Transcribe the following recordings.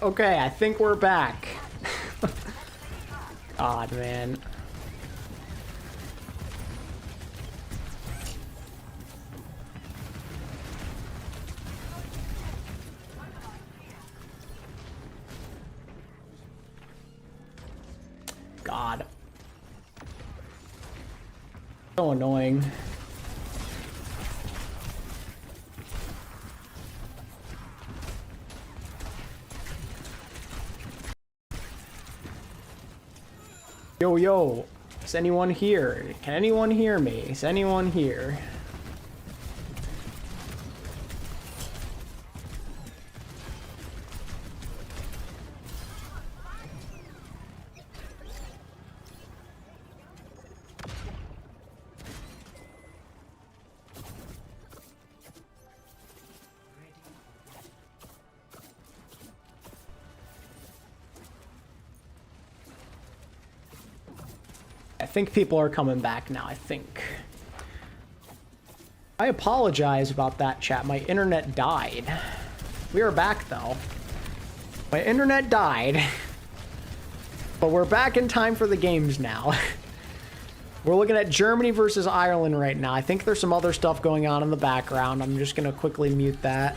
Okay, I think we're back. God, man. God. So annoying. Yo, yo. Is anyone here? Can anyone hear me? Is anyone here? I think people are coming back now, I think. I apologize about that, chat. My internet died. We are back, though. My internet died. But we're back in time for the games now. We're looking at Germany versus Ireland right now. I think there's some other stuff going on in the background. I'm just going to quickly mute that.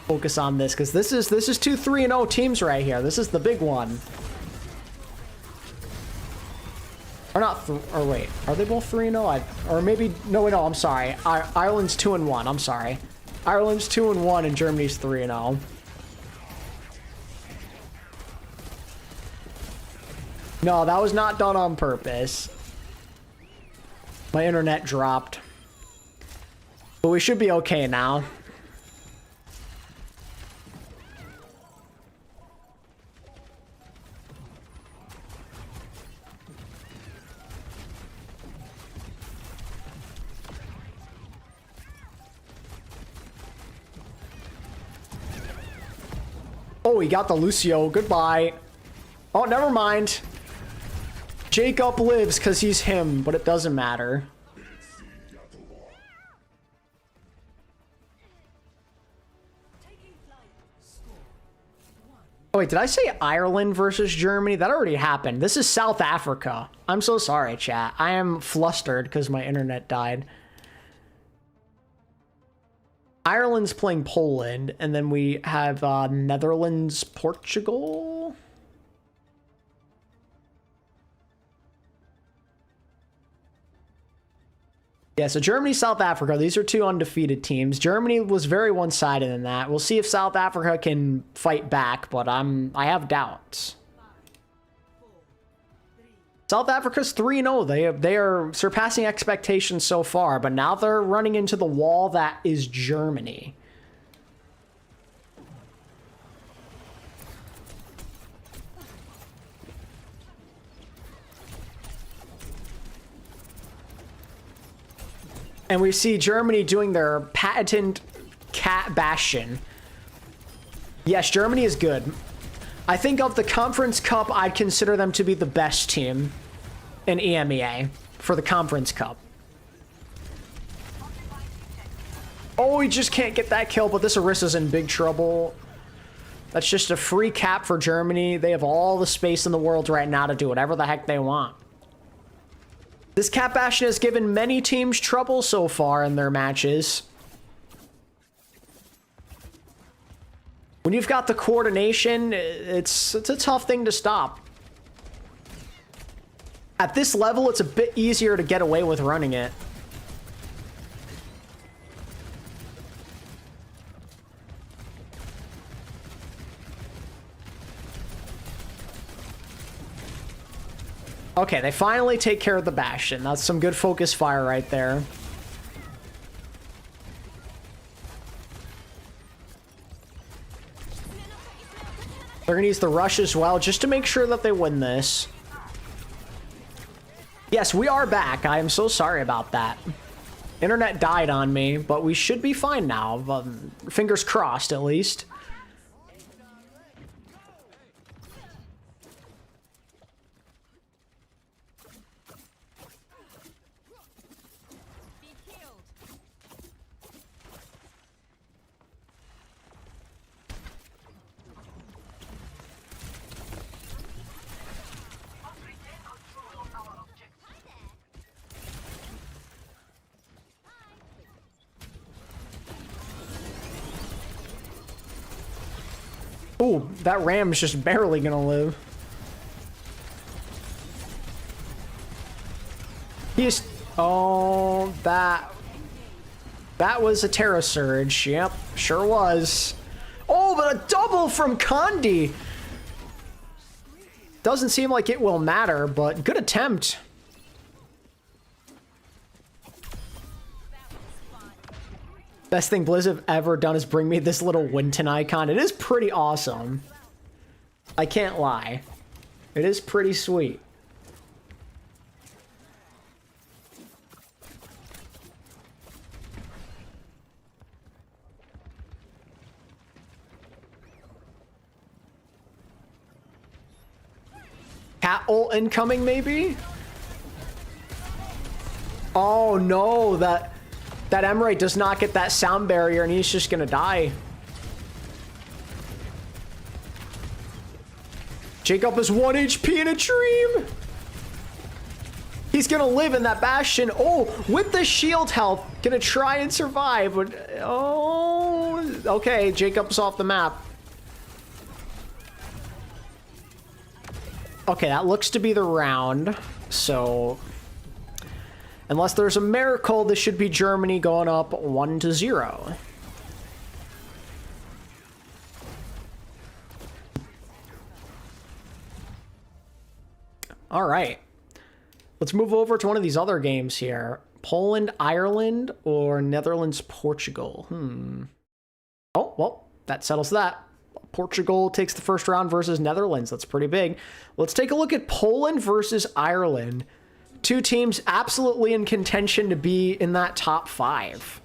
Focus on this, because this is two 3-0 teams right here. This is the big one. Or not, or wait, are they both 3-0? Or maybe, no, I'm sorry. Ireland's 2-1, I'm sorry. Ireland's 2-1 and Germany's 3-0. No, that was not done on purpose. My internet dropped. But we should be okay now. Oh, he got the Lucio. Goodbye. Oh, never mind. Jacob lives because he's him, but it doesn't matter. Oh, wait, did I say Ireland versus Germany? That already happened. This is South Africa. I'm so sorry, chat. I am flustered because my internet died. Ireland's playing Poland, and then we have Netherlands, Portugal. Yeah, so Germany, South Africa, these are two undefeated teams. Germany was very one-sided in that. We'll see if South Africa can fight back, but I have doubts. South Africa's 3-0. They are surpassing expectations so far, but now they're running into the wall that is Germany. And we see Germany doing their patent cat bastion. Yes, Germany is good. I think of the Conference Cup, I'd consider them to be the best team in EMEA for the Conference Cup. Oh, he just can't get that kill, but this Orissa's in big trouble. That's just a free cap for Germany. They have all the space in the world right now to do whatever the heck they want. This Cat Bastion has given many teams trouble so far in their matches. When you've got the coordination, it's a tough thing to stop. At this level, it's a bit easier to get away with running it. Okay, they finally take care of the Bastion. That's some good focus fire right there. They're gonna use the rush as well, just to make sure that they win this. Yes, we are back. I am so sorry about that. Internet died on me, but we should be fine now. Fingers crossed, at least. Ooh, that ram's just barely gonna live. He's... Oh, that was a Terra Surge. Yep, sure was. Oh, but a double from Condi! Doesn't seem like it will matter, but good attempt. Best thing Blizz have ever done is bring me this little Winton icon. It is pretty awesome. I can't lie. It is pretty sweet. Cat ult incoming, maybe? Oh no, that Emerald does not get that sound barrier and he's just gonna die. Jacob is 1 HP in a dream. He's gonna live in that Bastion. Oh, with the shield health, gonna try and survive. But, oh, okay, Jacob's off the map. Okay, that looks to be the round. So, unless there's a miracle, this should be Germany going up 1-0. All right. Let's move over to one of these other games here. Poland, Ireland, or Netherlands, Portugal? Oh, well, that settles that. Portugal takes the first round versus Netherlands. That's pretty big. Let's take a look at Poland versus Ireland. Two teams absolutely in contention to be in that top 5.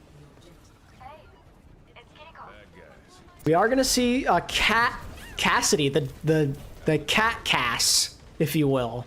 We are going to see Cat Cassidy, the Cat Cass, if you will.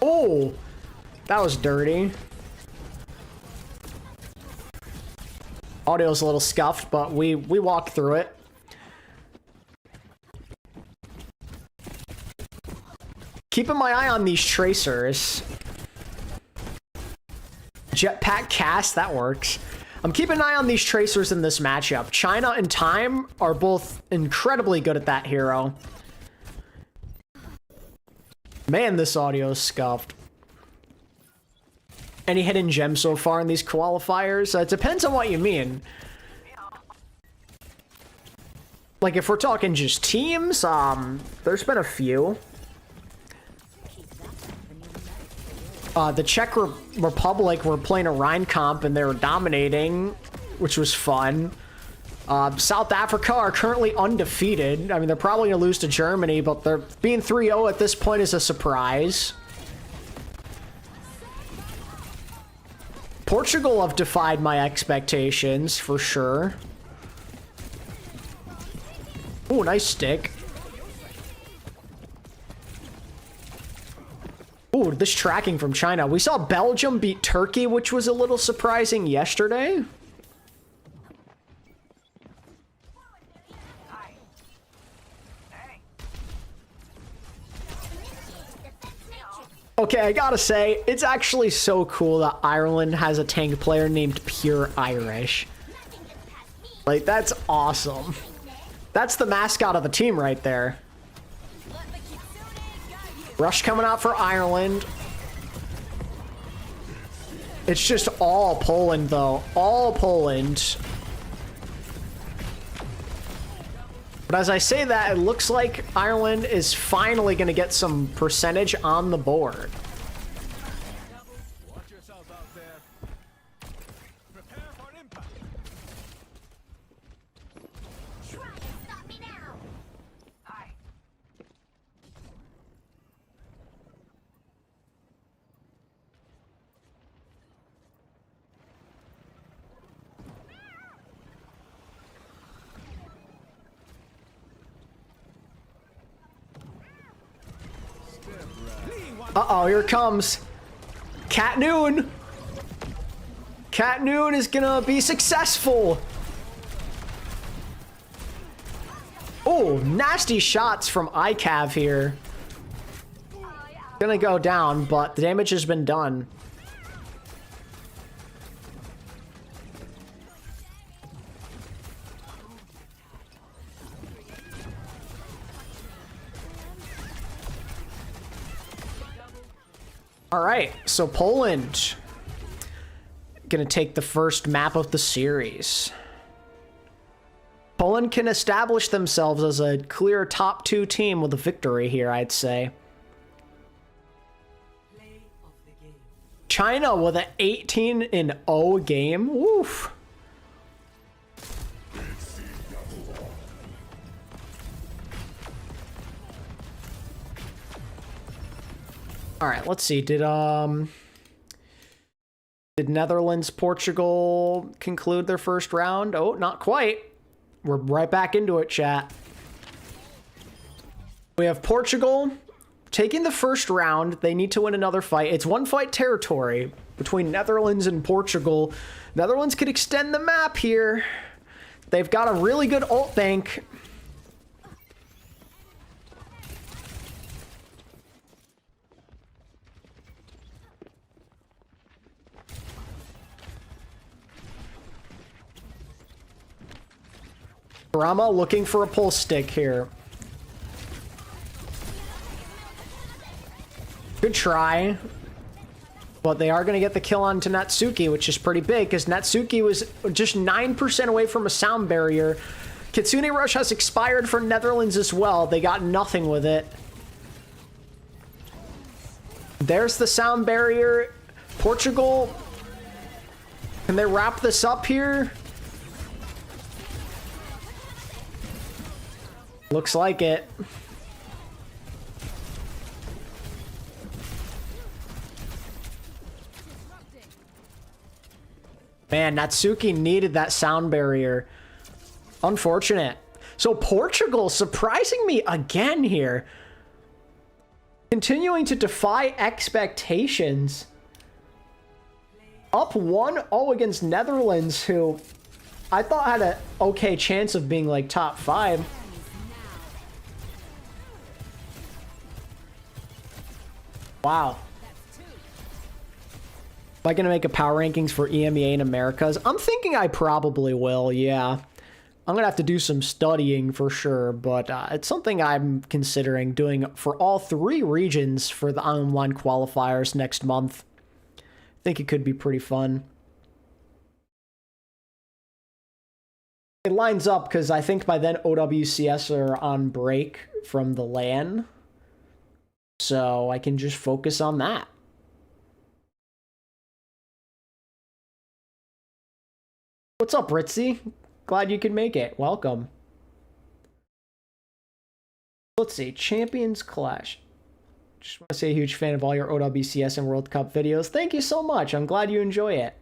Oh, that was dirty. Audio's a little scuffed, but we walked through it. Keeping my eye on these tracers. Jetpack cast, that works. I'm keeping an eye on these tracers in this matchup. China and Time are both incredibly good at that hero. Man, this audio is scuffed. Any hidden gems so far in these qualifiers? It depends on what you mean. Like, if we're talking just teams, there's been a few. The Czech Republic were playing a Rhine comp and they were dominating, which was fun. South Africa are currently undefeated. I mean, they're probably going to lose to Germany, but they're being 3-0 at this point is a surprise. Portugal have defied my expectations, for sure. Ooh, nice stick. Ooh, this tracking from China. We saw Belgium beat Turkey, which was a little surprising yesterday. Okay, I gotta say, it's actually so cool that Ireland has a tank player named Pure Irish. Like, that's awesome. That's the mascot of the team right there. Rush coming out for Ireland. It's just all Poland, though. All Poland. But as I say that, it looks like Ireland is finally going to get some percentage on the board. Watch yourself out there. Prepare for impact. Try and stop me now. Hi. Uh-oh, here it comes. Cat Noon. Cat Noon is gonna be successful. Oh, nasty shots from iCav here. Gonna go down, but the damage has been done. All right, so Poland gonna take the first map of the series. Poland can establish themselves as a clear top 2 team with a victory here, I'd say. China with an 18-0 game. Woof. All right, let's see. Did Netherlands, Portugal conclude their first round? Oh, not quite. We're right back into it, chat. We have Portugal taking the first round. They need to win another fight. It's one fight territory between Netherlands and Portugal. Netherlands could extend the map here. They've got a really good ult bank. Brahma looking for a pull stick here. Good try. But they are going to get the kill on to Natsuki, which is pretty big, because Natsuki was just 9% away from a sound barrier. Kitsune Rush has expired for Netherlands as well. They got nothing with it. There's the sound barrier. Portugal, can they wrap this up here? Looks like it. Man, Natsuki needed that sound barrier. Unfortunate. So Portugal surprising me again here. Continuing to defy expectations. Up 1-0 against Netherlands, who I thought had an okay chance of being like top 5. Wow. Am I going to make a power rankings for EMEA and Americas? I'm thinking I probably will, yeah. I'm going to have to do some studying for sure, but it's something I'm considering doing for all 3 regions for the online qualifiers next month. I think it could be pretty fun. It lines up because I think by then OWCS are on break from the LAN. So I can just focus on that. What's up, Ritzy? Glad you could make it. Welcome. Let's see. Champions Clash. Just want to say a huge fan of all your OWCS and World Cup videos. Thank you so much. I'm glad you enjoy it.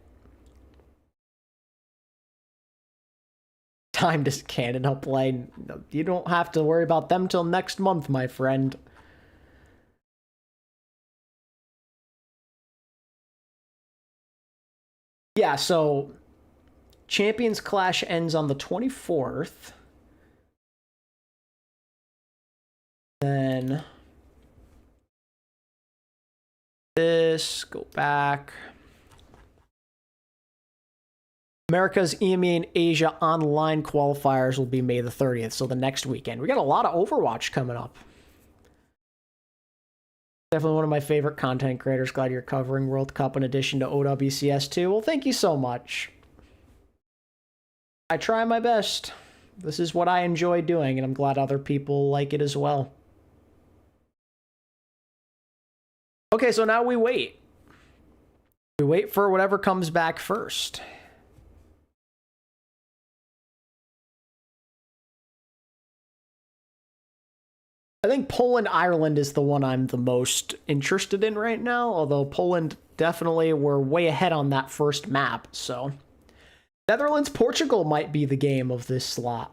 Time to Canada play. You don't have to worry about them till next month, my friend. Yeah, so Champions Clash ends on the 24th. Then this, go back. America's EMEA and Asia online qualifiers will be May the 30th, so the next weekend. We got a lot of Overwatch coming up. Definitely one of my favorite content creators. Glad you're covering World Cup in addition to OWCS too. Well, thank you so much. I try my best. This is what I enjoy doing, and I'm glad other people like it as well. Okay, so now we wait. We wait for whatever comes back first. I think Poland-Ireland is the one I'm the most interested in right now, although Poland definitely were way ahead on that first map, so. Netherlands-Portugal might be the game of this slot.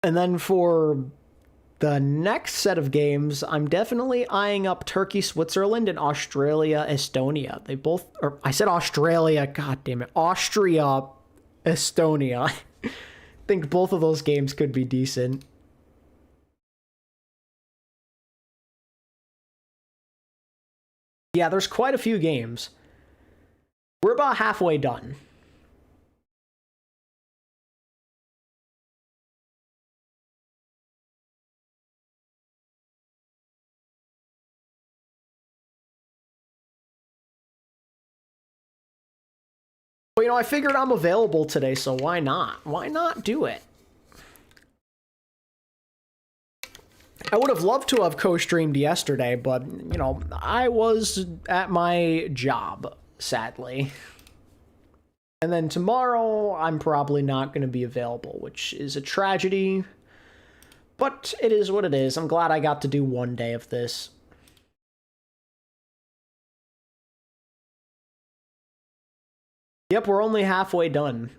And then for The next set of games, I'm definitely eyeing up Turkey, Switzerland, and Australia, Estonia. They both, or I said Australia, god damn it, Austria, Estonia. I think both of those games could be decent. Yeah, there's quite a few games. We're about halfway done. Well, you know, I figured I'm available today, so why not? Why not do it? I would have loved to have co-streamed yesterday, but, you know, I was at my job, sadly. And then tomorrow, I'm probably not going to be available, which is a tragedy. But it is what it is. I'm glad I got to do one day of this. Yep, we're only halfway done.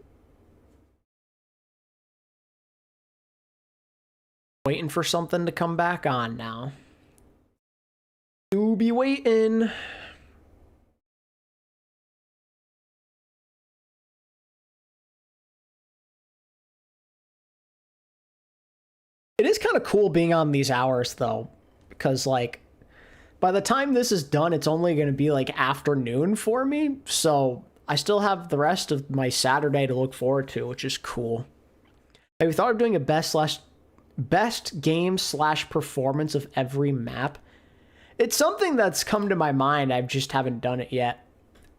Waiting for something to come back on now. You be waiting. It is kind of cool being on these hours, though, because, like, by the time this is done, it's only going to be, like, afternoon for me, so I still have the rest of my Saturday to look forward to, which is cool. Have you thought of doing a best game / performance of every map? It's something that's come to my mind, I just haven't done it yet.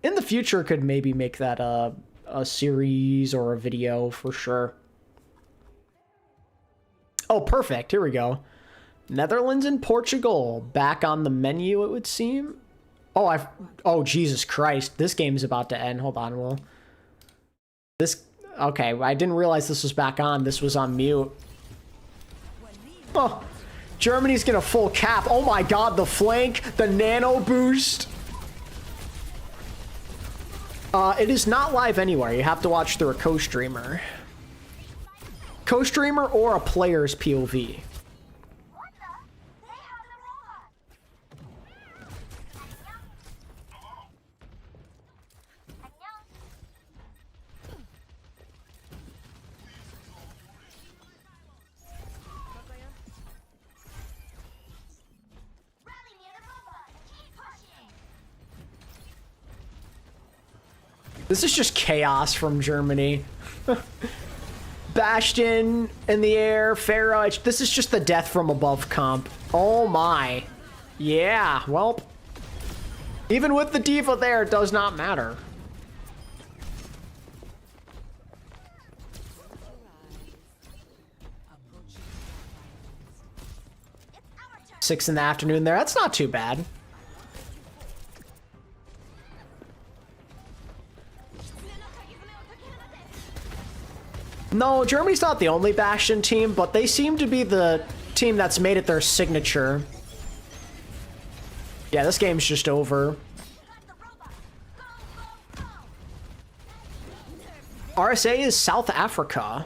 In the future, could maybe make that a series or a video for sure. Oh, perfect. Here we go. Netherlands and Portugal back on the menu, it would seem. Oh, Jesus Christ. This game's about to end. Hold on, Will. Okay, I didn't realize this was back on. This was on mute. Oh, Germany's gonna full cap. Oh my god, the flank, the nano boost. It is not live anywhere. You have to watch through a co-streamer. Co-streamer or a player's POV. This is just chaos from Germany. Bastion in the air, Pharaoh. This is just the death from above comp. Oh my. Yeah, well. Even with the diva there, it does not matter. Six in the afternoon there. That's not too bad. No, Germany's not the only Bastion team, but they seem to be the team that's made it their signature. Yeah, this game's just over. RSA is South Africa.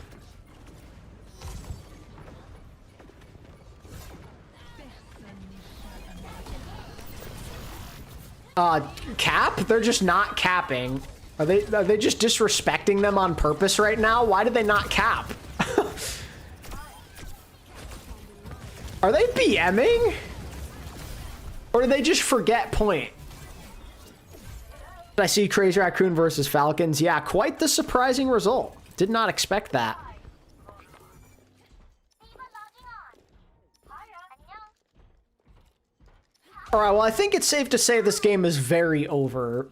Cap? They're just not capping. Are they just disrespecting them on purpose right now? Why did they not cap? Are they BMing? Or did they just forget point? Did I see Crazy Raccoon versus Falcons? Yeah, quite the surprising result. Did not expect that. Alright, well, I think it's safe to say this game is very over.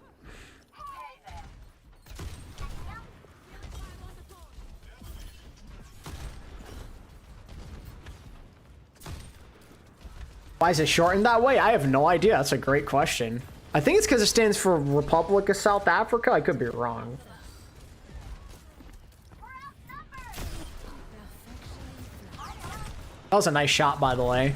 Why is it shortened that way? I have no idea. That's a great question. I think it's because it stands for Republic of South Africa. I could be wrong. That was a nice shot, by the way.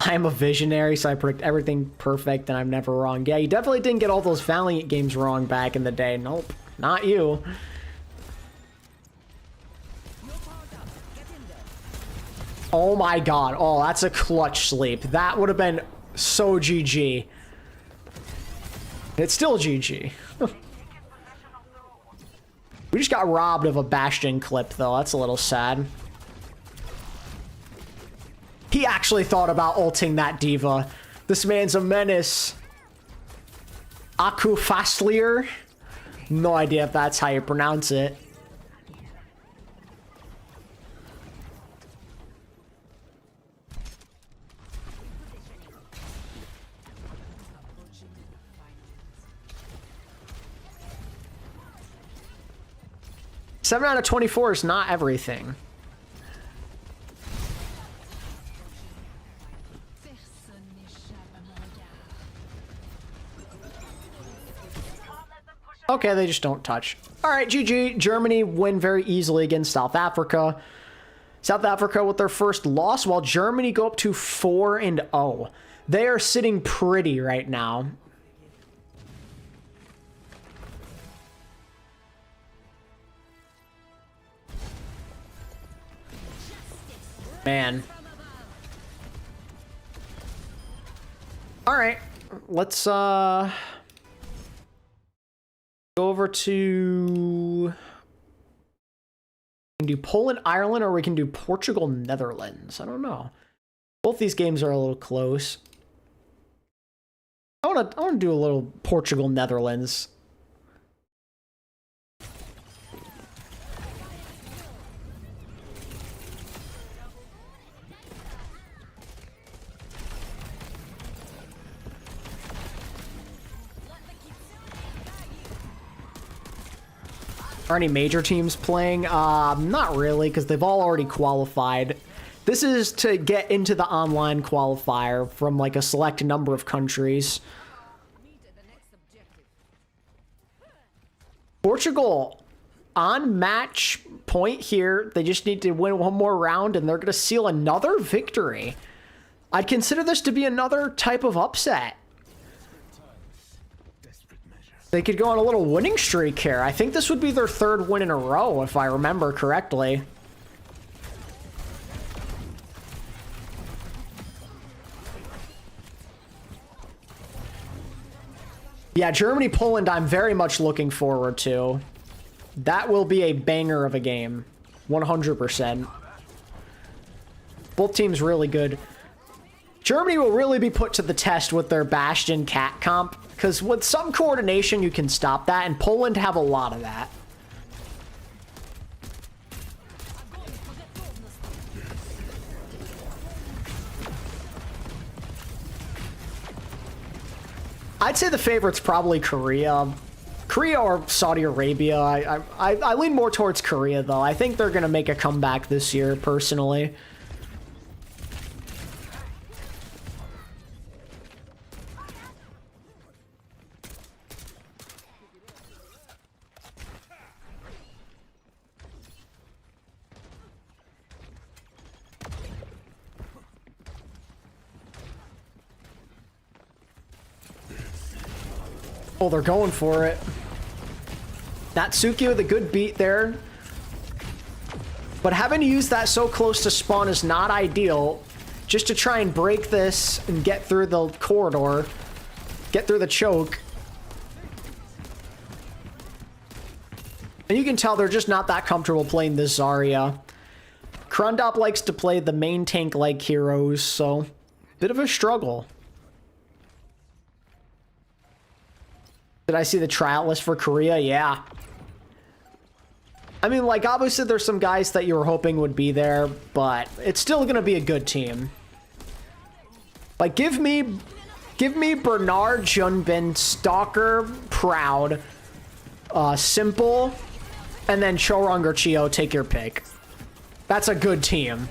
I'm a visionary, so I predict everything perfect and I'm never wrong. Yeah, you definitely didn't get all those Valiant games wrong back in the day. Nope, not you. Oh my god. Oh, that's a clutch sleep. That would have been so GG. It's still GG. We just got robbed of a Bastion clip, though. That's a little sad. He actually thought about ulting that diva. This man's a menace. Aku Fastlier? No idea if that's how you pronounce it. Seven out of 24 is not everything. Okay, they just don't touch. All right, GG. Germany win very easily against South Africa. South Africa with their first loss, while Germany go up to 4-0. They are sitting pretty right now. Man. All right, let's go over to, we can do Poland, Ireland, or we can do Portugal, Netherlands. I don't know. Both these games are a little close. I want to do a little Portugal, Netherlands. Are any major teams playing? Not really, because they've all already qualified. This is to get into the online qualifier from like a select number of countries. Portugal on match point here. They just need to win one more round and they're going to seal another victory. I'd consider this to be another type of upset. They could go on a little winning streak here. I think this would be their third win in a row, if I remember correctly. Yeah, Germany, Poland, I'm very much looking forward to. That will be a banger of a game. 100%. Both teams really good. Germany will really be put to the test with their Bastion cat comp, because with some coordination you can stop that, and Poland have a lot of that. I'd say the favorite's probably Korea. Korea or Saudi Arabia. I lean more towards Korea, though. I think they're going to make a comeback this year, personally. Oh, they're going for it. Natsuki with a good beat there. But having to use that so close to spawn is not ideal. Just to try and break this and get through the corridor. Get through the choke. And you can tell they're just not that comfortable playing this Zarya. Krundop likes to play the main tank-like heroes, so bit of a struggle. Did I see the tryout list for Korea? Yeah. I mean, like, obviously there's some guys that you were hoping would be there, but it's still going to be a good team. Like, give me Bernard, Junbin, Stalker, Proud, Simple, and then Chorong or Chio, take your pick. That's a good team.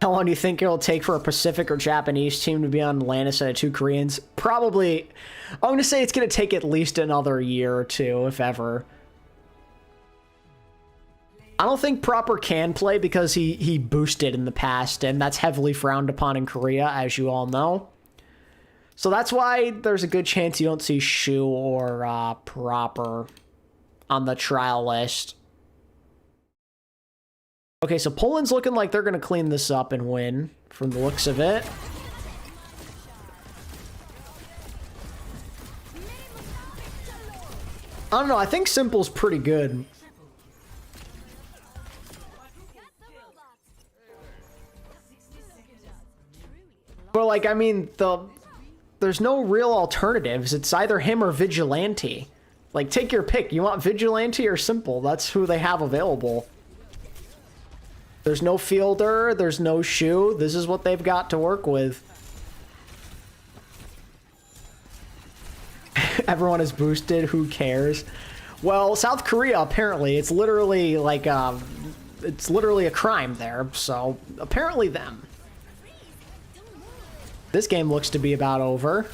How long do you think it'll take for a Pacific or Japanese team to be on land instead of 2 Koreans? Probably, I'm going to say it's going to take at least another year or 2, if ever. I don't think Proper can play because he boosted in the past, and that's heavily frowned upon in Korea, as you all know. So that's why there's a good chance you don't see Shu or Proper on the trial list. Okay, so Poland's looking like they're going to clean this up and win, from the looks of it. I don't know, I think Simple's pretty good. But, like, I mean, there's no real alternatives. It's either him or Vigilante. Like, take your pick. You want Vigilante or Simple? That's who they have available. There's no Fielder. There's no Shu. This is what they've got to work with. Everyone is boosted. Who cares? Well, South Korea, apparently, it's literally like, it's literally a crime there. So, apparently them. This game looks to be about over.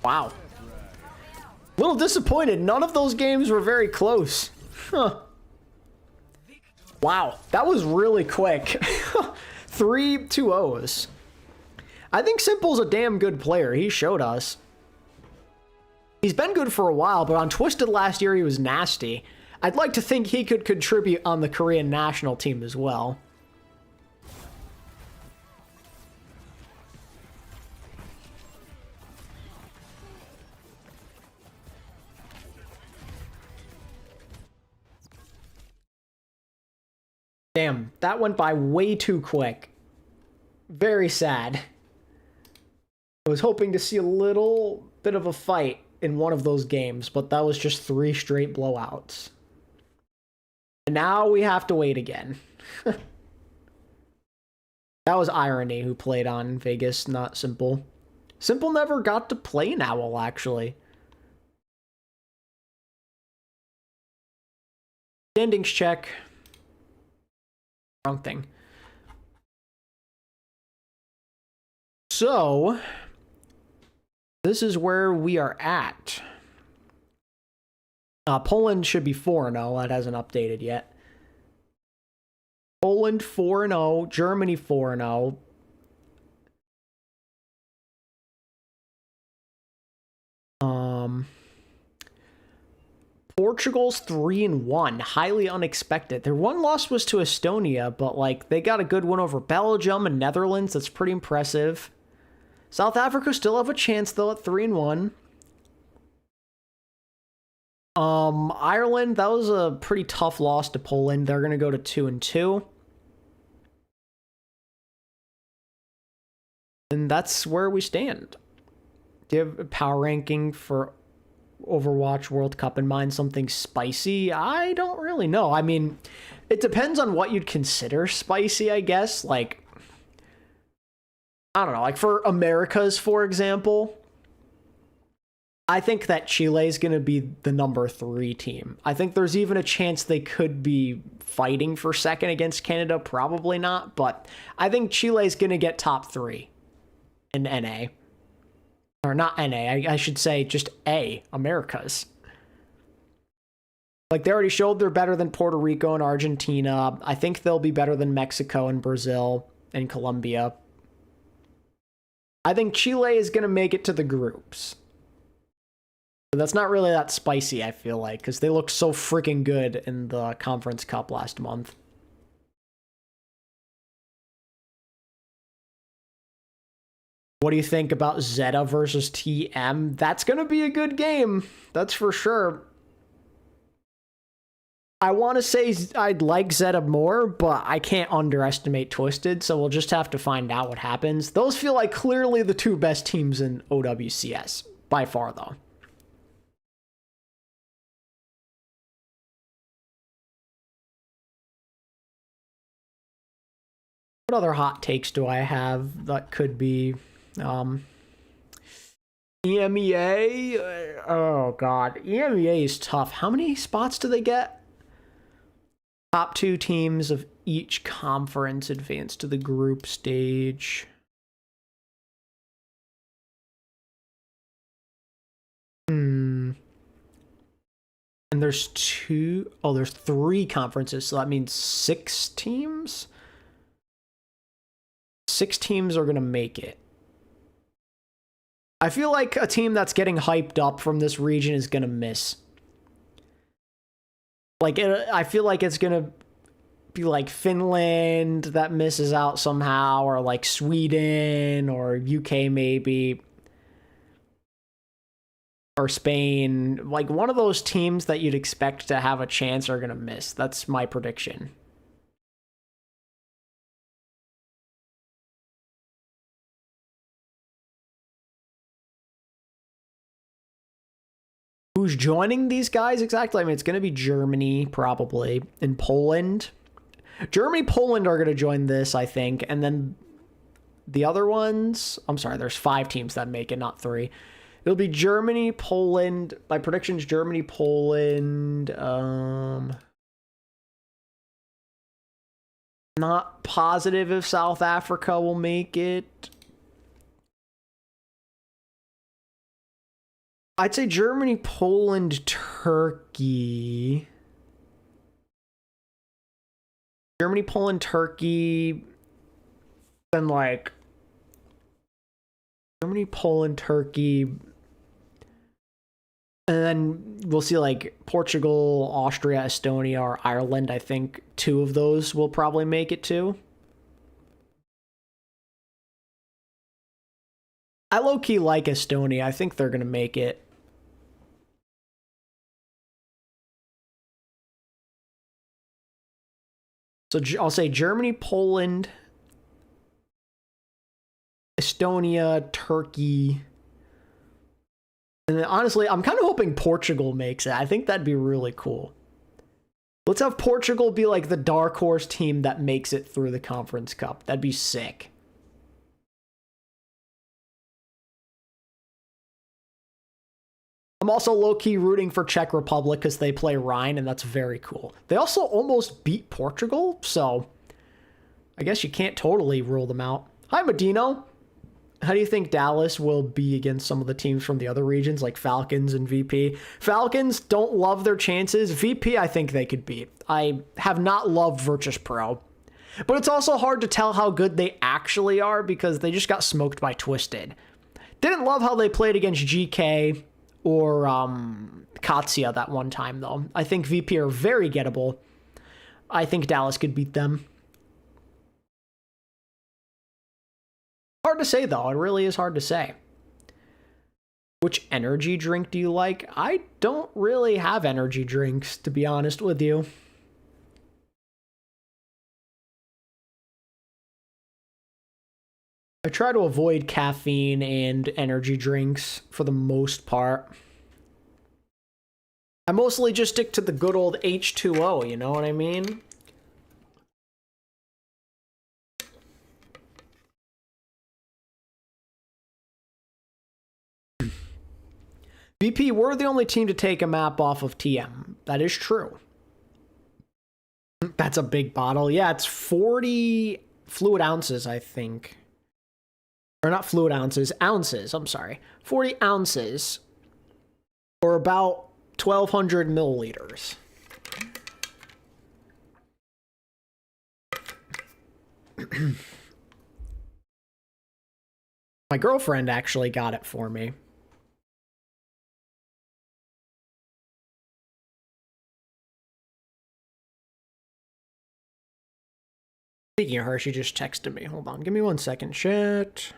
Wow. A little disappointed. None of those games were very close. Huh. Wow. That was really quick. 3 2-0s. I think Simple's a damn good player. He showed us. He's been good for a while, but on Twisted last year, he was nasty. I'd like to think he could contribute on the Korean national team as well. Damn, that went by way too quick. Very sad. I was hoping to see a little bit of a fight in one of those games, but that was just 3 straight blowouts. And now we have to wait again. That was Irony who played on Vegas, not Simple. Simple never got to play an OWL, actually. Standings check. Wrong thing. So, this is where we are at. Poland should be 4-0. That hasn't updated yet. Poland 4-0. Germany 4-0. Portugal's 3-1, highly unexpected. Their one loss was to Estonia, but like they got a good win over Belgium and Netherlands. That's pretty impressive. South Africa still have a chance though at 3-1. Ireland, that was a pretty tough loss to Poland. They're gonna go to 2-2. And that's where we stand. Do you have a power ranking for Overwatch World Cup in mind, something spicy? I don't really know. I mean, it depends on what you'd consider spicy, I guess. Like, I don't know, like for Americas, for example, I think that Chile is going to be the number 3 team. I think there's even a chance they could be fighting for second against Canada. Probably not, but I think Chile is going to get top 3 in NA. Or not NA, I should say just A, Americas. Like, they already showed they're better than Puerto Rico and Argentina. I think they'll be better than Mexico and Brazil and Colombia. I think Chile is going to make it to the groups. But that's not really that spicy, I feel like, because they looked so freaking good in the Conference Cup last month. What do you think about Zeta versus TM? That's going to be a good game. That's for sure. I want to say I'd like Zeta more, but I can't underestimate Twisted, so we'll just have to find out what happens. Those feel like clearly the 2 best teams in OWCS. By far, though. What other hot takes do I have that could be... EMEA, oh god, EMEA is tough. How many spots do they get? Top 2 teams of each conference advance to the group stage. And there's 3 conferences, so that means 6 teams? 6 teams are going to make it. I feel like a team that's getting hyped up from this region is going to miss. Like, I feel like it's going to be like Finland that misses out somehow, or like Sweden or UK maybe, or Spain. Like, one of those teams that you'd expect to have a chance are going to miss. That's my prediction. Who's joining these guys exactly? I mean, it's going to be Germany, probably, and Poland. Germany, Poland are going to join this, I think. And then the other ones... I'm sorry, there's 5 teams that make it, not 3. It'll be Germany, Poland... My prediction's Germany, Poland... Not positive if South Africa will make it. I'd say Germany, Poland, Turkey. Germany, Poland, Turkey. Then like Germany, Poland, Turkey. And then we'll see like Portugal, Austria, Estonia, or Ireland. I think 2 of those will probably make it too. I low-key like Estonia. I think they're going to make it. So I'll say Germany, Poland, Estonia, Turkey. And then honestly, I'm kind of hoping Portugal makes it. I think that'd be really cool. Let's have Portugal be like the dark horse team that makes it through the Conference Cup. That'd be sick. I'm also low-key rooting for Czech Republic because they play Rhine, and that's very cool. They also almost beat Portugal, so I guess you can't totally rule them out. Hi, Medino. How do you think Dallas will be against some of the teams from the other regions, like Falcons and VP? Falcons don't love their chances. VP, I think they could beat. I have not loved Virtus Pro. But it's also hard to tell how good they actually are because they just got smoked by Twisted. Didn't love how they played against GK or Katsia that one time, though. I think VP are very gettable. I think Dallas could beat them. Hard to say, though. It really is hard to say. Which energy drink do you like? I don't really have energy drinks, to be honest with you. I try to avoid caffeine and energy drinks for the most part. I mostly just stick to the good old H2O, you know what I mean? VP, we're the only team to take a map off of TM. That is true. That's a big bottle. Yeah, it's 40 fluid ounces, I think. Or not fluid ounces, ounces, I'm sorry. 40 ounces. Or about 1,200 milliliters. My girlfriend actually got it for me. Speaking of her, she just texted me. Hold on, give me 1 second, chat.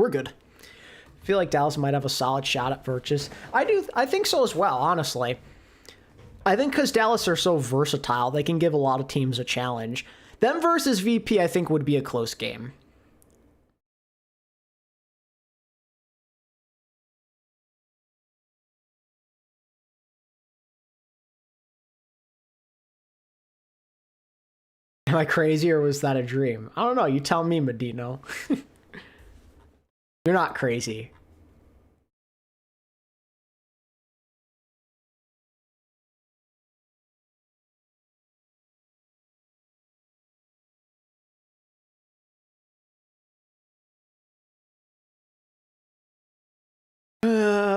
We're good. I feel like Dallas might have a solid shot at Virtus. I think so as well, honestly. I think because Dallas are so versatile, they can give a lot of teams a challenge. Them versus VP, I think, would be a close game. Am I crazy or was that a dream? I don't know. You tell me, Medino. You're not crazy.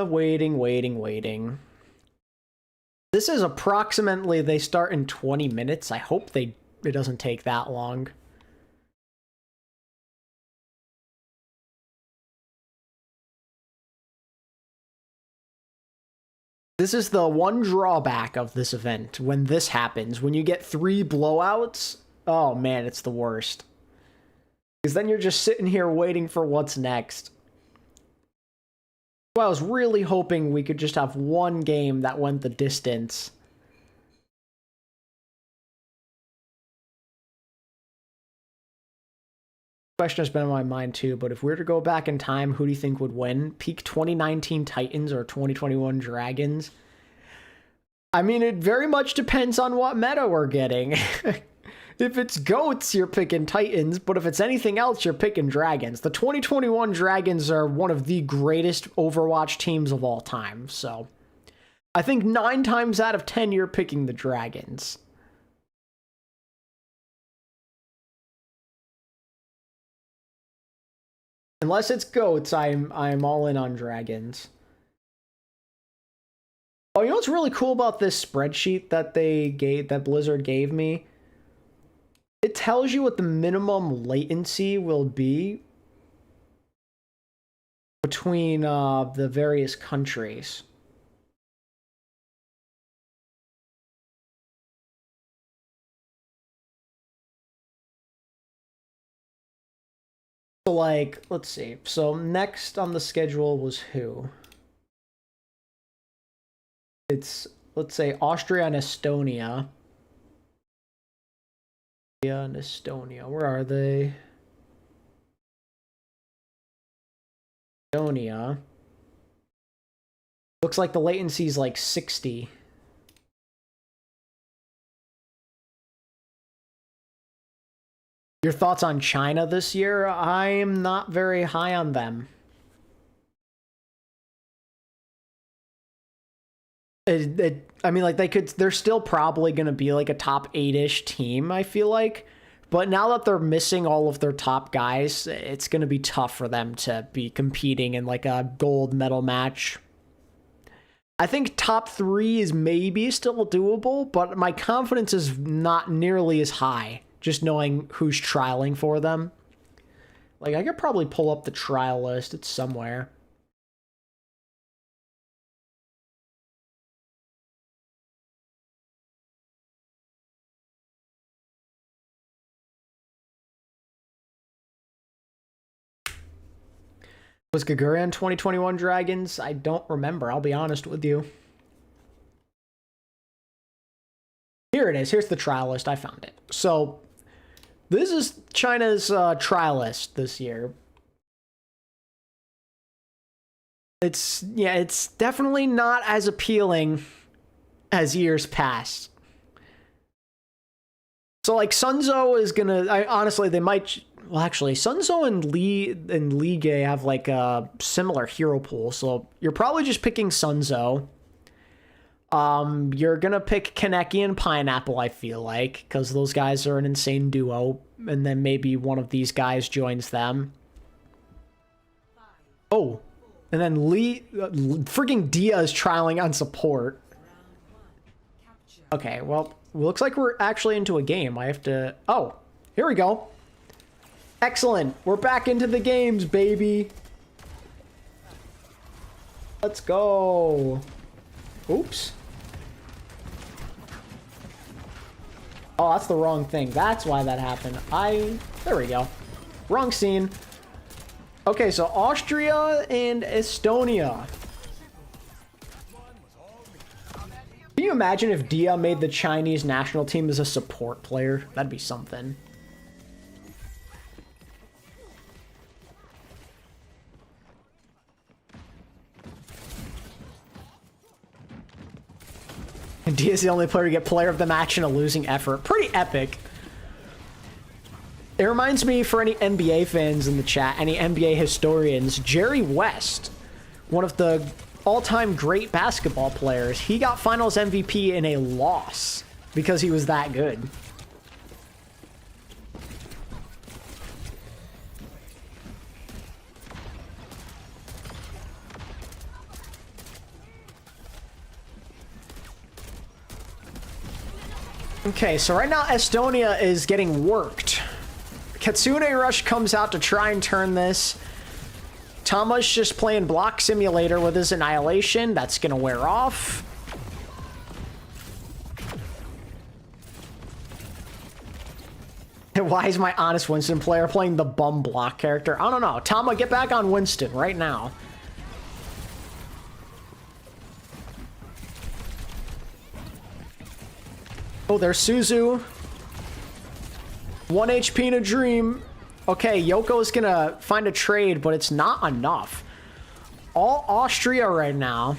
Waiting. This is approximately, they start in 20 minutes. I hope it doesn't take that long. This is the one drawback of this event. When this happens, when you get 3 blowouts, oh man, it's the worst. Because then you're just sitting here waiting for what's next. Well, I was really hoping we could just have one game that went the distance. Question has been on my mind too, but if we were to go back in time, who do you think would win? Peak 2019 Titans or 2021 Dragons? I mean, it very much depends on what meta we're getting. If it's GOATs, you're picking Titans, but if it's anything else, you're picking Dragons. The 2021 Dragons are one of the greatest Overwatch teams of all time, so I think 9 times out of 10 you're picking the Dragons. Unless it's GOATs, I'm all in on Dragons. Oh, you know what's really cool about this spreadsheet that that Blizzard gave me? It tells you what the minimum latency will be between the various countries. So, like, let's see. So, next on the schedule was who? It's, let's say, Austria and Estonia. Yeah, and Estonia. Where are they? Estonia. Looks like the latency is like 60. Your thoughts on China this year? I am not very high on them. I mean, like, they're still probably going to be like a top 8-ish team, I feel like. But now that they're missing all of their top guys, it's going to be tough for them to be competing in like a gold medal match. I think top 3 is maybe still doable, but my confidence is not nearly as high, just knowing who's trialing for them. Like, I could probably pull up the trial list. It's somewhere. Was Gagarin 2021 Dragons? I don't remember, I'll be honest with you. Here it is. Here's the trial list. I found it. So, this is China's trial list this year. It's definitely not as appealing as years past. So, like, Sunzo is gonna... honestly, they might... Well, actually, Sunzo and Ligue have, like, a similar hero pool, so you're probably just picking Sunzo. You're gonna pick Kaneki and Pineapple, I feel like, because those guys are an insane duo, and then maybe one of these guys joins them. Oh, and then freaking Dia is trialing on support. Okay, well, looks like we're actually into a game. I have to... Oh, here we go. Excellent. We're back into the games, baby. Let's go. Oops. Oh, that's the wrong thing. That's why that happened. There we go. Wrong scene. Okay, so Austria and Estonia. Can you imagine if Dia made the Chinese national team as a support player? That'd be something. Dia's the only player to get player of the match in a losing effort. Pretty epic. It reminds me, for any NBA fans in the chat, any NBA historians, Jerry West, one of the all-time great basketball players, he got Finals MVP in a loss because he was that good. Okay, so right now Estonia is getting worked. Katsune Rush comes out to try and turn this. Tama's just playing Block Simulator with his Annihilation. That's gonna wear off. Why is my honest Winston player playing the bum block character? I don't know. Tama, get back on Winston right now. Oh, there's Suzu. 1 HP in a dream. Okay, Yoko's gonna find a trade, but it's not enough. All Austria right now.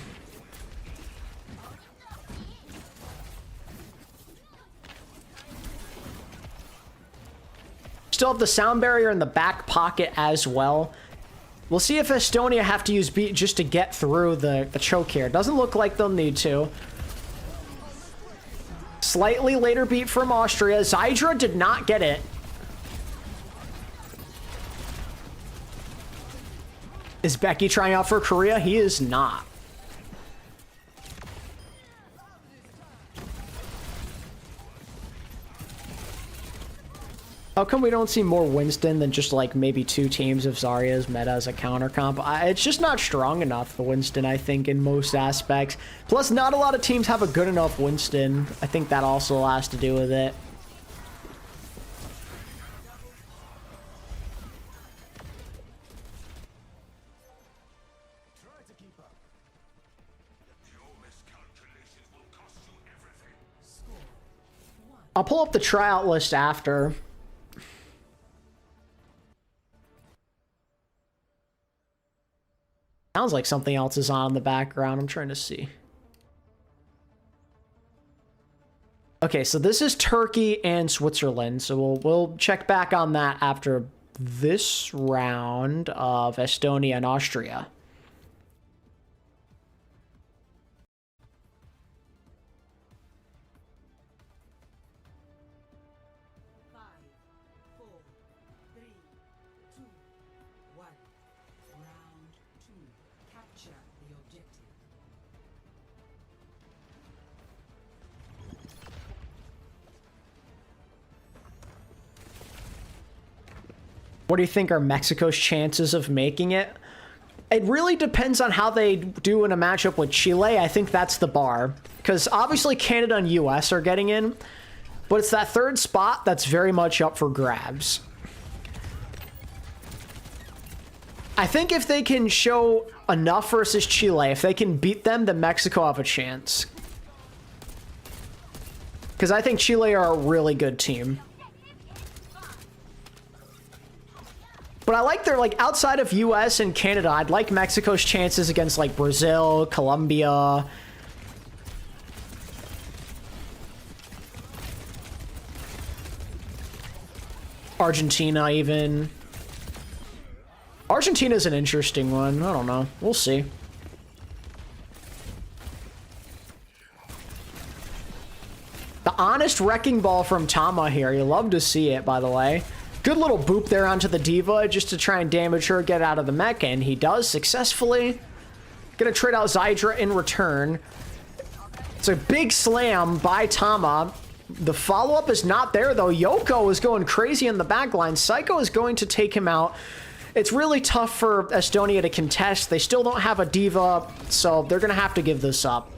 Still have the sound barrier in the back pocket as well. We'll see if Estonia have to use beat just to get through the choke here. Doesn't look like they'll need to. Slightly later beat from Austria. Zydra did not get it. Is Becky trying out for Korea? He is not. How come we don't see more Winston than just like maybe 2 teams of Zarya's meta as a counter comp? It's just not strong enough for Winston, I think, in most aspects. Plus, not a lot of teams have a good enough Winston. I think that also has to do with it. I'll pull up the tryout list after. Sounds like something else is on in the background. I'm trying to see. Okay, so this is Turkey and Switzerland. So we'll check back on that after this round of Estonia and Austria. What do you think are Mexico's chances of making it? It really depends on how they do in a matchup with Chile. I think that's the bar. Because obviously Canada and US are getting in. But it's that third spot that's very much up for grabs. I think if they can show enough versus Chile, if they can beat them, then Mexico have a chance. Because I think Chile are a really good team. But I like their, like, outside of US and Canada, I'd like Mexico's chances against, like, Brazil, Colombia. Argentina, even. Argentina's an interesting one. I don't know. We'll see. The honest wrecking ball from Tama here. You love to see it, by the way. Good little boop there onto the Diva just to try and damage her, get out of the mech, and he does successfully. Gonna trade out Zydra in return. It's a big slam by Tama. The follow-up is not there, though. Yoko is going crazy in the backline. Psycho is going to take him out. It's really tough for Estonia to contest. They still don't have a Diva, so they're gonna have to give this up.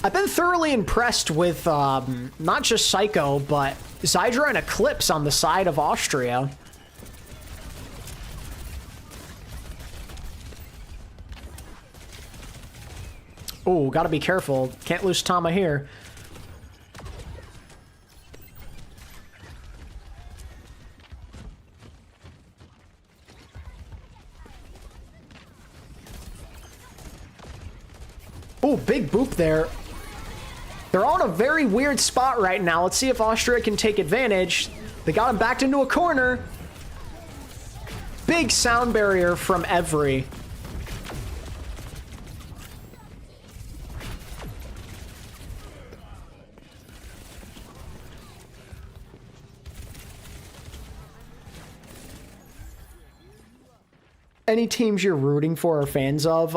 I've been thoroughly impressed with not just Psycho, but Zydra and Eclipse on the side of Austria. Oh, gotta be careful. Can't lose Tama here. Oh, big boop there. They're all in a very weird spot right now. Let's see if Austria can take advantage. They got him backed into a corner. Big sound barrier from Every. Any teams you're rooting for or fans of?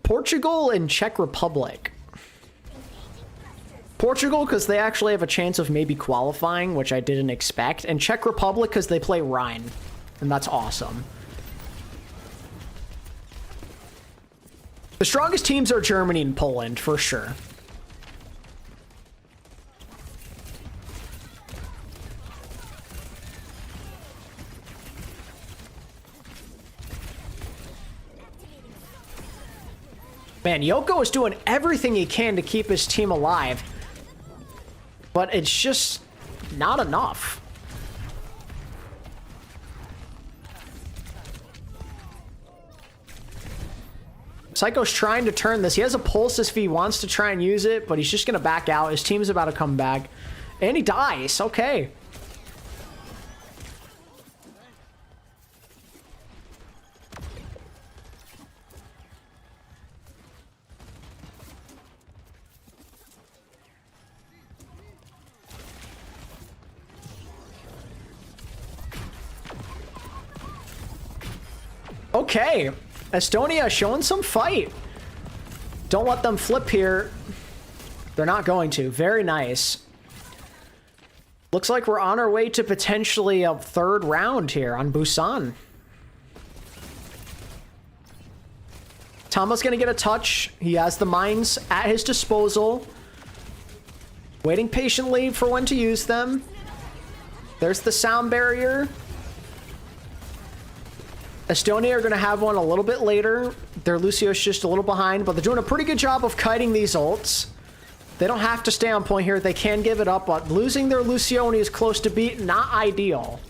Portugal and Czech Republic. Portugal, because they actually have a chance of maybe qualifying, which I didn't expect. And Czech Republic, because they play Rhine. And that's awesome. The strongest teams are Germany and Poland, for sure. Man, Yoko is doing everything he can to keep his team alive. But it's just not enough. Psycho's trying to turn this. He has a pulse if he wants to try and use it, but he's just going to back out. His team's about to come back. And he dies. Okay. Okay, Estonia showing some fight. Don't let them flip here. They're not going to. Very nice. Looks like we're on our way to potentially a third round here on Busan. Tama's going to get a touch. He has the mines at his disposal. Waiting patiently for when to use them. There's the sound barrier. Estonia are going to have one a little bit later. Their Lucio's just a little behind, but they're doing a pretty good job of kiting these ults. They don't have to stay on point here. They can give it up, but losing their Lucio when he's close to beat, not ideal.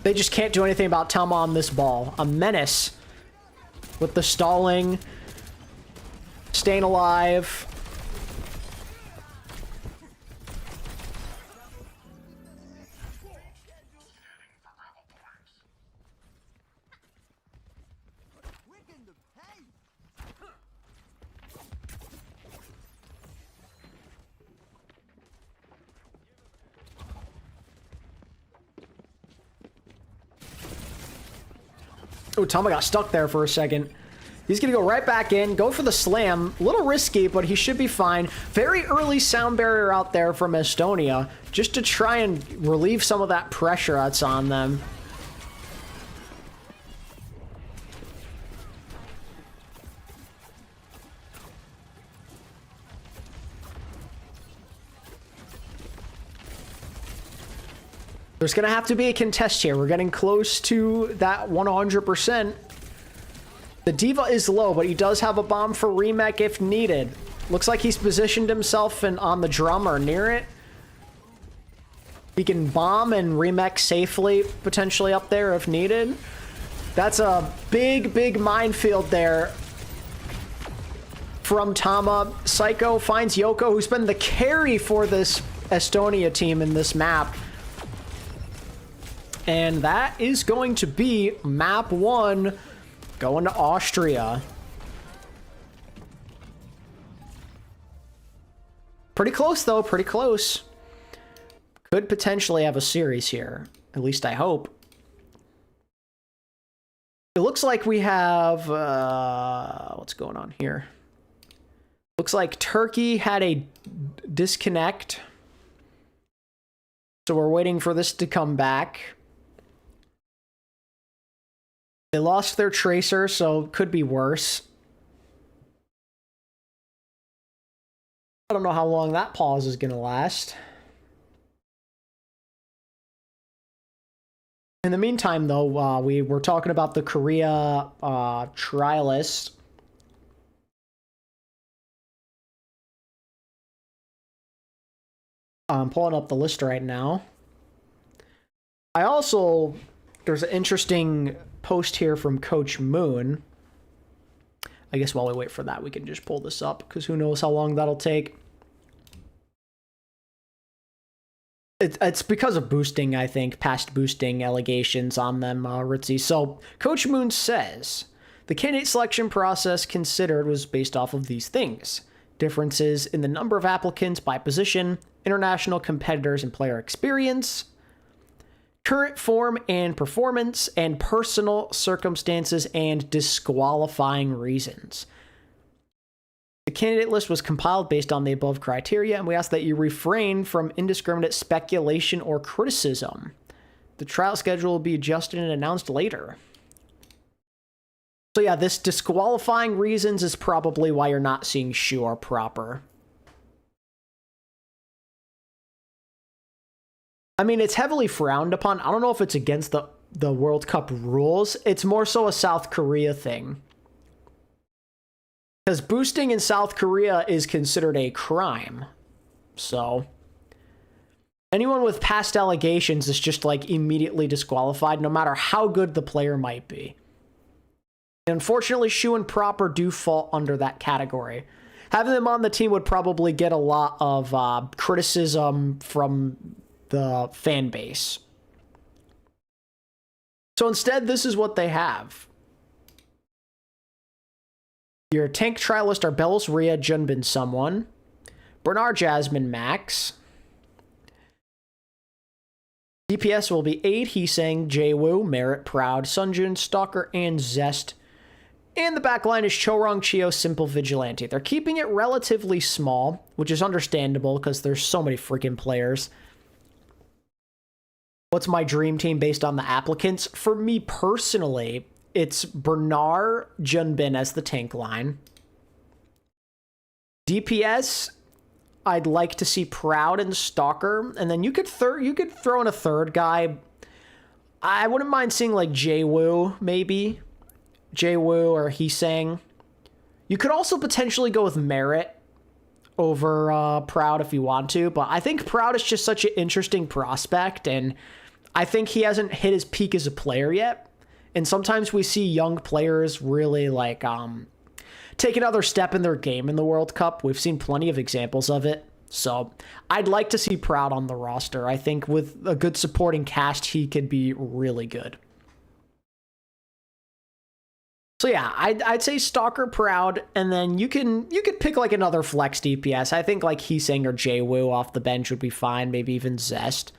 They just can't do anything about Tama on this ball. A menace with the stalling, staying alive. Oh, Tama got stuck there for a second. He's going to go right back in, go for the slam. A little risky, but he should be fine. Very early sound barrier out there from Estonia, just to try and relieve some of that pressure that's on them. There's going to have to be a contest here. We're getting close to that 100%. The Diva is low, but he does have a bomb for remake if needed. Looks like he's positioned himself on the drum or near it. He can bomb and remake safely, potentially up there if needed. That's a big, big minefield there from Tama. Psycho finds Yoko, who's been the carry for this Estonia team in this map. And that is going to be map 1 going to Austria. Pretty close, though. Pretty close. Could potentially have a series here. At least I hope. It looks like we have... what's going on here? Looks like Turkey had a disconnect. So we're waiting for this to come back. They lost their tracer, so it could be worse. I don't know how long that pause is going to last. In the meantime, though, we were talking about the Korea trialist. I'm pulling up the list right now. I also There's an interesting post here from Coach Moon. I guess while we wait for that, we can just pull this up, because who knows how long that'll take. It's because of boosting, I think, past boosting allegations on them, Ritzy. So, Coach Moon says, the candidate selection process considered was based off of these things. Differences in the number of applicants by position, international competitors and player experience, current form and performance, and personal circumstances and disqualifying reasons. The candidate list was compiled based on the above criteria, and we ask that you refrain from indiscriminate speculation or criticism. The trial schedule will be adjusted and announced later. So yeah, this disqualifying reasons is probably why you're not seeing Sure proper. I mean, it's heavily frowned upon. I don't know if it's against the World Cup rules. It's more so a South Korea thing. Because boosting in South Korea is considered a crime. So anyone with past allegations is just like immediately disqualified, no matter how good the player might be. Unfortunately, Shu and Proper do fall under that category. Having them on the team would probably get a lot of criticism from the fan base. So instead, this is what they have. Your tank trialist are Belos Rhea, Junbin Someone, Bernard Jasmine Max. DPS will be Aid, Heesang, Jaewoo, Merit, Proud, Sunjun, Stalker, and Zest. And the backline is Chorong, Chio, Simple, Vigilante. They're keeping it relatively small, which is understandable because there's so many freaking players. What's my dream team based on the applicants? For me personally, it's Bernard, Junbin as the tank line. DPS, I'd like to see Proud and Stalker, and then you could throw in a third guy. I wouldn't mind seeing like Jaewoo, maybe. Jaewoo or Heesang. You could also potentially go with Merit over Proud if you want to, but I think Proud is just such an interesting prospect, and I think he hasn't hit his peak as a player yet. And sometimes we see young players really like take another step in their game in the World Cup. We've seen plenty of examples of it. So I'd like to see Proud on the roster. I think with a good supporting cast, he could be really good. So yeah, I'd say Stalker, Proud, and then you could pick like another flex DPS. I think like Heesang or Jaewoo off the bench would be fine. Maybe even Zest.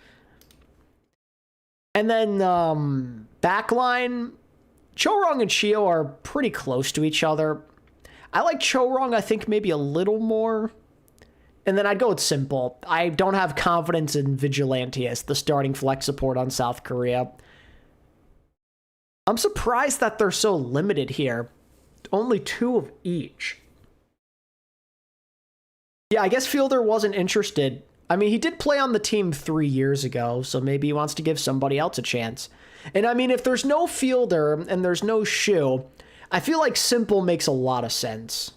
And then backline, Chorong and Chio are pretty close to each other. I like Chorong, I think maybe a little more. And then I'd go with Simple. I don't have confidence in Vigilante as the starting flex support on South Korea. I'm surprised that they're so limited here. Only 2 of each. Yeah, I guess Fielder wasn't interested. I mean, he did play on the team 3 years ago, so maybe he wants to give somebody else a chance. And I mean, if there's no Fielder and there's no Shu, I feel like Simple makes a lot of sense.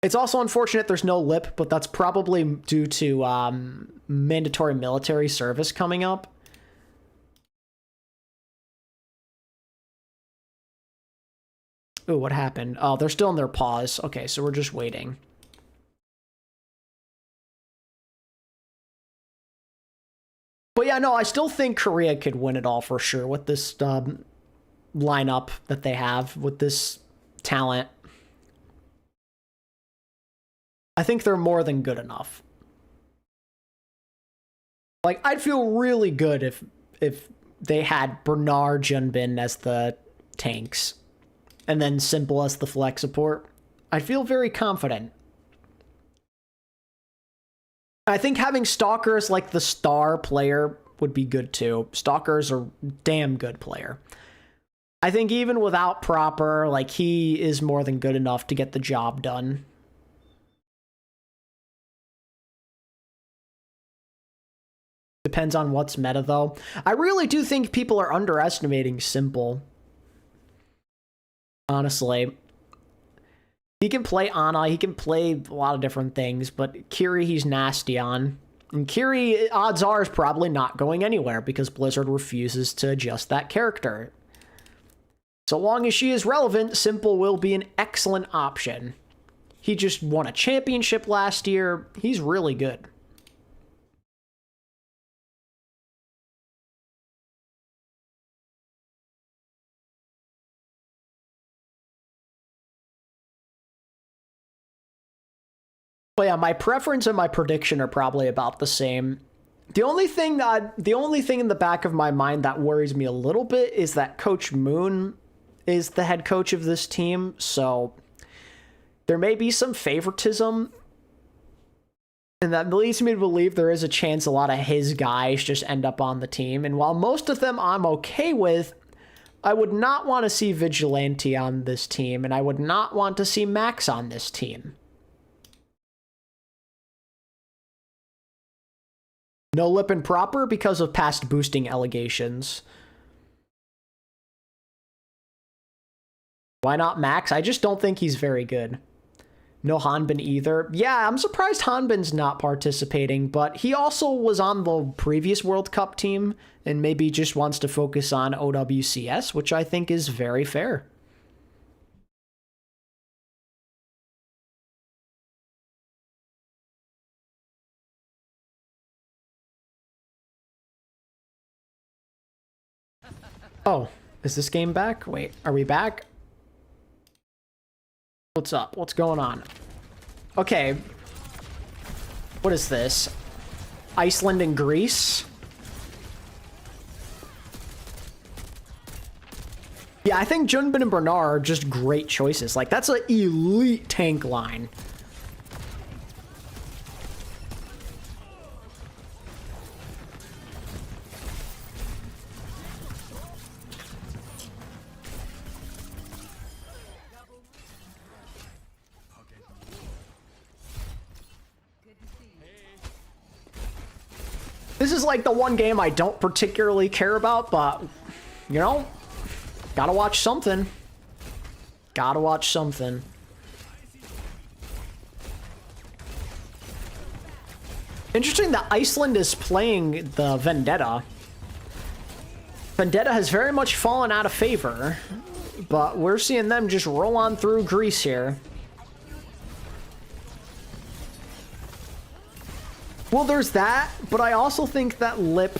It's also unfortunate there's no Lip, but that's probably due to mandatory military service coming up. Ooh, what happened? Oh, they're still in their pause. Okay, so we're just waiting. But yeah, no, I still think Korea could win it all for sure with this lineup that they have, with this talent. I think they're more than good enough. Like, I'd feel really good if they had Bernard, Junbin as the tanks, and then Simple as the flex support. I'd feel very confident. I think having Stalker as like the star player would be good too. Stalker's a damn good player. I think even without Proper, like, he is more than good enough to get the job done. Depends on what's meta though. I really do think people are underestimating Simple. Honestly. He can play Ana, he can play a lot of different things, but Kiri he's nasty on. And Kiri, odds are, is probably not going anywhere because Blizzard refuses to adjust that character. So long as she is relevant, Simple will be an excellent option. He just won a championship last year. He's really good. But yeah, my preference and my prediction are probably about the same. The only thing in the back of my mind that worries me a little bit is that Coach Moon is the head coach of this team, so there may be some favoritism, and that leads me to believe there is a chance a lot of his guys just end up on the team. And while most of them I'm okay with, I would not want to see Vigilante on this team, and I would not want to see Max on this team. No lip and proper because of past boosting allegations. Why not Max? I just don't think he's very good. No Hanbin either. Yeah, I'm surprised Hanbin's not participating, but he also was on the previous World Cup team and maybe just wants to focus on OWCS, which I think is very fair. Oh, is this game back? Wait, are we back? What's up? What's going on? Okay. What is this? Iceland and Greece? Yeah, I think Junbin and Bernard are just great choices. Like, that's an elite tank line. This is like the one game I don't particularly care about, but, you know, gotta watch something. Gotta watch something. Interesting that Iceland is playing the Vendetta. Vendetta has very much fallen out of favor, but we're seeing them just roll on through Greece here. Well, there's that, but I also think that Lip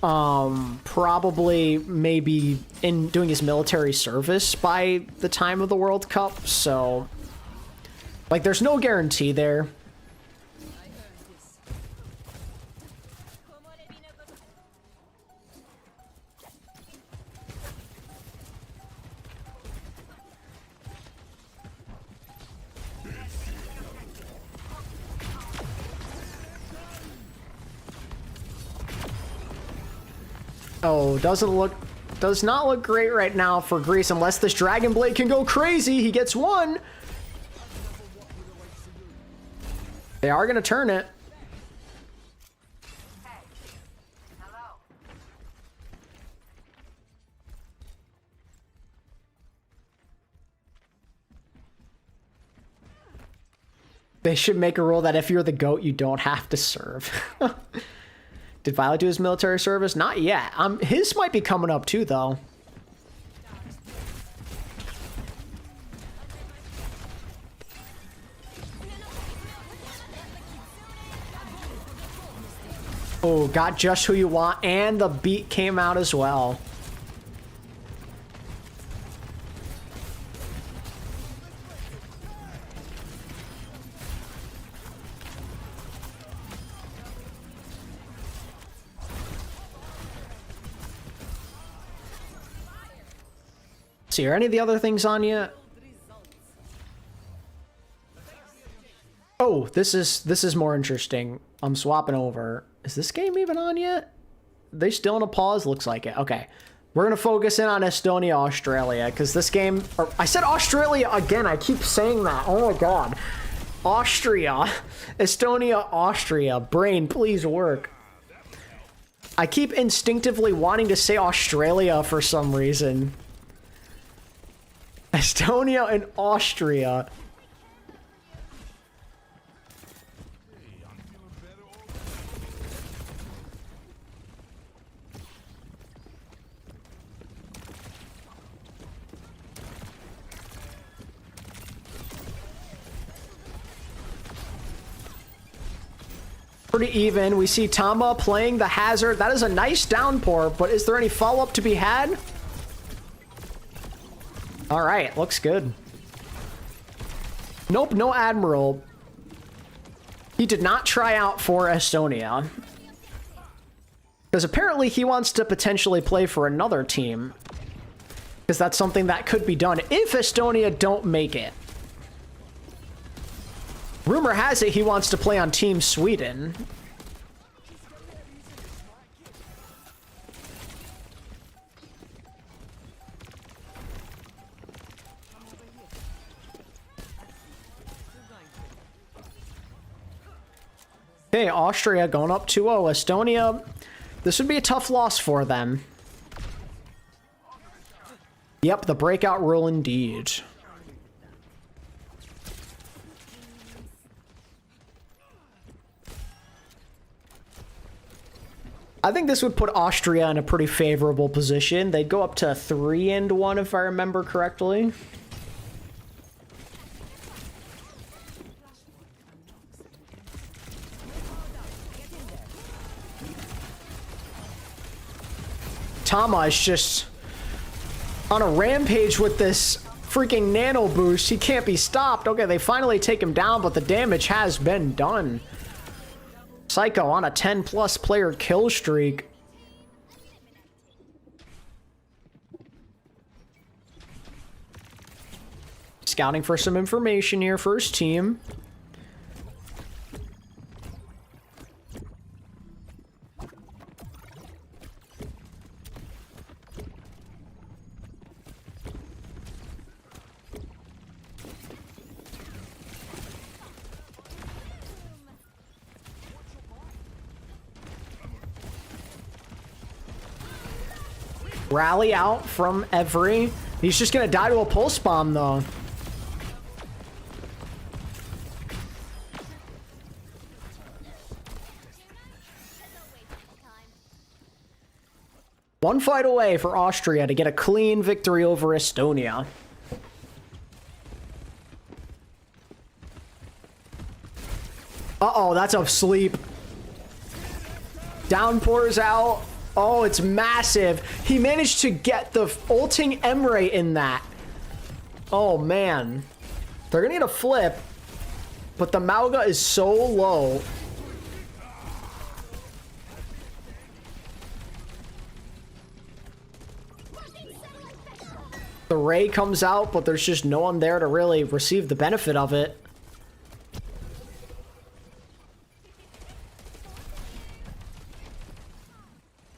probably maybe in doing his military service by the time of the World Cup, so like there's no guarantee there. Oh, does not look great right now for Greece unless this Dragon Blade can go crazy. He gets one. They are going to turn it. They should make a rule that if you're the GOAT, you don't have to serve. Did Violet do his military service? Not yet. His might be coming up too, though. Oh, got just who you want, and the beat came out as well. See, are any of the other things on yet? Oh, this is more interesting. I'm swapping over. Is this game even on yet? They still in a pause? Looks like it. Okay. We're going to focus in on Estonia, Australia, because this game... I said Australia again. I keep saying that. Oh my god. Austria. Estonia, Austria. Brain, please work. I keep instinctively wanting to say Australia for some reason. Estonia and Austria. Pretty even. We see Tama playing the hazard. That is a nice downpour, but is there any follow-up to be had? All right, looks good. Nope, no Admiral. He did not try out for Estonia. Because apparently he wants to potentially play for another team. Because that's something that could be done if Estonia don't make it. Rumor has it he wants to play on Team Sweden. Okay, Austria going up 2-0. Estonia, this would be a tough loss for them. Yep, the breakout rule indeed. I think this would put Austria in a pretty favorable position. They'd go up to 3-1 if I remember correctly. Tama is just on a rampage with this freaking nano boost. He can't be stopped. Okay, they finally take him down, but the damage has been done. Psycho on a 10+ player kill streak. Scouting for some information here for his team. Rally out from Every. He's just gonna die to a pulse bomb though. One fight away for Austria to get a clean victory over Estonia. Uh-oh, that's a sleep. Downpours out. Oh, it's massive. He managed to get the ulting Emre in that. Oh, man. They're gonna get a flip, but the Mauga is so low. The Ray comes out, but there's just no one there to really receive the benefit of it.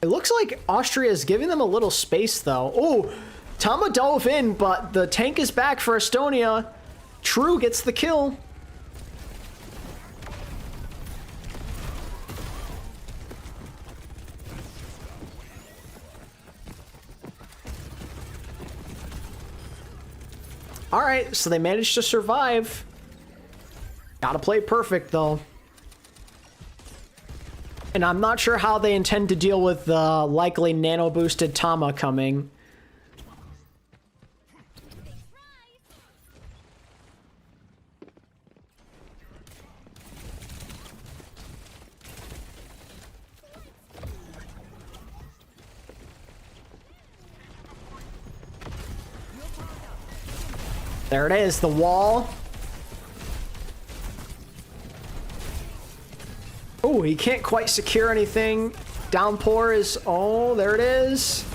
It looks like Austria is giving them a little space, though. Oh, Tama dove in, but the tank is back for Estonia. True gets the kill. All right, so they managed to survive. Gotta play perfect, though. And I'm not sure how they intend to deal with the likely nano-boosted Tama coming. There it is, the wall. Oh, he can't quite secure anything. Downpour is... Oh, there it is.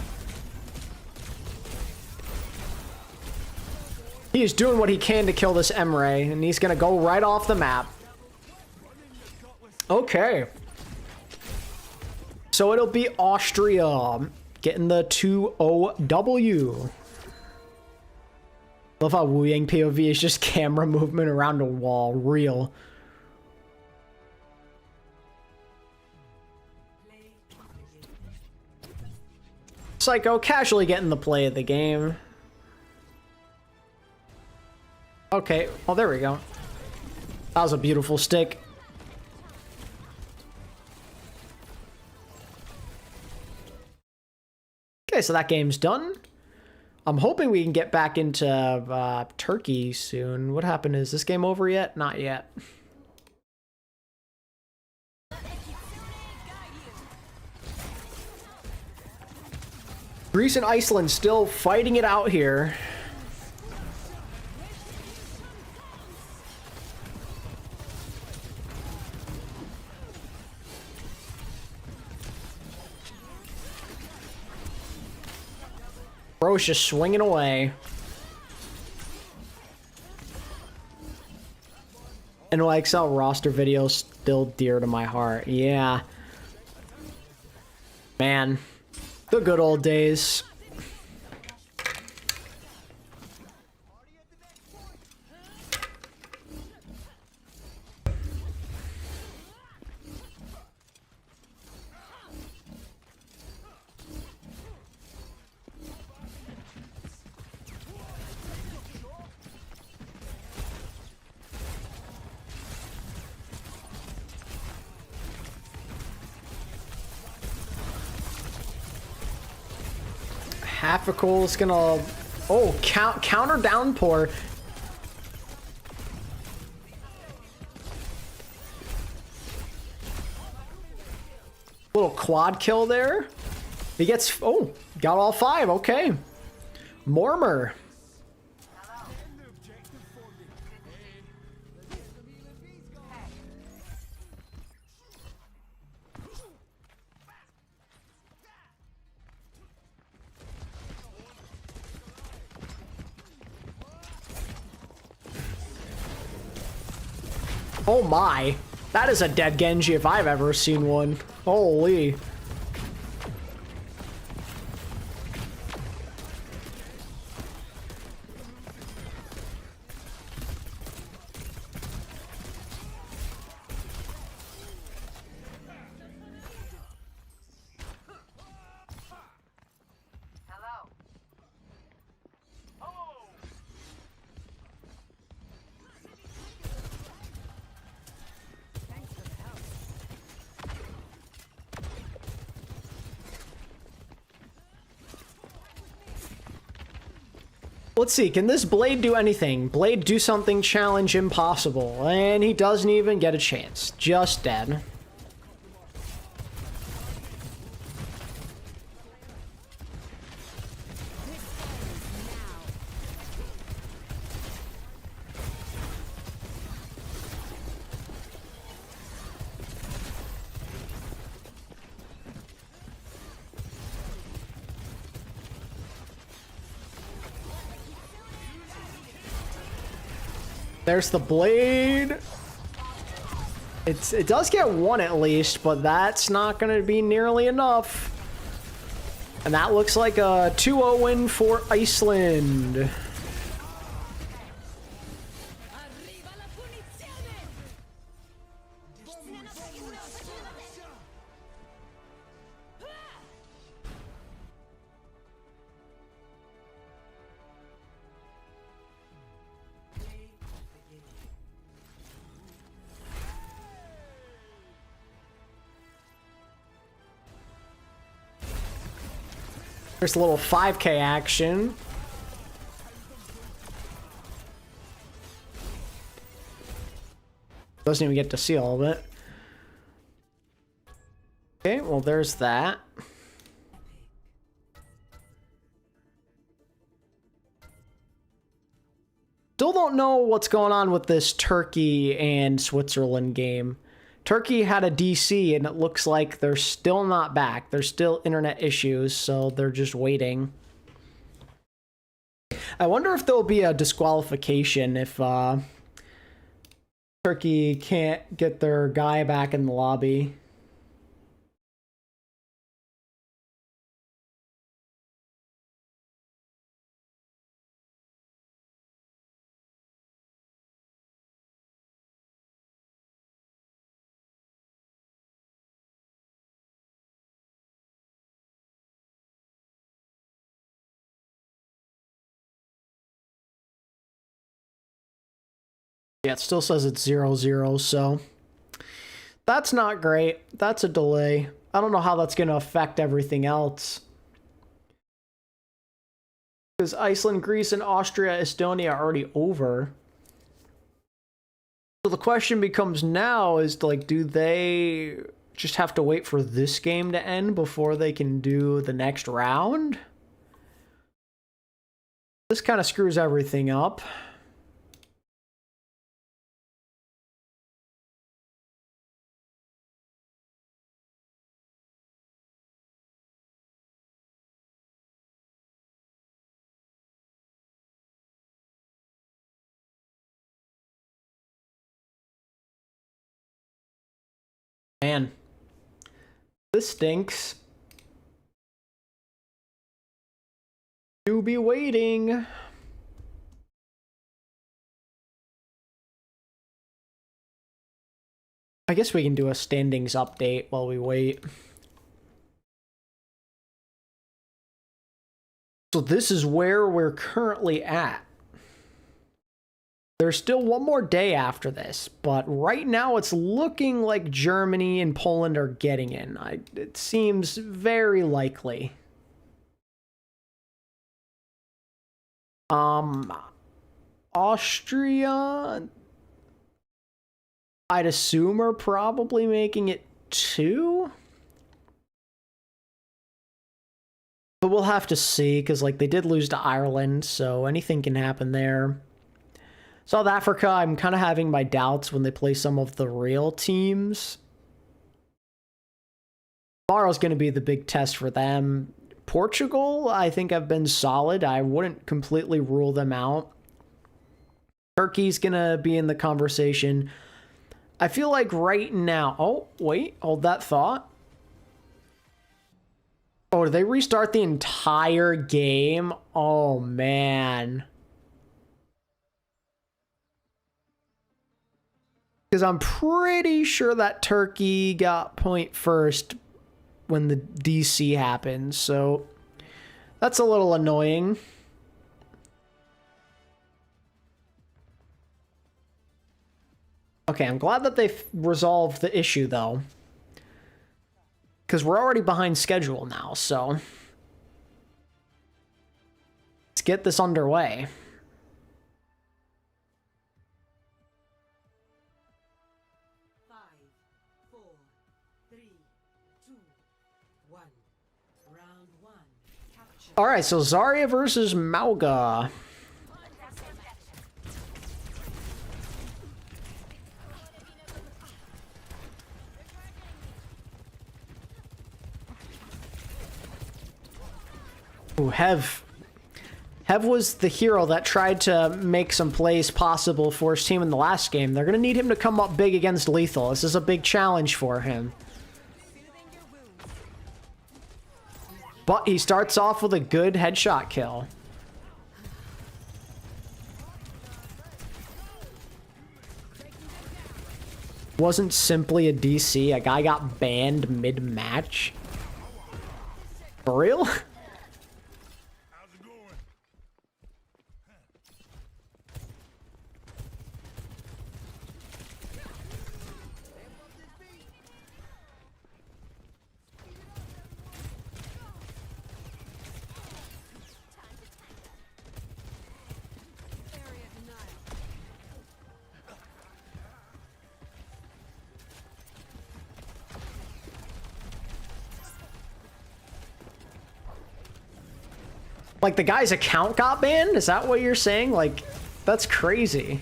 He is doing what he can to kill this Emre, and he's going to go right off the map. Okay. So it'll be Austria getting the 2-0W. Love how Wu Yang POV is just camera movement around a wall. Real. Psycho casually getting the play of the game. Okay, well there we go. That was a beautiful stick. Okay, so that game's done. I'm hoping we can get back into Turkey soon. What happened? Is this game over yet? Not yet. Greece and Iceland still fighting it out here. Bro's just swinging away. And alexyOWL roster videos still dear to my heart. Yeah. Man. The good old days. Halficle's gonna... Oh, counter downpour. Little quad kill there. He gets... Oh, got all 5. Okay. Mormor. Oh my. That is a dead Genji if I've ever seen one. Holy. Let's see, can this Blade do anything? Blade do something, challenge impossible. And he doesn't even get a chance. Just dead. There's the Blade. It does get 1 at least, but that's not going to be nearly enough. And that looks like a 2-0 win for Iceland. There's a little 5K action. Doesn't even get to see all of it. Okay, well there's that. Still don't know what's going on with this Turkey and Switzerland game. Turkey had a DC and it looks like they're still not back. There's still internet issues, so they're just waiting. I wonder if there'll be a disqualification if Turkey can't get their guy back in the lobby. Yeah, it still says it's 0-0, so that's not great. That's a delay. I don't know how that's going to affect everything else. Because Iceland, Greece, and Austria, Estonia are already over. So the question becomes now is, like, do they just have to wait for this game to end before they can do the next round? This kind of screws everything up. Man, this stinks. To be waiting. I guess we can do a standings update while we wait. So this is where we're currently at. There's still one more day after this, but right now it's looking like Germany and Poland are getting in. It seems very likely. Austria, I'd assume, are probably making it 2. But we'll have to see, because like they did lose to Ireland, so anything can happen there. South Africa, I'm kind of having my doubts when they play some of the real teams. Tomorrow's going to be the big test for them. Portugal, I think, have been solid. I wouldn't completely rule them out. Turkey's going to be in the conversation. I feel like right now... Oh, wait. Hold that thought. Oh, did they restart the entire game? Oh, man. Because I'm pretty sure that Turkey got point first when the DC happened, so that's a little annoying. Okay, I'm glad that they've resolved the issue, though. Because we're already behind schedule now, so let's get this underway. All right, so Zarya versus Mauga. Ooh, Hev was the hero that tried to make some plays possible for his team in the last game. They're going to need him to come up big against Lethal. This is a big challenge for him. But he starts off with a good headshot kill. Wasn't simply a DC. A guy got banned mid-match. For real? How's it going? Like, the guy's account got banned? Is that what you're saying? Like, that's crazy.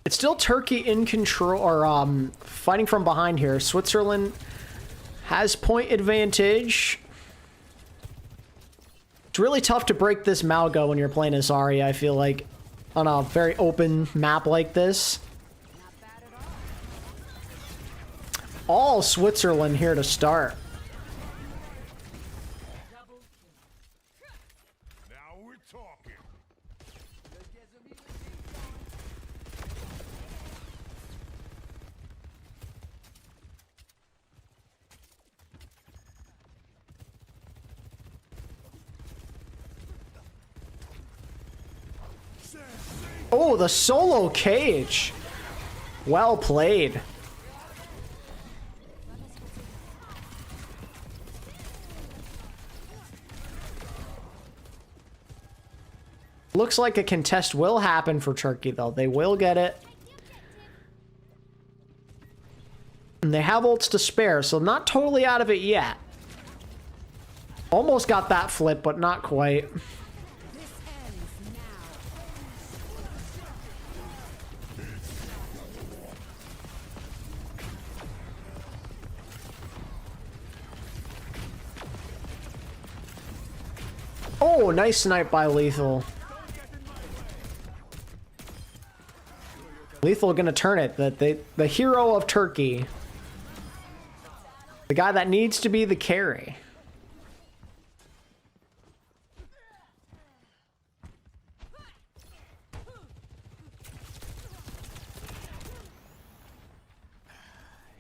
It's still Turkey in control, or fighting from behind here. Switzerland has point advantage. It's really tough to break this Mauga when you're playing as Zarya, I feel like, on a very open map like this. All Switzerland here to start. Now we're talking. Oh, the solo cage. Well played. Looks like a contest will happen for Turkey, though. They will get it. And they have ults to spare, so not totally out of it yet. Almost got that flip, but not quite. Oh, nice snipe by Lethal. Lethal gonna turn it. The hero of Turkey. The guy that needs to be the carry.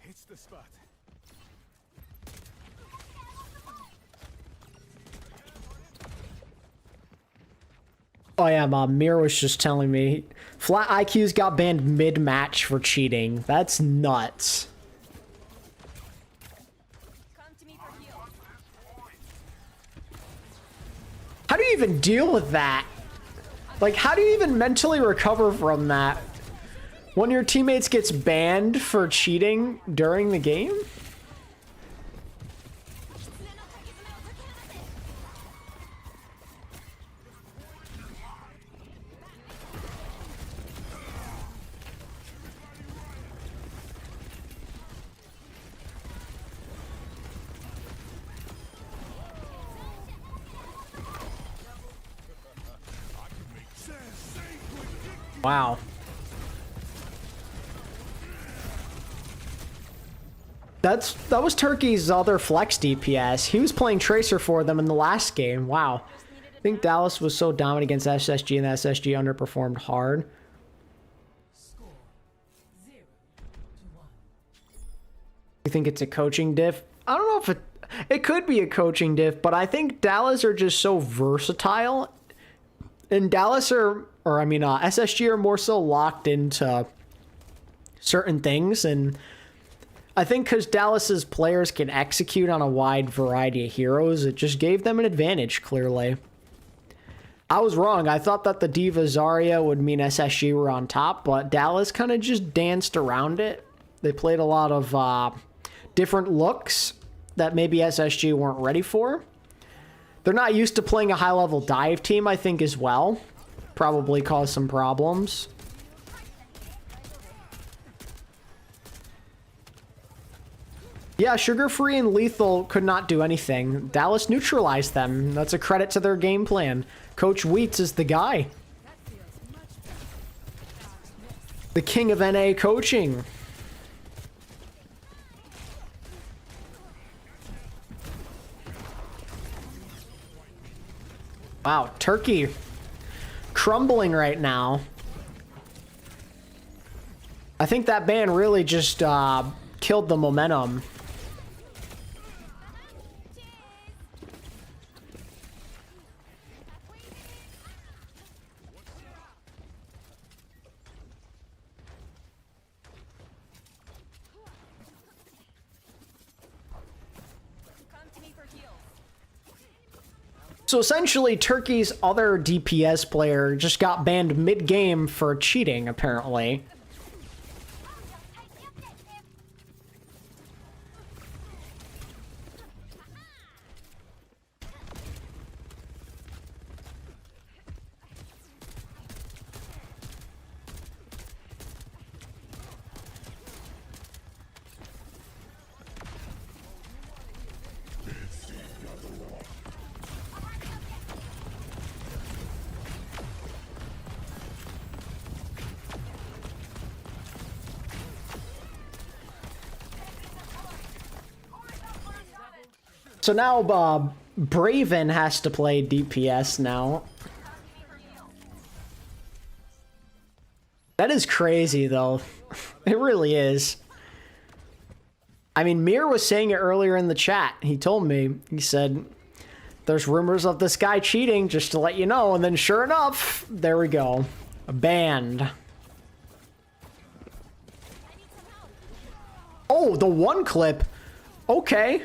Hits the spot. Oh yeah, Mir was just telling me Flat IQ's got banned mid-match for cheating. That's nuts. How do you even deal with that? Like, how do you even mentally recover from that? When your teammates gets banned for cheating during the game? Wow. That was Turkey's other flex DPS. He was playing Tracer for them in the last game. Wow. I think Dallas was so dominant against SSG and the SSG underperformed hard. You think it's a coaching diff? I don't know if it could be a coaching diff, but I think Dallas are just so versatile. And Dallas SSG are more so locked into certain things. And I think because Dallas's players can execute on a wide variety of heroes, it just gave them an advantage, clearly. I was wrong. I thought that the D.Va Zarya would mean SSG were on top, but Dallas kind of just danced around it. They played a lot of different looks that maybe SSG weren't ready for. They're not used to playing a high-level dive team, I think, as well. Probably caused some problems. Yeah, Sugar Free and Lethal could not do anything. Dallas neutralized them. That's a credit to their game plan. Coach Wheats is the guy. The king of NA coaching. Wow, Turkey crumbling right now. I think that ban really just killed the momentum. So essentially, Turkey's other DPS player just got banned mid-game for cheating, apparently. So now, Braven has to play DPS now. That is crazy, though. It really is. I mean, Mir was saying it earlier in the chat. He told me, he said, there's rumors of this guy cheating, just to let you know. And then sure enough, there we go. Banned. Oh, the one clip. Okay.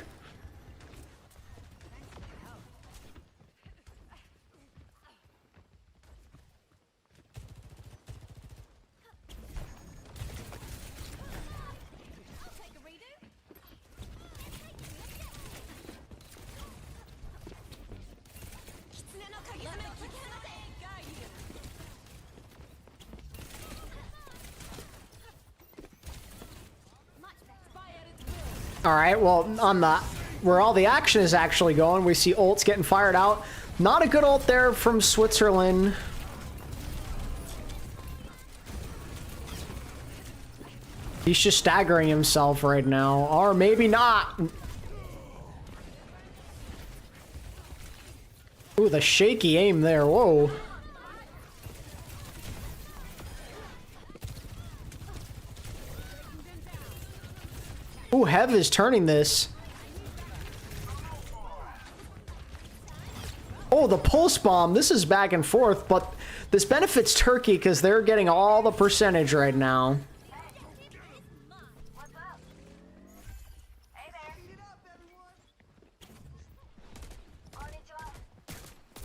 All right, well, on the where all the action is actually going, we see ults getting fired out. Not a good ult there from Switzerland. He's just staggering himself right now, or maybe not. Ooh, the shaky aim there. Whoa. Ooh, Hev is turning this. Oh, the pulse bomb. This is back and forth, but this benefits Turkey because they're getting all the percentage right now.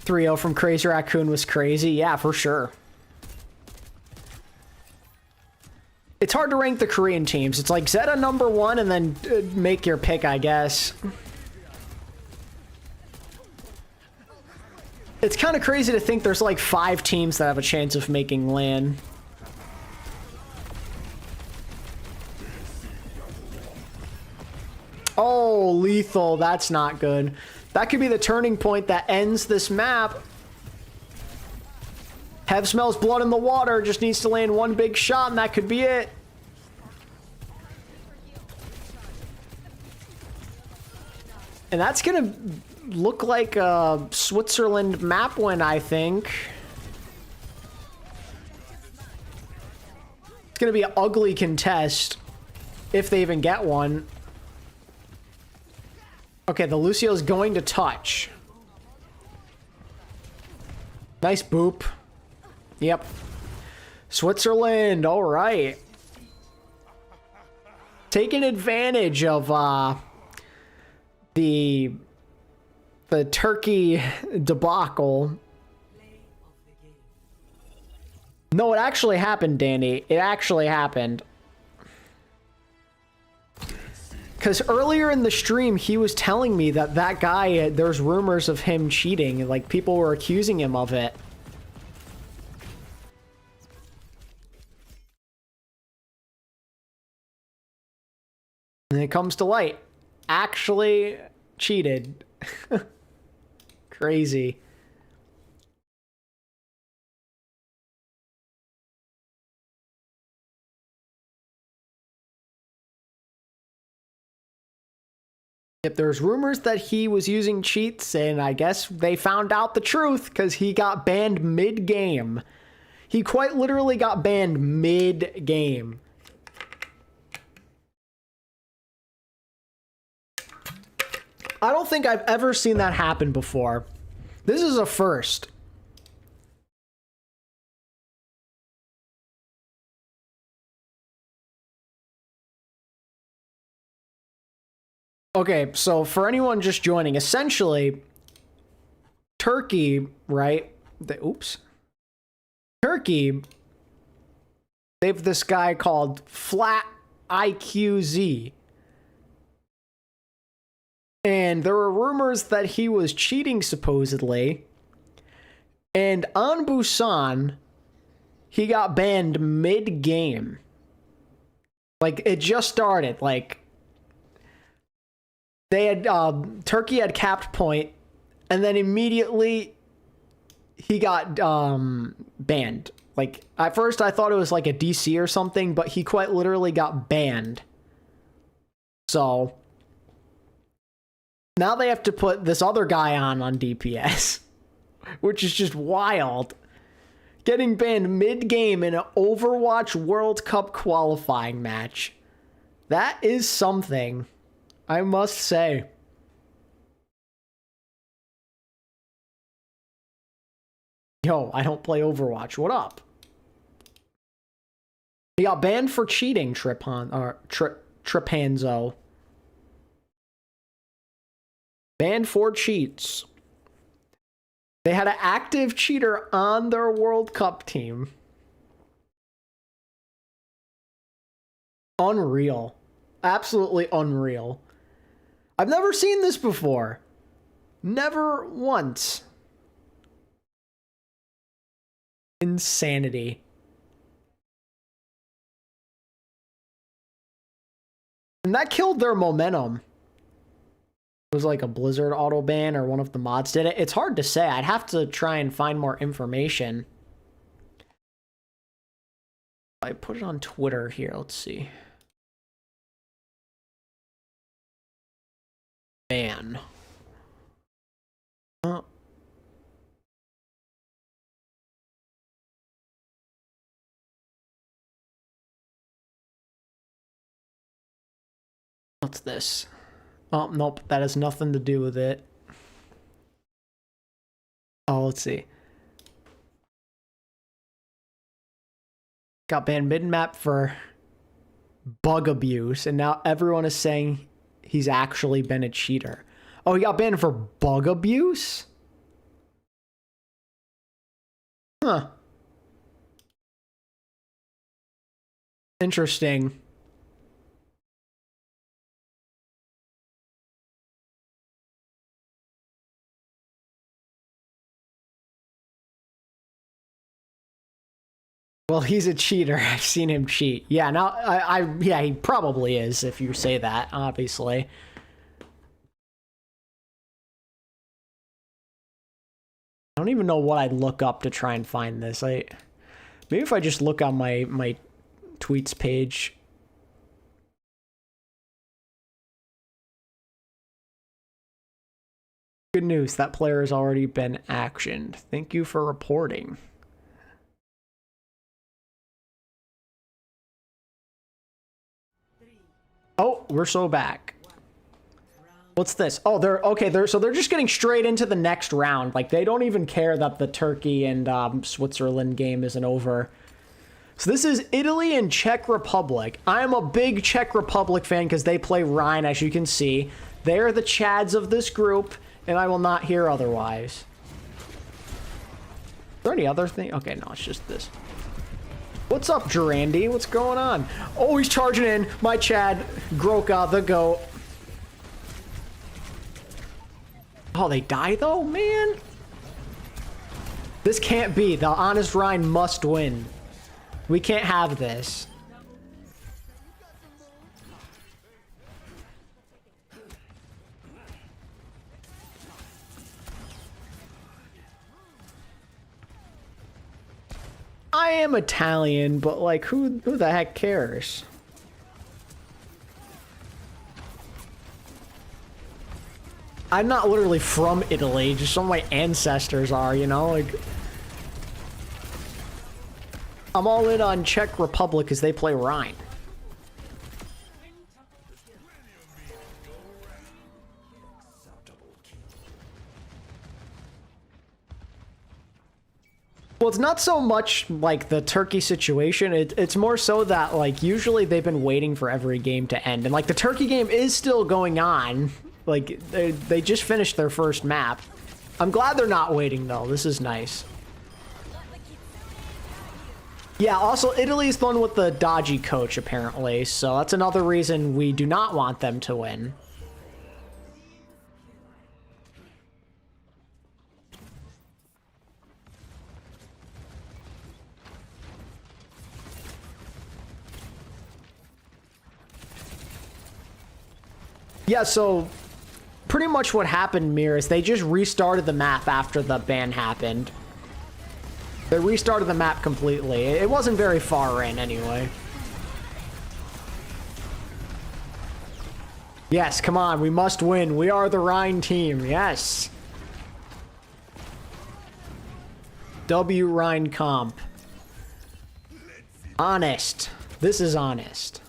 3-0 from Crazy Raccoon was crazy. Yeah, for sure. It's hard to rank the Korean teams. It's like Zeta #1 and then make your pick, I guess. It's kind of crazy to think there's like 5 teams that have a chance of making LAN. Oh, lethal. That's not good. That could be the turning point that ends this map. Hev smells blood in the water. Just needs to land one big shot, and that could be it. And that's going to look like a Switzerland map win, I think. It's going to be an ugly contest, if they even get one. Okay, the Lucio's going to touch. Nice boop. Yep. Switzerland, all right. Taking advantage of the Turkey debacle. No, it actually happened, Danny. It actually happened. Because earlier in the stream, he was telling me that that guy, there's rumors of him cheating. Like, people were accusing him of it. And it comes to light. Actually cheated. Crazy. If there's rumors that he was using cheats, and I guess they found out the truth because he got banned mid-game. He quite literally got banned mid-game. I don't think I've ever seen that happen before. This is a first. Okay, so for anyone just joining, essentially, Turkey, right? Oops. Turkey, they have this guy called Flat IQZ. And there were rumors that he was cheating, supposedly. And on Busan, he got banned mid-game. Like, it just started, like... They had, Turkey had capped point, and then immediately he got, banned. Like, at first I thought it was like a DC or something, but he quite literally got banned. So, now they have to put this other guy on DPS, which is just wild. Getting banned mid-game in an Overwatch World Cup qualifying match. That is something. I must say. Yo, I don't play Overwatch. What up? He got banned for cheating, Tripanzo. Banned for cheats. They had an active cheater on their World Cup team. Unreal. Absolutely unreal. I've never seen this before. Never once. Insanity. And that killed their momentum. It was like a Blizzard auto ban or one of the mods did it. It's hard to say. I'd have to try and find more information. I put it on Twitter here. Let's see. Ban. What's this? Oh, nope, that has nothing to do with it. Oh, let's see. Got banned mid-map for bug abuse, and now everyone is saying he's actually been a cheater. Oh, he got banned for bug abuse? Huh. Interesting. Well, he's a cheater. I've seen him cheat. Yeah, now yeah, he probably is if you say that, obviously. I don't even know what I'd look up to try and find this. Maybe if I just look on my tweets page. Good news, that player has already been actioned. Thank you for reporting. Oh, we're so back. What's this? Oh, so they're just getting straight into the next round. Like, they don't even care that the Turkey and Switzerland game isn't over. So this is Italy and Czech Republic. I am a big Czech Republic fan because they play Rhine, as you can see. They are the Chads of this group, and I will not hear otherwise. Is there any other thing? Okay, no, it's just this. What's up, Durandi? What's going on? Oh, he's charging in. My Chad, Groka, the GOAT. Oh, they die though? Man. This can't be. The Honest Rhine must win. We can't have this. I am Italian, but like, who the heck cares? I'm not literally from Italy, just some of my ancestors are, you know? Like, I'm all in on Czech Republic because they play Rhine. Well, it's not so much like the Turkey situation. It's more so that, like, usually they've been waiting for every game to end. And, like, the Turkey game is still going on. Like, they just finished their first map. I'm glad they're not waiting, though. This is nice. Yeah, also, Italy's the one with the dodgy coach, apparently. So that's another reason we do not want them to win. Yeah, so pretty much what happened, Mir, is they just restarted the map after the ban happened. They restarted the map completely. It wasn't very far in, anyway. Yes, come on, we must win. We are the Rhine team, yes. W Rhine comp. Honest. This is honest.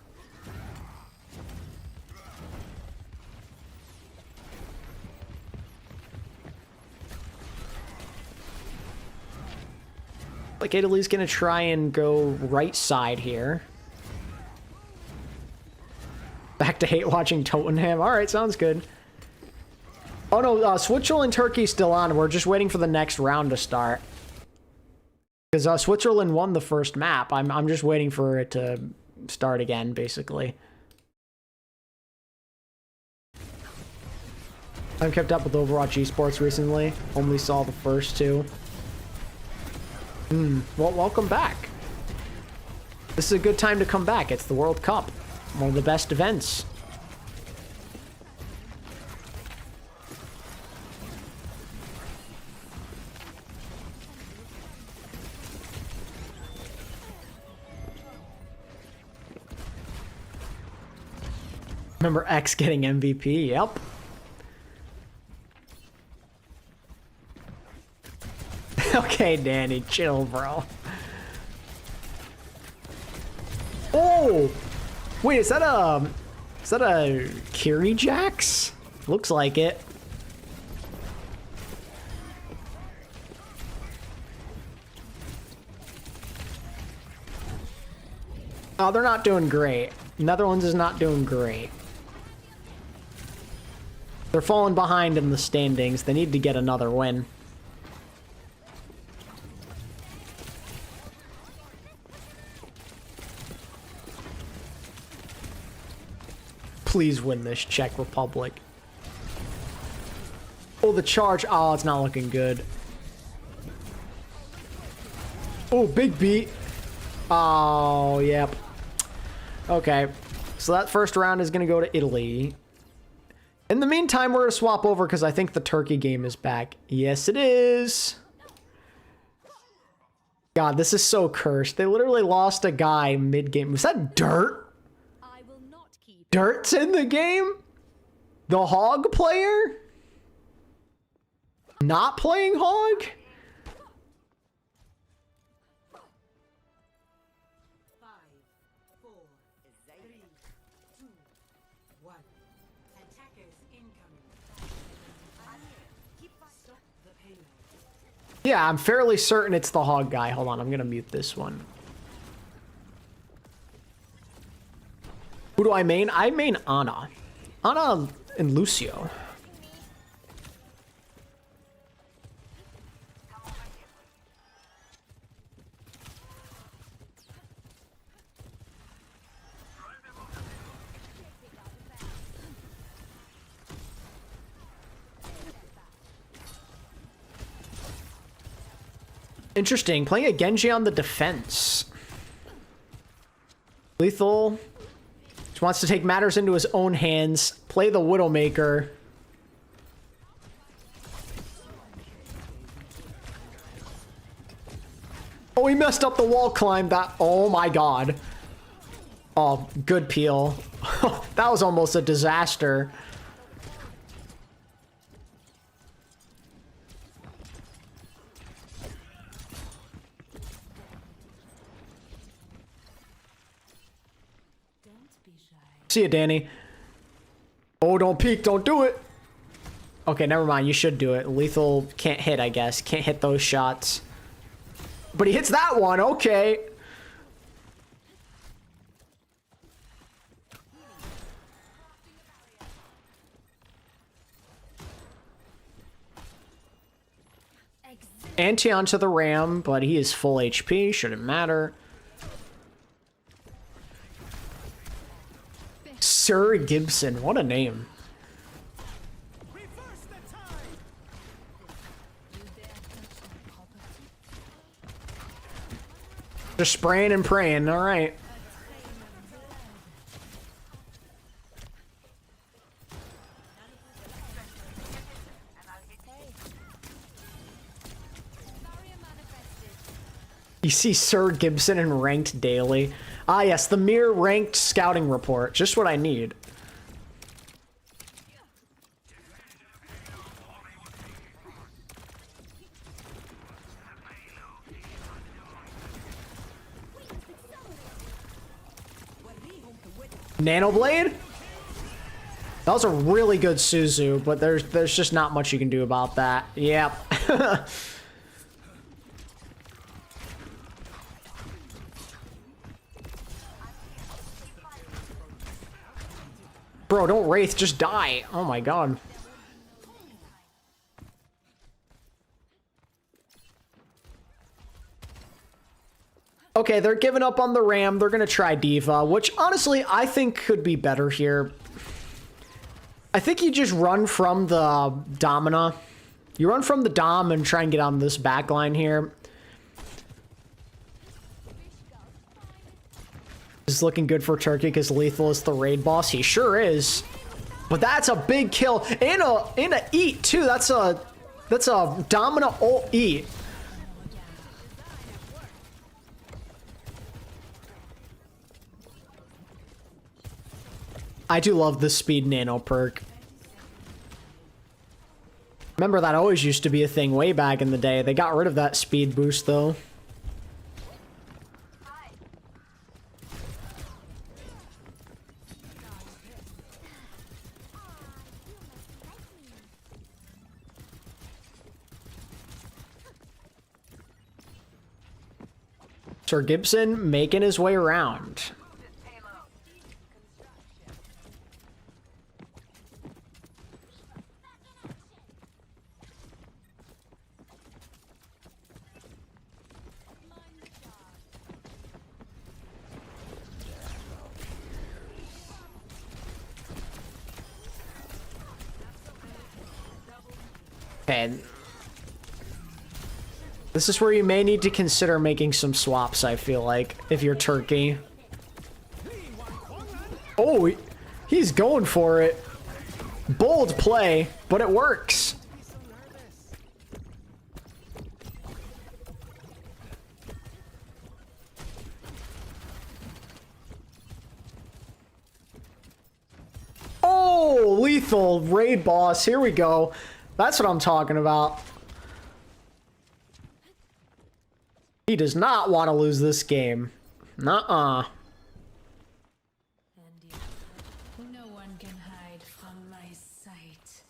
Like, Italy's gonna try and go right side here. Back to hate watching Tottenham. Alright, sounds good. Oh no, Switzerland and Turkey's still on. We're just waiting for the next round to start. Because Switzerland won the first map. I'm just waiting for it to start again, basically. I've kept up with Overwatch esports recently. Only saw the first two. Well, welcome back. This is a good time to come back. It's the World Cup. One of the best events. Remember X getting MVP? Yep. Okay, Danny, chill, bro. Oh! Wait, is that a Kiri Jax? Looks like it. Oh, they're not doing great. Netherlands is not doing great. They're falling behind in the standings. They need to get another win. Please win this, Czech Republic. Oh, the charge. Oh, it's not looking good. Oh, big beat. Oh, yep. Okay. So that first round is going to go to Italy. In the meantime, we're going to swap over because I think the Turkey game is back. Yes, it is. God, this is so cursed. They literally lost a guy mid-game. Was that Dirt? Dirt's in the game? The Hog player? Not playing Hog? 5, 4, 3, 2, 1. Attackers incoming. Stop the payload. Yeah, I'm fairly certain it's the Hog guy. Hold on, I'm gonna mute this one. Who do I main? I main Ana. Ana and Lucio. Interesting. Playing a Genji on the defense. Lethal. Just wants to take matters into his own hands. Play the Widowmaker. Oh, he messed up the wall climb. That. Oh my god. Oh, good peel. That was almost a disaster. See ya, Danny. Oh, don't peek. Don't do it. Okay, never mind. You should do it. Lethal can't hit, I guess. Can't hit those shots. But he hits that one. Okay. Anti onto the ram, but he is full HP. Shouldn't matter. Sir Gibson, what a name. Just spraying and praying, all right. You see Sir Gibson in ranked daily. Ah, yes, the mere ranked scouting report. Just what I need. Nanoblade? That was a really good Suzu, but there's just not much you can do about that. Yep. Bro, don't Wraith, just die. Oh my god. Okay, they're giving up on the Ram. They're gonna try Diva, which honestly I think could be better here. I think you just run from the Domina. You run from the Dom and try and get on this back line here. This is looking good for Turkey because Lethal is the raid boss. He sure is. But that's a big kill. And a eat too. That's a Domina ult eat. I do love the speed nano perk. Remember that always used to be a thing way back in the day. They got rid of that speed boost though. Sir Gibson making his way around. Okay. This is where you may need to consider making some swaps, I feel like, if you're Turkey. Oh, he's going for it. Bold play, but it works. Oh, lethal raid boss. Here we go. That's what I'm talking about. He does not want to lose this game. Nuh-uh. No one can hide from my sight.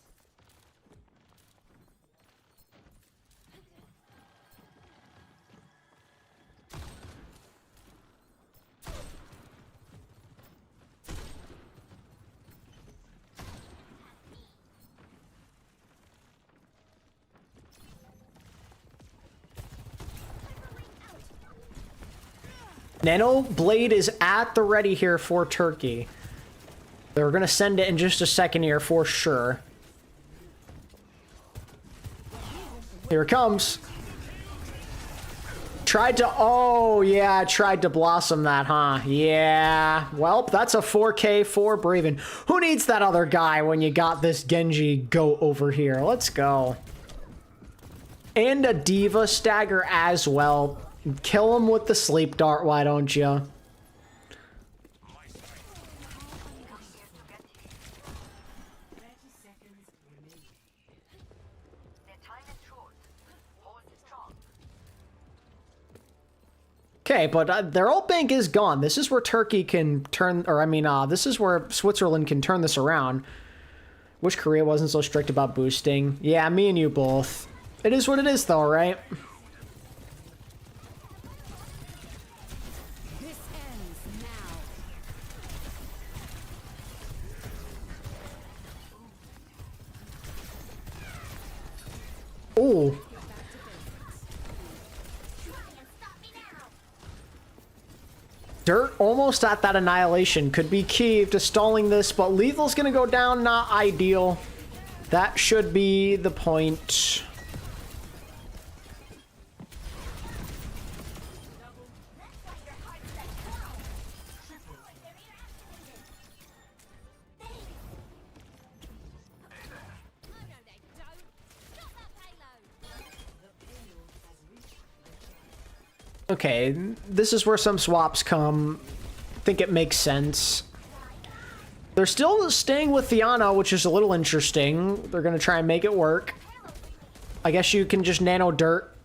Nano Blade is at the ready here for Turkey. They're going to send it in just a second here for sure. Here it comes. Tried to... Oh, yeah, tried to blossom that, huh? Yeah. Well, that's a 4K for Braven. Who needs that other guy when you got this Genji goat over here? Let's go. And a Diva stagger as well. Kill him with the sleep dart, why don't you? Okay, but their ult bank is gone. This is where Turkey can turn, or I mean, this is where Switzerland can turn this around. Wish Korea wasn't so strict about boosting. Yeah, me and you both. It is what it is, though, right? Ooh. Dirt almost at that annihilation. Could be key to stalling this, but lethal's gonna go down. Not ideal. That should be the point. Okay, this is where some swaps come. I think it makes sense. They're still staying with Diana, which is a little interesting. They're going to try and make it work. I guess you can just nano dirt.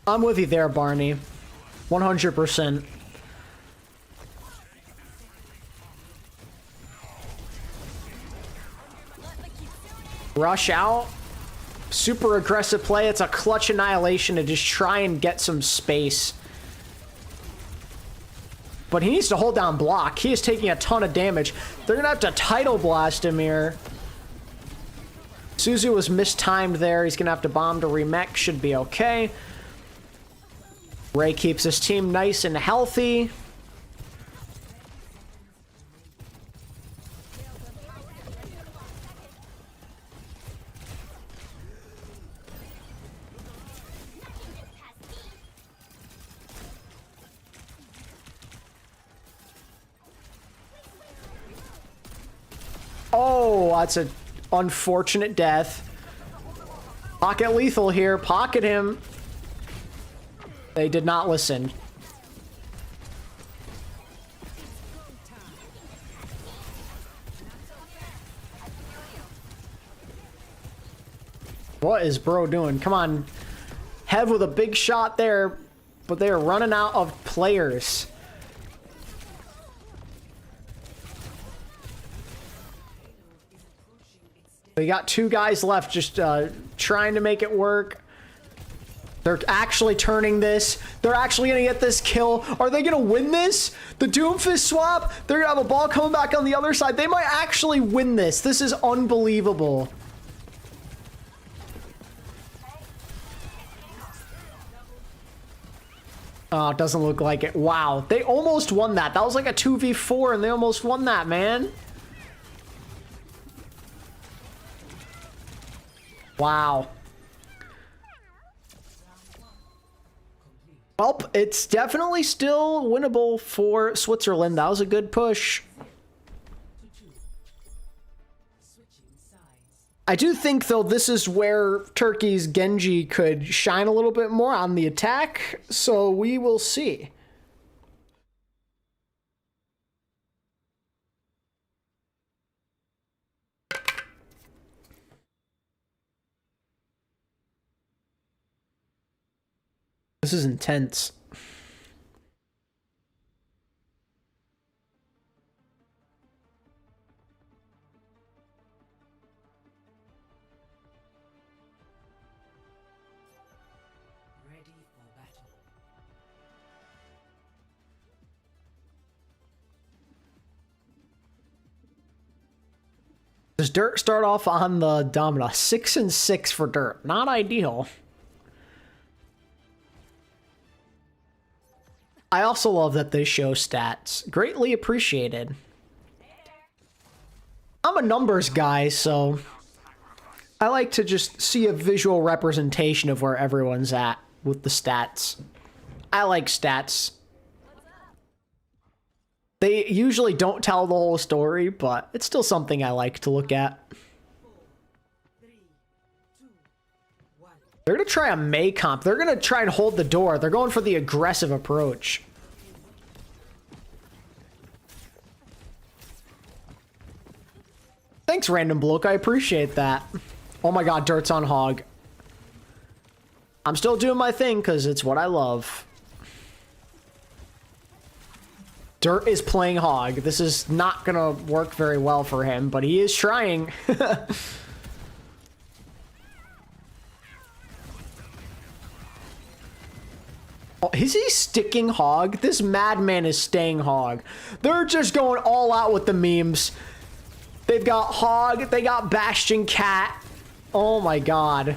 I'm with you there, Barney. 100%. Rush out. Super aggressive play. It's a clutch annihilation to just try and get some space. But he needs to hold down block. He is taking a ton of damage. They're going to have to tidal blast him here. Suzu was mistimed there. He's going to have to bomb to remech. Should be okay. Ray keeps his team nice and healthy. Oh, that's an unfortunate death. Pocket lethal here. Pocket him. They did not listen. What is bro doing? Come on. Hev with a big shot there, but they are running out of players. We got 2 guys left just trying to make it work. They're actually turning this. They're actually going to get this kill. Are they going to win this? The Doomfist swap? They're going to have a ball coming back on the other side. They might actually win this. This is unbelievable. Oh, it doesn't look like it. Wow. They almost won that. That was like a 2v4 and they almost won that, man. Wow. Well, it's definitely still winnable for Switzerland. That was a good push. I do think, though, this is where Turkey's Genji could shine a little bit more on the attack, so we will see. This is intense. Ready for battle. Does Dirt start off on the Domina? 6-6 for Dirt. Not ideal. I also love that they show stats. Greatly appreciated. I'm a numbers guy, so I like to just see a visual representation of where everyone's at with the stats. I like stats. They usually don't tell the whole story, but it's still something I like to look at. They're going to try a May comp. They're going to try and hold the door. They're going for the aggressive approach. Thanks, random bloke. I appreciate that. Oh my god, Dirt's on Hog. I'm still doing my thing because it's what I love. Dirt is playing Hog. This is not going to work very well for him, but he is trying. Oh, is he sticking Hog? This madman is staying Hog. They're just going all out with the memes. They've got Hog. They got Bastion Cat. Oh my god.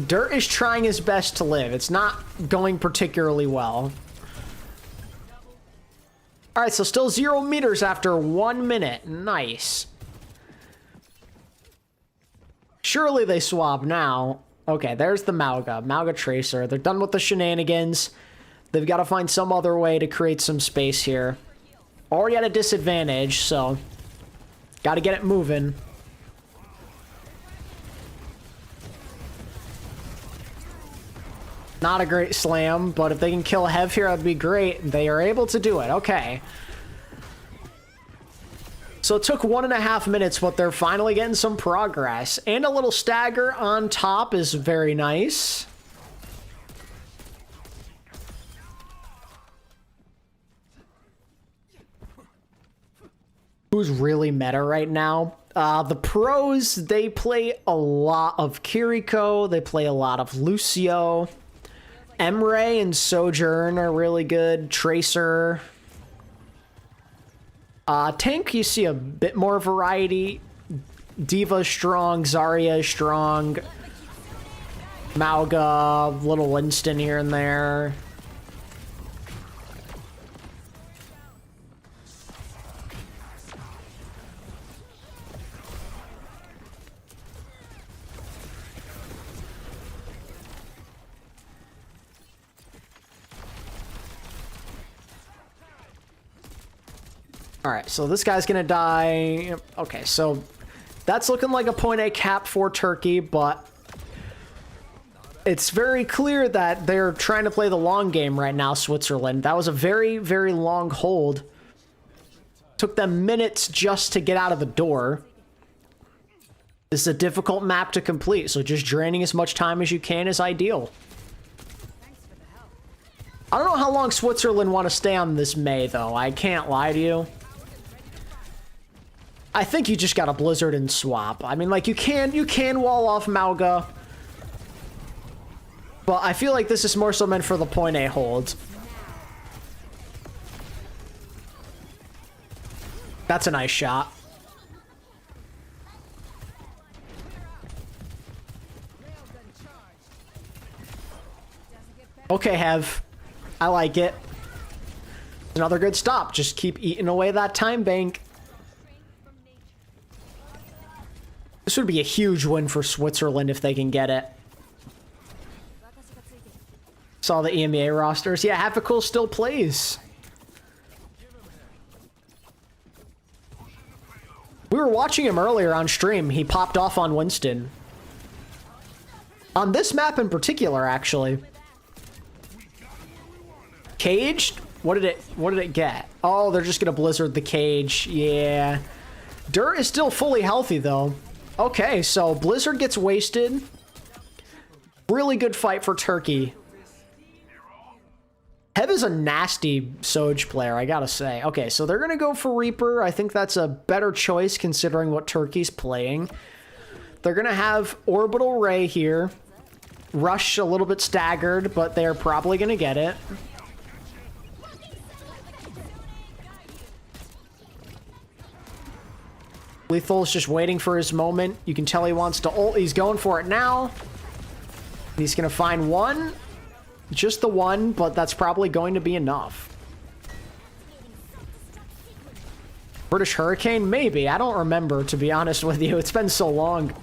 Dirt is trying his best to live. It's not going particularly well. Alright, so still 0 meters after 1 minute. Nice. Surely they swap now. Okay, there's the Mauga. Mauga Tracer. They're done with the shenanigans. They've got to find some other way to create some space here. Already at a disadvantage, so got to get it moving. Not a great slam, but if they can kill Hev here, that'd be great. They are able to do it. Okay. So it took 1.5 minutes, but they're finally getting some progress. And a little stagger on top is very nice. Who's really meta right now? The pros, they play a lot of Kiriko. They play a lot of Lucio. Emre and Sojourn are really good. Tracer. Tank, you see a bit more variety. Diva is strong. Zarya is strong. Mauga, little Winston here and there. Alright, so this guy's gonna die. Okay, so that's looking like a point A cap for Turkey, but it's very clear that they're trying to play the long game right now, Switzerland. That was a very, very long hold. Took them minutes just to get out of the door. This is a difficult map to complete, so just draining as much time as you can is ideal. I don't know how long Switzerland want to stay on this May, though. I can't lie to you. I think you just got a blizzard and swap. I mean, like, you can wall off Mauga. But I feel like this is more so meant for the point A hold. That's a nice shot. Okay, Hev. I like it. Another good stop. Just keep eating away that time bank. This would be a huge win for Switzerland if they can get it. Saw the EMEA rosters. Yeah, Hafikul still plays. We were watching him earlier on stream. He popped off on Winston. On this map in particular, actually. Caged? What did it get? Oh, they're just gonna blizzard the cage. Yeah. Dirt is still fully healthy though. Okay, so blizzard gets wasted. Really good fight for Turkey. Hev is a nasty Soj player, I gotta say. Okay, so they're gonna go for Reaper. I think that's a better choice considering what Turkey's playing. They're gonna have Orbital Ray here. Rush a little bit staggered, but they're probably gonna get it. Lethal's just waiting for his moment. You can tell he wants to ult. He's going for it now. He's gonna find one. Just the one, but that's probably going to be enough. British Hurricane? Maybe. I don't remember, to be honest with you. It's been so long.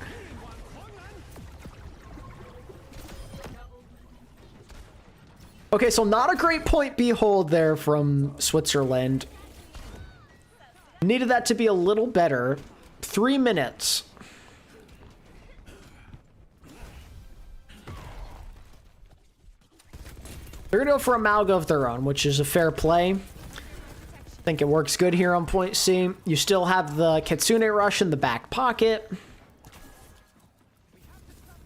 Okay, so not a great point B hold there from Switzerland. Needed that to be a little better. 3 minutes. They're going to go for a Malga of their own, which is a fair play. I think it works good here on point C. You still have the Kitsune Rush in the back pocket.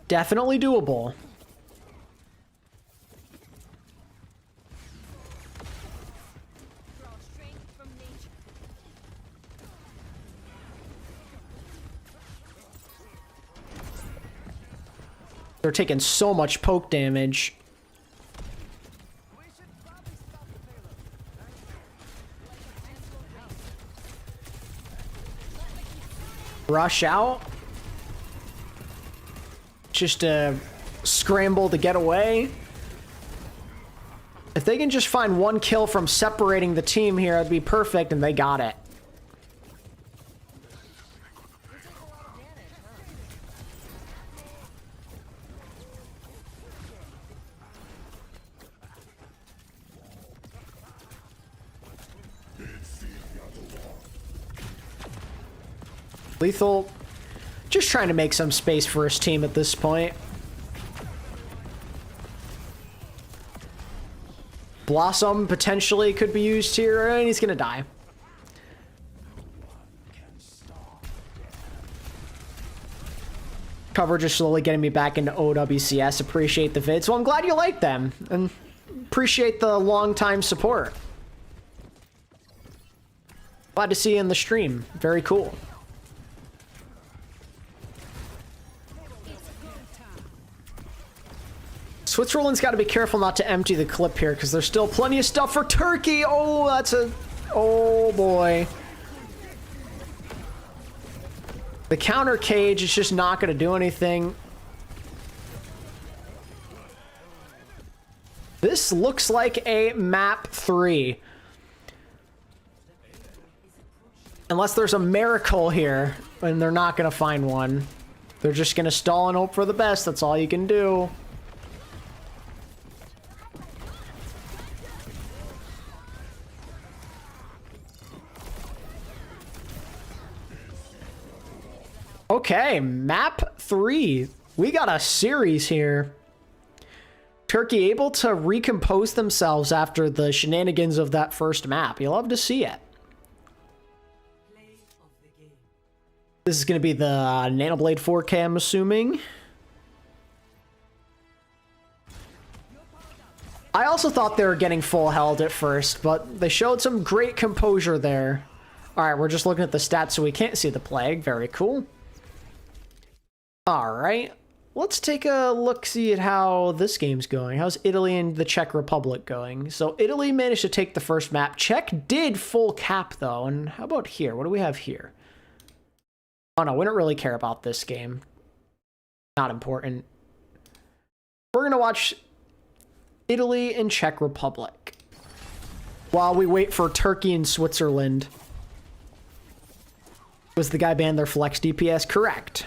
Definitely doable. They're taking so much poke damage. Rush out. Just a scramble to get away. If they can just find one kill from separating the team here, it'd be perfect, and they got it. Lethal just trying to make some space for his team at this point. Blossom potentially could be used here, and he's gonna die. Coverage is slowly getting me back into OWCS. Appreciate the vids. Well, I'm glad you like them, and appreciate the long time support. Glad to see you in the stream. Very cool. Switzerland's got to be careful not to empty the clip here because there's still plenty of stuff for Turkey. Oh, that's a... Oh, boy. The counter cage is just not going to do anything. This looks like a map 3. Unless there's a miracle here, and they're not going to find one. They're just going to stall and hope for the best. That's all you can do. Okay, map 3. We got a series here. Turkey able to recompose themselves after the shenanigans of that first map. You love to see it. This is going to be the Nanoblade 4K, I'm assuming. I also thought they were getting full held at first, but they showed some great composure there. Alright, we're just looking at the stats so we can't see the plague. Very cool. Alright, let's take a look-see at how this game's going. How's Italy and the Czech Republic going? So Italy managed to take the first map. Czech did full cap, though. And how about here? What do we have here? Oh, no, we don't really care about this game. Not important. We're going to watch Italy and Czech Republic while we wait for Turkey and Switzerland. Was the guy banned their flex DPS? Correct.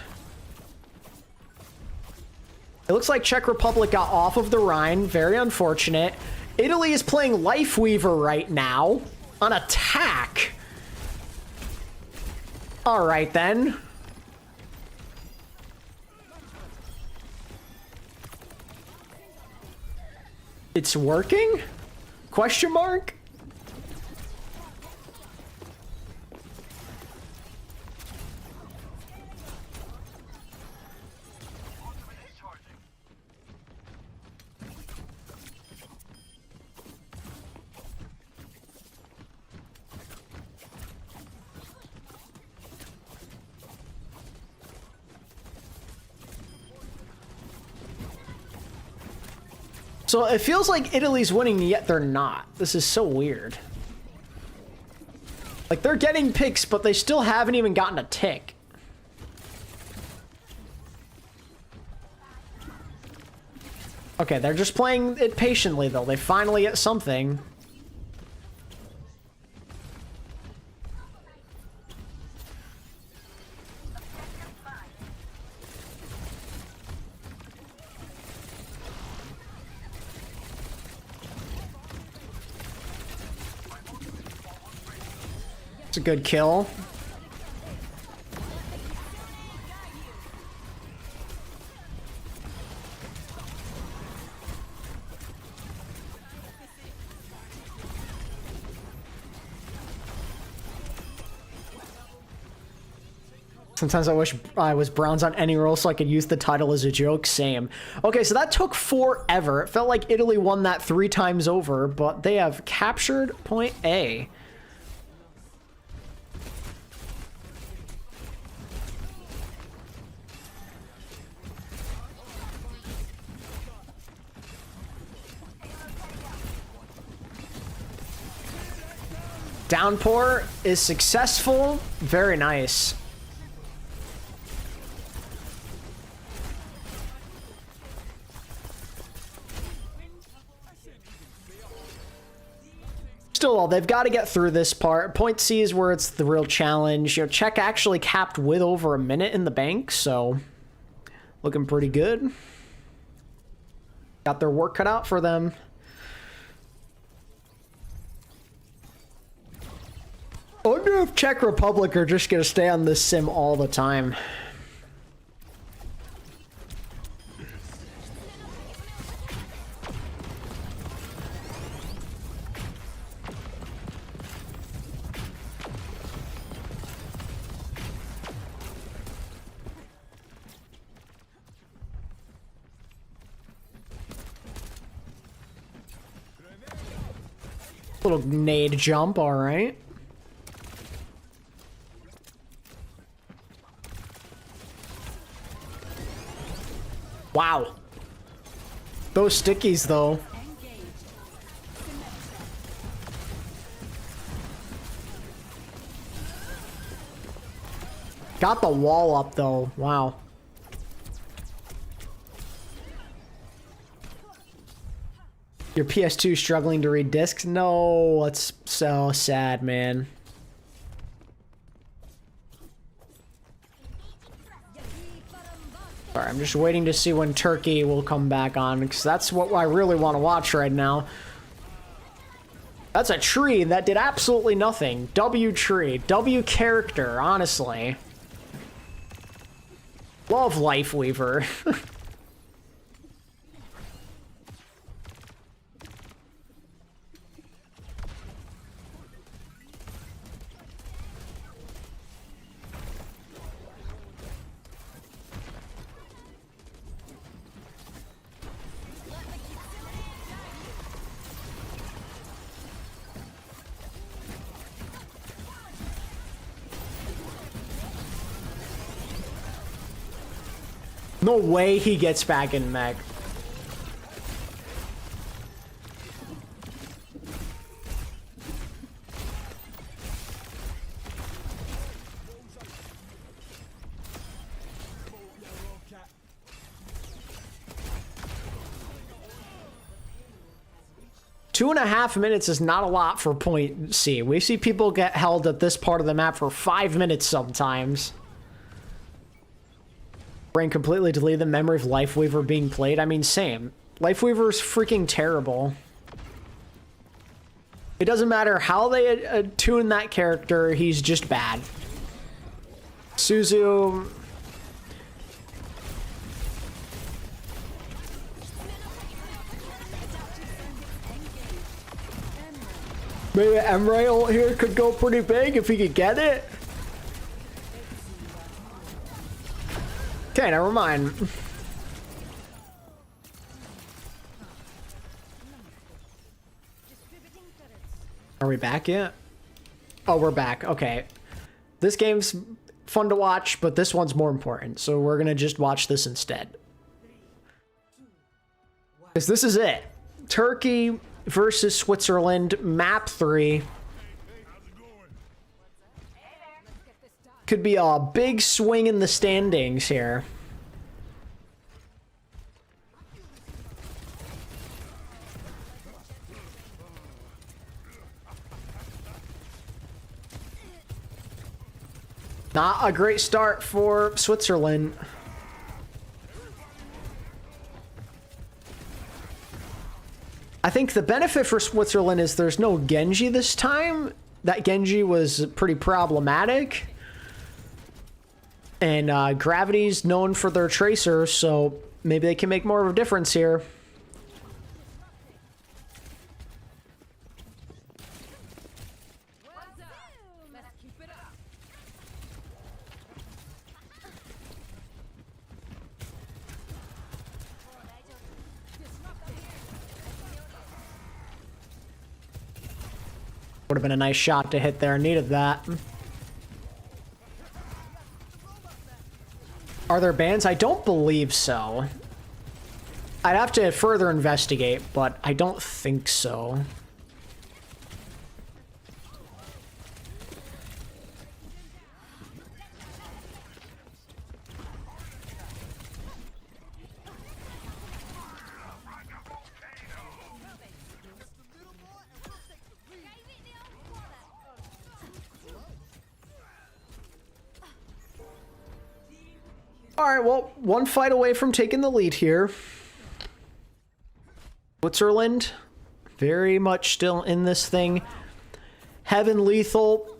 It looks like Czech Republic got off of the Rhine. Very unfortunate. Italy is playing Lifeweaver right now on attack. All right, then. It's working? Question mark? So it feels like Italy's winning, yet they're not. This is so weird. Like, they're getting picks, but they still haven't even gotten a tick. Okay, they're just playing it patiently, though. They finally get something. It's a good kill. Sometimes I wish I was bronze on any role so I could use the title as a joke. Same. Okay, so that took forever. It felt like Italy won that 3 times over, but they have captured point A. Downpour is successful. Very nice. Still, they've got to get through this part. Point C is where it's the real challenge. You know, Czech actually capped with over a minute in the bank, so looking pretty good. Got their work cut out for them. I wonder if Czech Republic are just going to stay on this sim all the time. Little nade jump, all right. Wow. Those stickies, though. Got the wall up, though. Wow. Your PS2 struggling to read discs? No, that's so sad, man. Sorry, I'm just waiting to see when Turkey will come back on, because that's what I really want to watch right now. That's a tree that did absolutely nothing. W tree. W character, honestly. Love Lifeweaver. No way he gets back in mech. Two and a half minutes is not a lot for point C. We see people get held at this part of the map for 5 minutes sometimes. Brain completely deleted the memory of Lifeweaver being played. I mean, same. Lifeweaver's freaking terrible. It doesn't matter how they tune that character, he's just bad. Suzu... Maybe Emerald here could go pretty big if he could get it. Okay, never mind. Are we back yet? Oh, we're back. Okay. This game's fun to watch, but this one's more important. So we're gonna just watch this instead. Because this is it. Turkey versus Switzerland, map 3. Could be a big swing in the standings here. Not a great start for Switzerland. I think the benefit for Switzerland is there's no Genji this time. That Genji was pretty problematic. And Gravity's known for their tracer, so maybe they can make more of a difference here. Would have been a nice shot to hit there. Needed that. Are there bans? I don't believe so. I'd have to further investigate, but I don't think so. Alright, well, one fight away from taking the lead here. Switzerland, very much still in this thing. Heaven Lethal,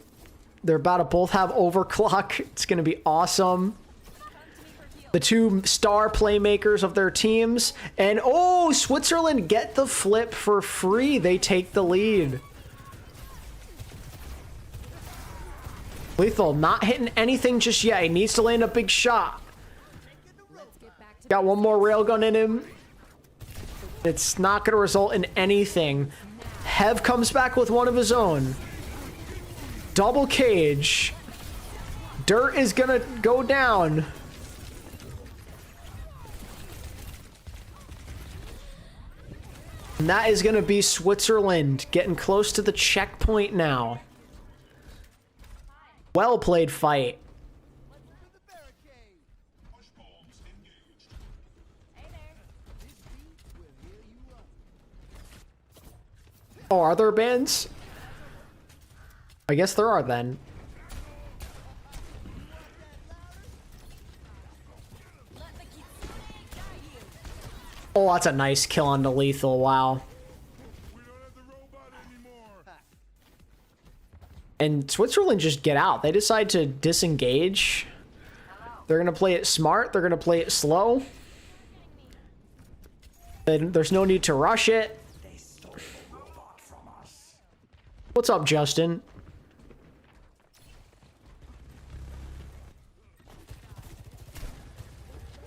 they're about to both have overclock. It's going to be awesome. The two star playmakers of their teams. And, oh, Switzerland get the flip for free. They take the lead. Lethal not hitting anything just yet. He needs to land a big shot. Got one more railgun in him. It's not going to result in anything. Hev comes back with one of his own. Double cage. Dirt is going to go down. And that is going to be Switzerland getting close to the checkpoint now. Well played fight. Oh, are there bans? I guess there are then. Oh, that's a nice kill on the Lethal. Wow. And Switzerland just get out. They decide to disengage. They're gonna play it smart. They're gonna play it slow. And there's no need to rush it. What's up, Justin?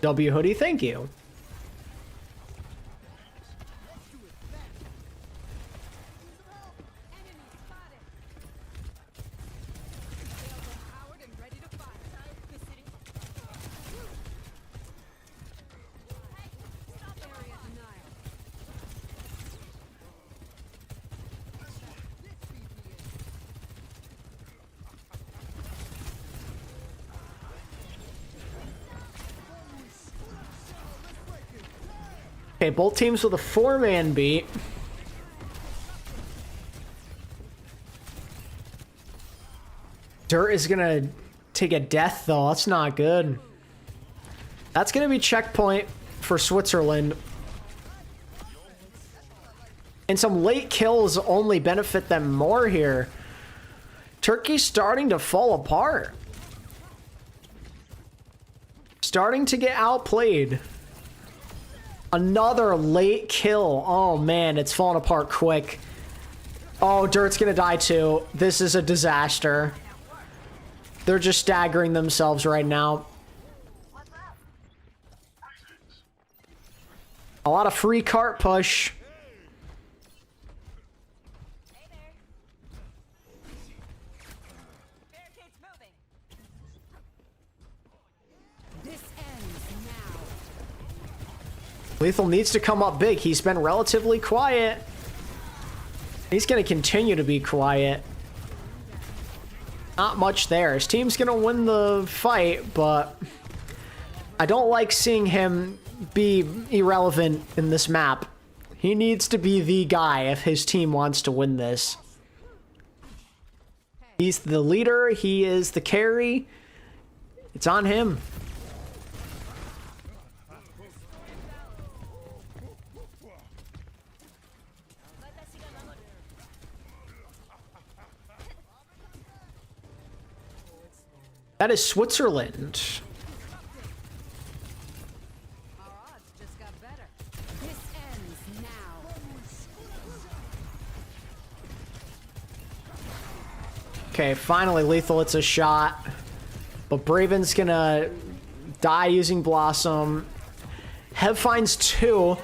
W Hoodie, thank you. Okay, both teams with a 4-man beat. Dirt is gonna take a death though. That's not good. That's gonna be checkpoint for Switzerland. And some late kills only benefit them more here. Turkey's starting to fall apart. Starting to get outplayed. Another late kill. Oh man, it's falling apart quick. Oh, Dirt's gonna die too. This is a disaster. They're just staggering themselves right now. A lot of free cart push. Lethal needs to come up big. He's been relatively quiet. He's going to continue to be quiet. Not much there. His team's going to win the fight, but I don't like seeing him be irrelevant in this map. He needs to be the guy if his team wants to win this. He's the leader. He is the carry. It's on him. That is Switzerland. Our odds just got better. This ends now. Okay, finally Lethal hits a shot. But Braven's gonna die using Blossom. Hev finds 2.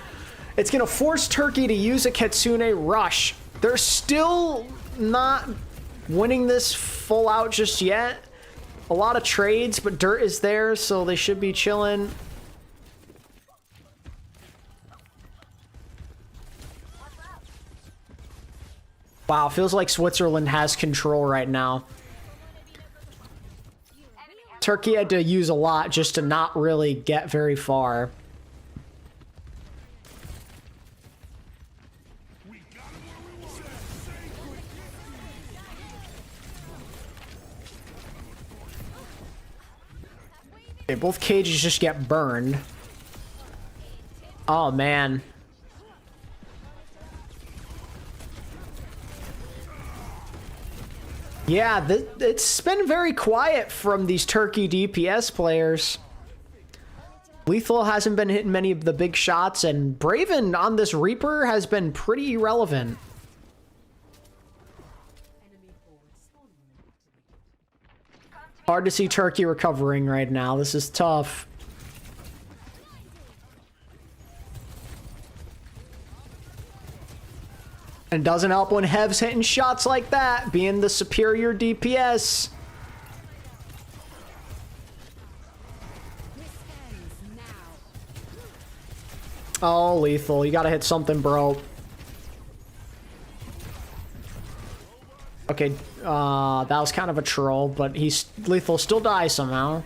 It's gonna force Turkey to use a Kitsune Rush. They're still not winning this full out just yet. A lot of trades, but Dirt is there, so they should be chilling. Wow, feels like Switzerland has control right now. Turkey had to use a lot just to not really get very far. Okay, both cages just get burned. Oh, man. Yeah, it's been very quiet from these Turkey DPS players. Lethal hasn't been hitting many of the big shots, and Braven on this Reaper has been pretty irrelevant. Hard to see Turkey recovering right now. This is tough. And doesn't help when Hev's hitting shots like that, being the superior DPS. Oh, Lethal, you gotta hit something, bro. Okay, that was kind of a troll, but Lethal still dies somehow.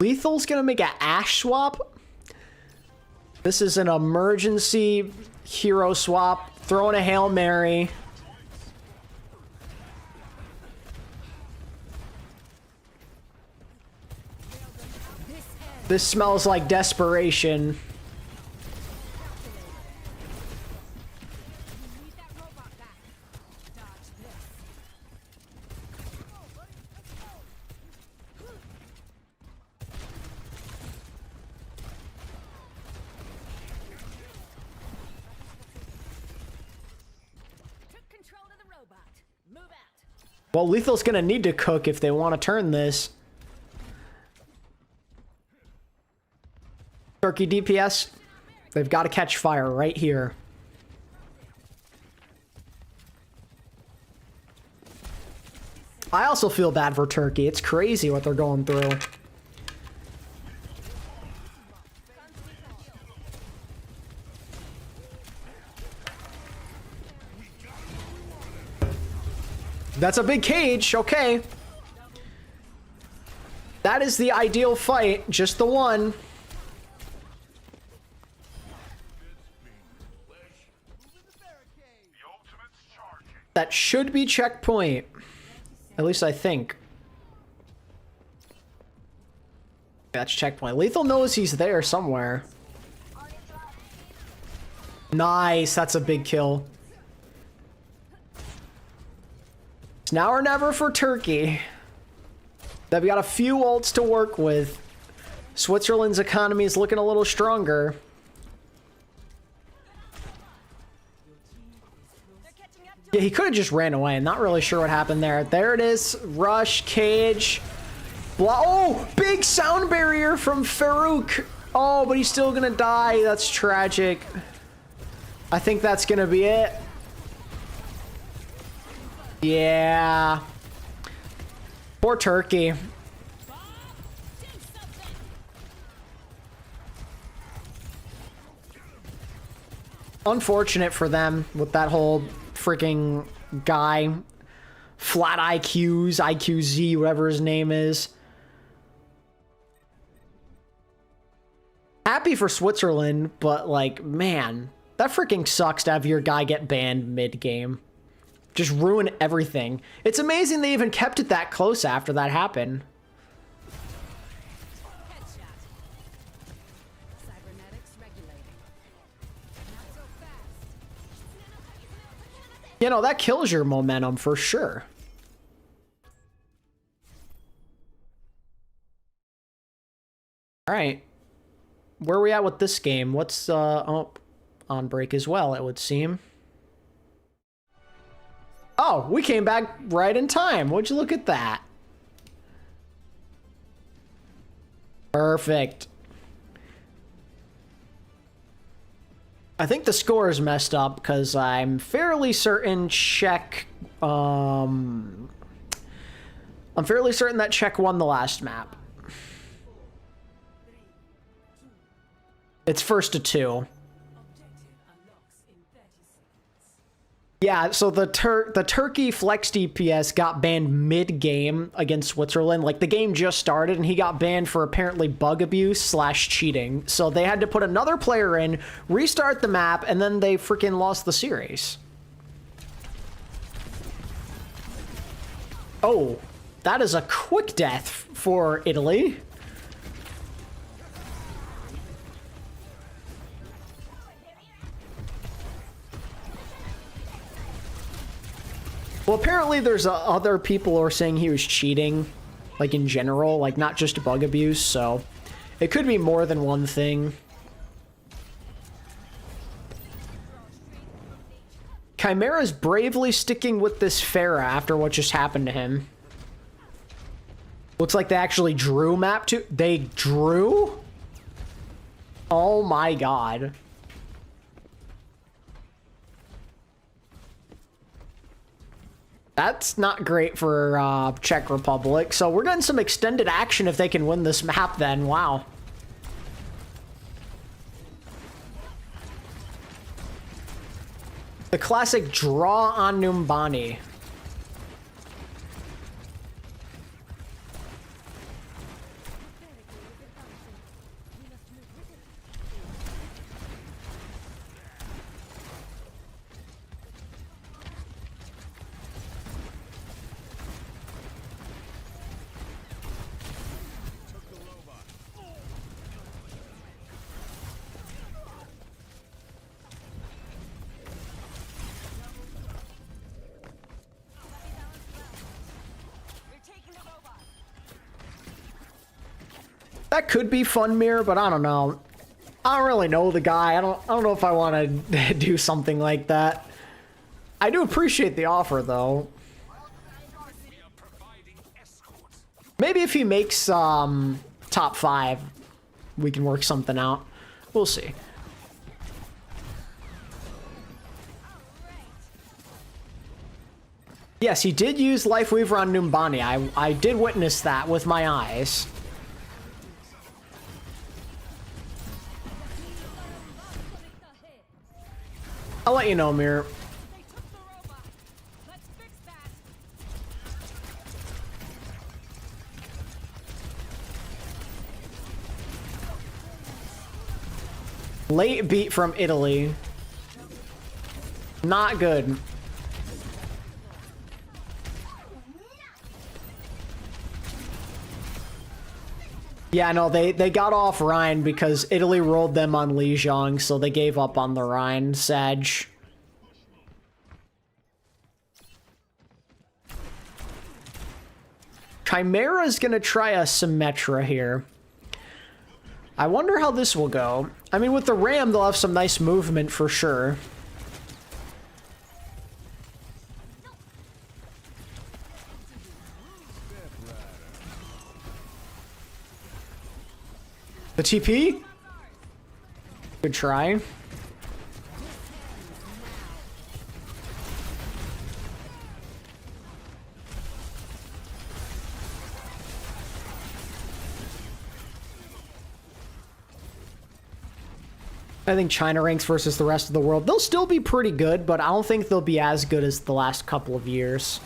Lethal's gonna make an Ash swap? This is an emergency hero swap. Throwing a Hail Mary. This smells like desperation. Need that robot back. Dodge this. Took control of the robot. Move out. Well, Lethal's gonna need to cook if they want to turn this. Turkey DPS, they've got to catch fire right here. I also feel bad for Turkey. It's crazy what they're going through. That's a big cage, okay. That is the ideal fight, just the one. That should be checkpoint. At least I think. That's checkpoint. Lethal knows he's there somewhere. Nice, that's a big kill. It's now or never for Turkey. They've got a few ults to work with. Switzerland's economy is looking a little stronger. Yeah, he could have just ran away. I'm not really sure what happened there. There it is. Rush, cage. Oh, big sound barrier from Farouk. Oh, but he's still gonna die. That's tragic. I think that's gonna be it. Yeah. Poor Turkey. Unfortunate for them with that whole freaking guy. Flat IQs, IQZ, whatever his name is. Happy for Switzerland, but like, man, that freaking sucks to have your guy get banned mid-game. Just ruin everything. It's amazing they even kept it that close after that happened. You know, that kills your momentum for sure. All right. Where are we at with this game? What's oh, on break as well, it would seem. Oh, we came back right in time. Would you look at that? Perfect. I think the score is messed up because I'm fairly certain Czech, I'm fairly certain that Czech won the last map. It's 1-2. Yeah, so the Turkey flex DPS got banned mid-game against Switzerland. Like, the game just started, and he got banned for apparently bug abuse / cheating. So they had to put another player in, restart the map, and then they freaking lost the series. Oh, that is a quick death for Italy. Well, apparently there's other people who are saying he was cheating, like in general, like not just bug abuse, so it could be more than one thing. Chimera's bravely sticking with this Pharah after what just happened to him. Looks like they actually drew map 2. They drew? Oh my god. That's not great for Czech Republic. So we're getting some extended action if they can win this map then. Wow. The classic draw on Numbani. That could be fun, Mirror, but I don't know. I don't really know the guy. I don't know if I want to do something like that. I do appreciate the offer, though. Maybe if he makes top 5, we can work something out. We'll see. Yes, he did use Lifeweaver on Numbani. I did witness that with my eyes. I'll let you know, Mirror. They took the robot. Let's fix that. Late beat from Italy. Not good. Yeah, no, they got off Rhine because Italy rolled them on Lijiang, so they gave up on the Rhine, Sag. Chimera's gonna try a Symmetra here. I wonder how this will go. I mean, with the Ram, they'll have some nice movement for sure. The TP? Good try. I think China ranks versus the rest of the world. They'll still be pretty good, but I don't think they'll be as good as the last couple of years.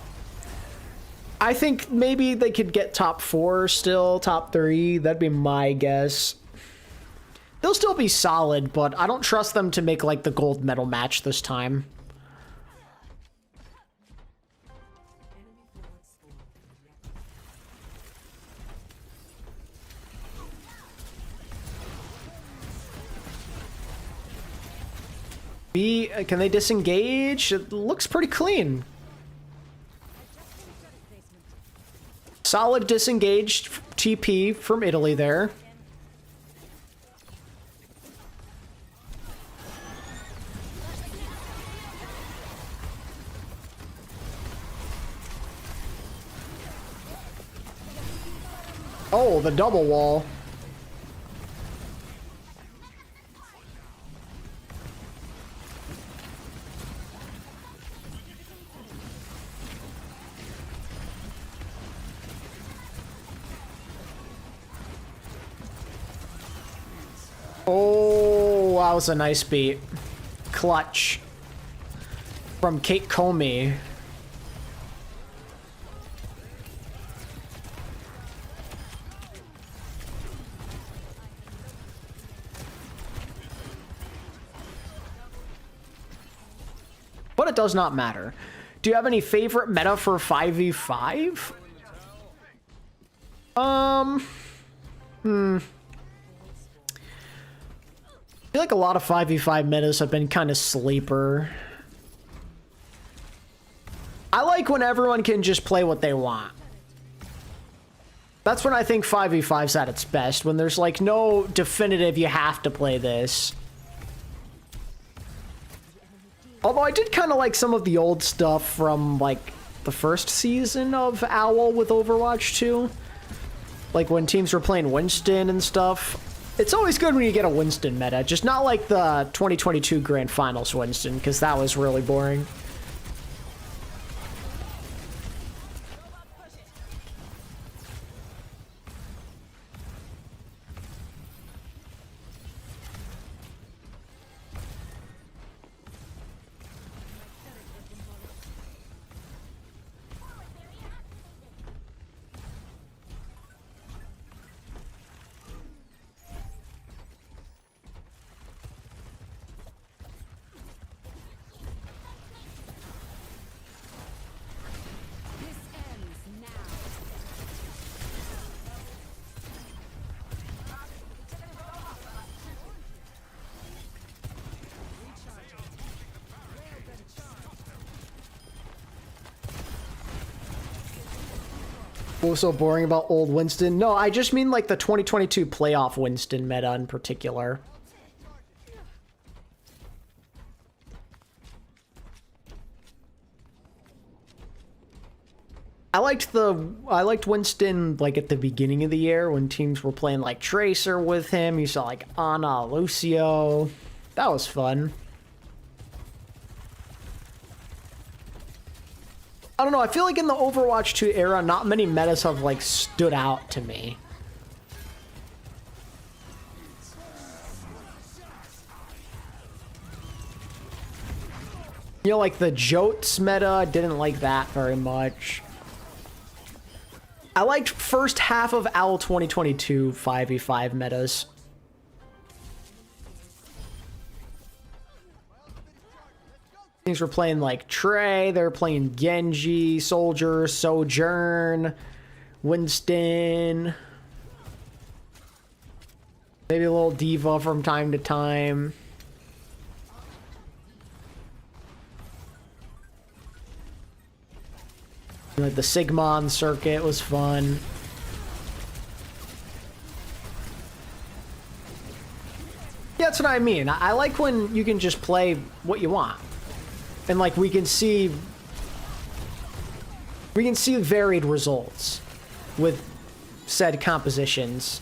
I think maybe they could get top 4 still, top 3. That'd be my guess. They'll still be solid, but I don't trust them to make like the gold medal match this time. Can they disengage? It looks pretty clean. Solid disengaged TP from Italy there. Oh, the double wall. Oh, that was a nice beat. Clutch. From Kate Comey. But it does not matter. Do you have any favorite meta for 5v5? I feel like a lot of 5v5 metas have been kind of sleeper. I like when everyone can just play what they want. That's when I think 5v5's at its best, when there's like no definitive you have to play this. Although I did kind of like some of the old stuff from like the first season of OWL with Overwatch 2. Like when teams were playing Winston and stuff. It's always good when you get a Winston meta, just not like the 2022 Grand Finals Winston, because that was really boring. What's so boring about old Winston? No, I just mean like the 2022 playoff Winston meta in particular. I liked Winston like at the beginning of the year when teams were playing like Tracer with him. You saw like Ana, Lucio. That was fun. I don't know, I feel like in the Overwatch 2 era, not many metas have like stood out to me. You know, like the Jotes meta, I didn't like that very much. I liked first half of OWL 2022 5v5 metas. Things were playing like Trey, they were playing Genji, Soldier, Sojourn, Winston. Maybe a little Diva from time to time. Like the Sigmon circuit was fun. Yeah, that's what I mean. I like when you can just play what you want. And like we can see varied results with said compositions.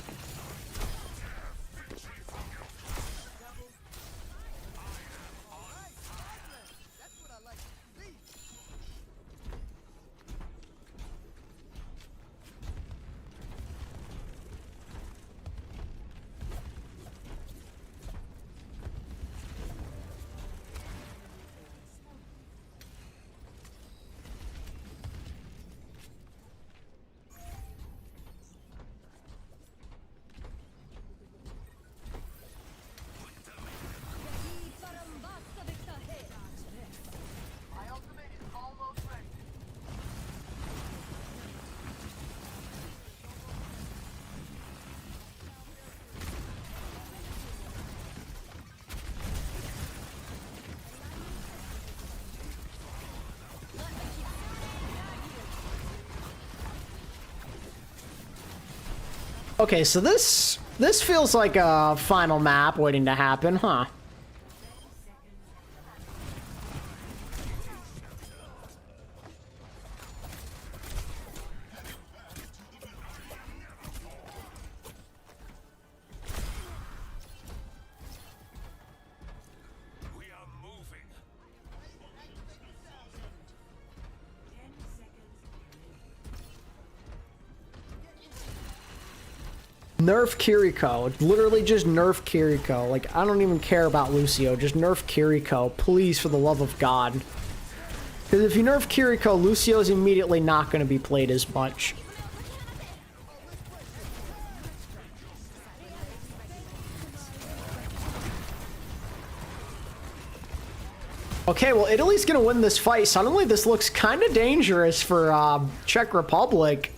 Okay, so this feels like a final map waiting to happen, huh? Nerf Kiriko. Literally just nerf Kiriko. Like, I don't even care about Lucio. Just nerf Kiriko. Please, for the love of God. Because if you nerf Kiriko, Lucio's immediately not going to be played as much. Okay, well, Italy's going to win this fight. Suddenly, this looks kind of dangerous for Czech Republic.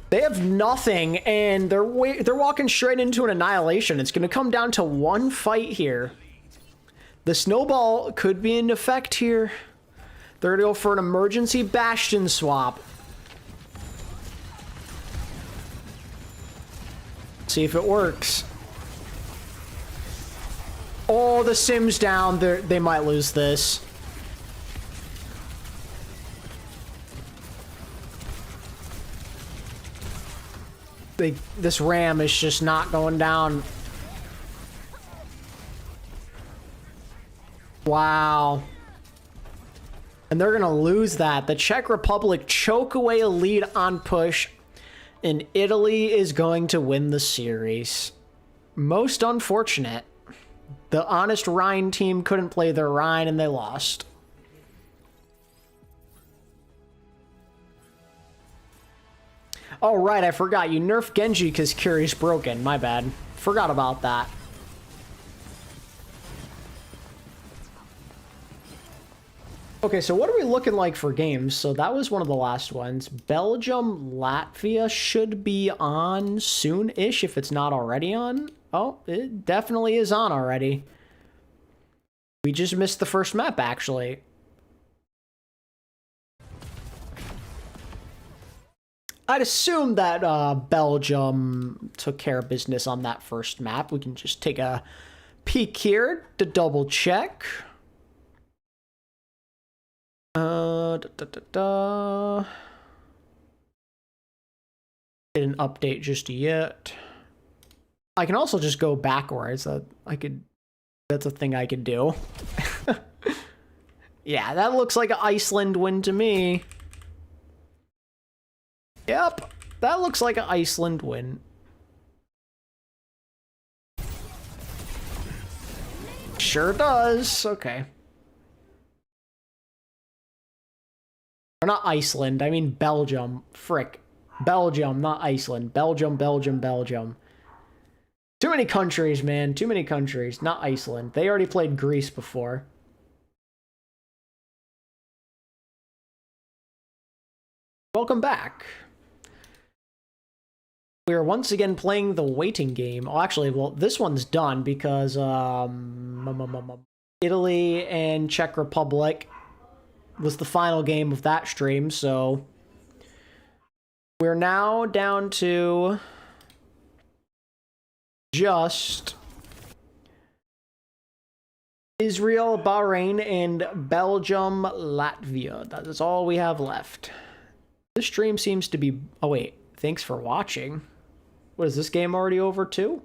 They have nothing, and they're walking straight into an annihilation. It's going to come down to one fight here. The snowball could be in effect here. They're going to go for an emergency Bastion swap. See if it works. Oh, the Sim's down. They might lose this. This ram is just not going down. Wow. And they're going to lose that. The Czech Republic choke away a lead on push, and Italy is going to win the series. Most unfortunate. The honest Rhine team couldn't play their Rhine, and they lost. Oh, right, I forgot. You nerfed Genji because Curie's broken. My bad. Forgot about that. Okay, so what are we looking like for games? So that was one of the last ones. Belgium, Latvia should be on soon-ish if it's not already on. Oh, it definitely is on already. We just missed the first map, actually. I'd assume that Belgium took care of business on that first map. We can just take a peek here to double check. Didn't update just yet. I can also just go backwards. That's a thing I could do. Yeah, that looks like an Iceland win to me. Yep, that looks like an Iceland win. Sure does. Okay. Or not Iceland, I mean Belgium. Frick. Belgium, not Iceland. Belgium, Belgium, Belgium. Too many countries, man. Too many countries. Not Iceland. They already played Greece before. Welcome back. We are once again playing the waiting game. Oh, actually, well, this one's done because Italy and Czech Republic was the final game of that stream, so we're now down to just Israel, Bahrain, and Belgium, Latvia. That is all we have left. This stream seems to be... Oh, wait. Thanks for watching. What, is this game already over, too?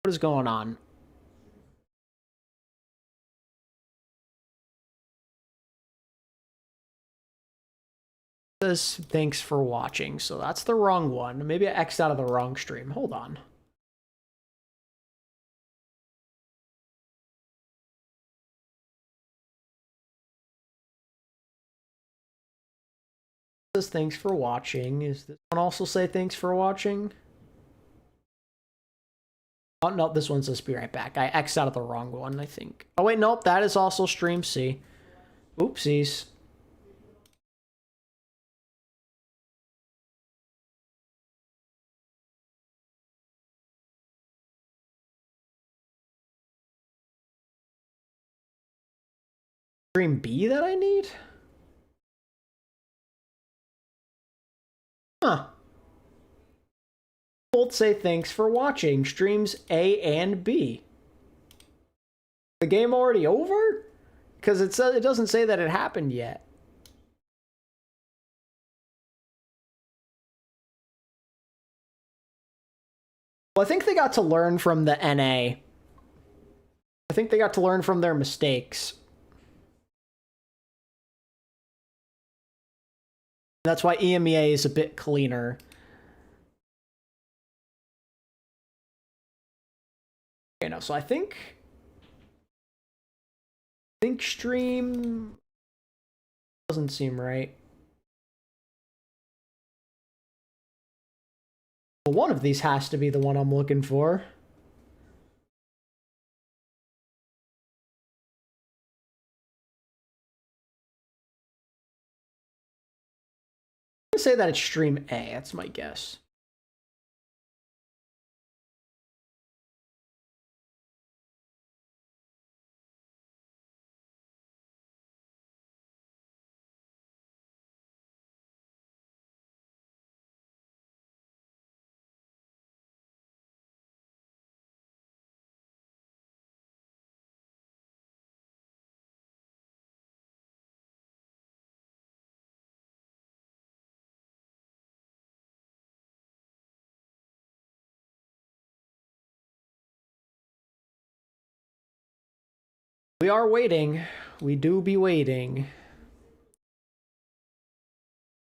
What is going on? This thanks for watching, so that's the wrong one. Maybe I X'd out of the wrong stream. Hold on. This thanks for watching. Is this one also say thanks for watching? Oh no, this one says be right back. I X'd out of the wrong one, I think. Oh wait, nope, that is also stream C. Oopsies. Stream B that I need? Huh. Both say thanks for watching. Streams A and B. The game already over? Because it doesn't say that it happened yet. Well, I think they got to learn from the NA. I think they got to learn from their mistakes. That's why EMEA is a bit cleaner. Okay, no, so I think stream doesn't seem right. Well, one of these has to be the one I'm looking for. I'm gonna say that it's stream A, that's my guess. We are waiting. We do be waiting.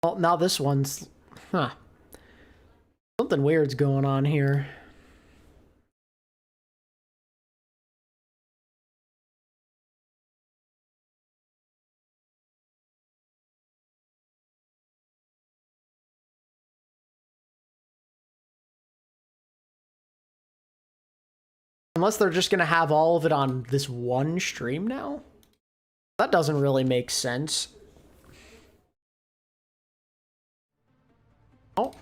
Well, now this one's... Huh. Something weird's going on here. Unless they're just going to have all of it on this one stream now? That doesn't really make sense. Oh.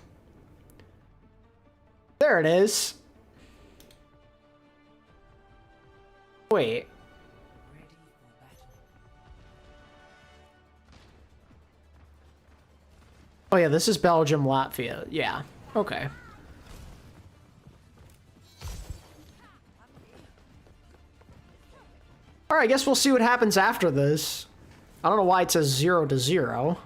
There it is. Wait. Oh yeah, this is Belgium, Latvia. Yeah. Okay. Alright, I guess we'll see what happens after this. I don't know why it says 0-0.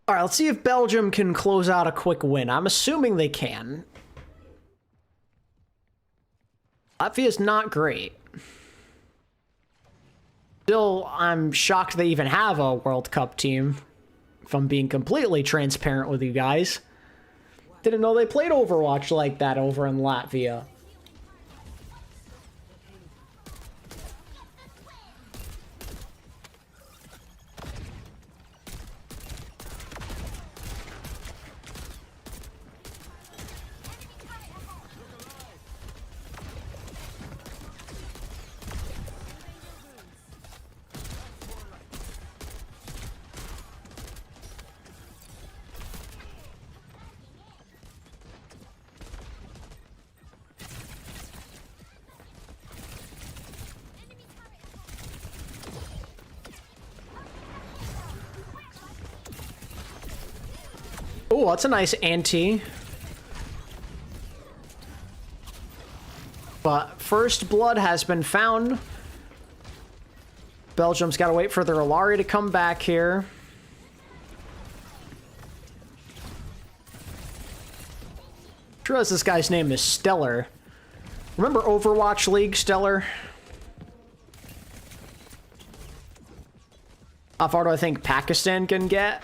Alright, let's see if Belgium can close out a quick win. I'm assuming they can. Latvia's not great. Still, I'm shocked they even have a World Cup team, if I'm being completely transparent with you guys. Didn't know they played Overwatch like that over in Latvia. Oh, that's a nice ante. But first blood has been found. Belgium's got to wait for their Alari to come back here. Sure as this guy's name is Stellar. Remember Overwatch League, Stellar? How far do I think Pakistan can get?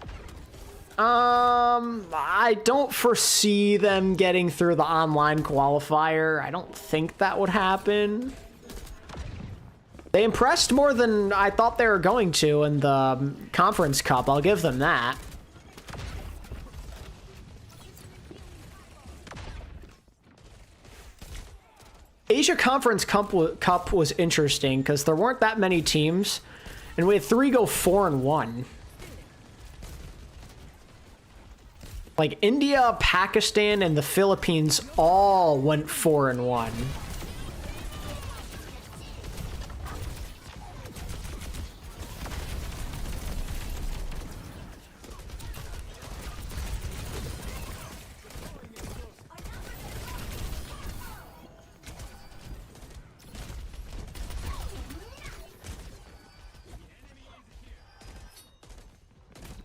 I don't foresee them getting through the online qualifier. I don't think that would happen. They impressed more than I thought they were going to in the Conference Cup. I'll give them that. Asia Conference Cup was interesting because there weren't that many teams, and we had 3 go 4-1. Like, India, Pakistan, and the Philippines all went 4-1.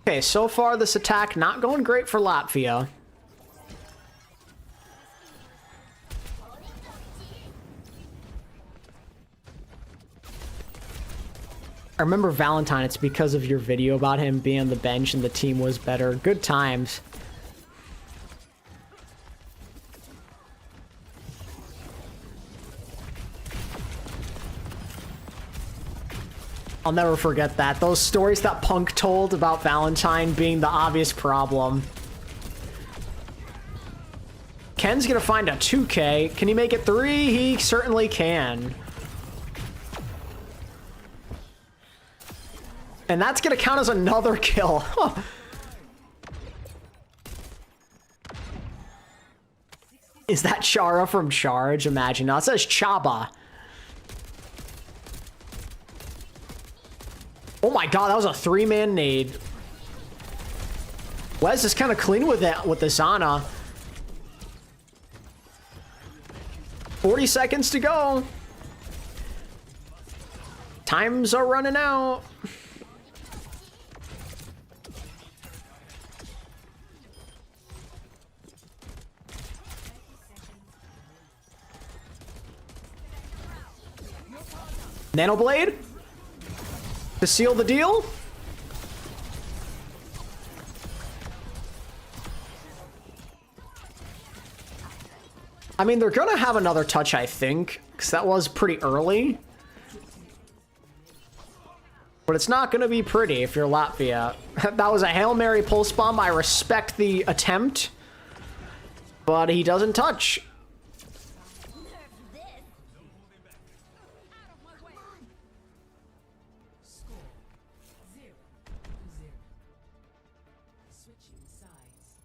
Okay, so far this attack not going great for Latvia. I remember Valentine, it's because of your video about him being on the bench and the team was better. Good times. I'll never forget that. Those stories that Punk told about Valentine being the obvious problem. Ken's gonna find a 2K. Can he make it 3? He certainly can. And that's gonna count as another kill. Huh. Is that Chara from Charge? Imagine. No, it says Chaba. Oh my god, that was a 3-man nade. Wes is kind of clean with it with the Zana. 40 seconds to go. Times are running out. Nanoblade? To seal the deal? I mean, they're gonna have another touch, I think, because that was pretty early. But it's not gonna be pretty if you're Latvia. That was a Hail Mary pulse bomb. I respect the attempt, but he doesn't touch.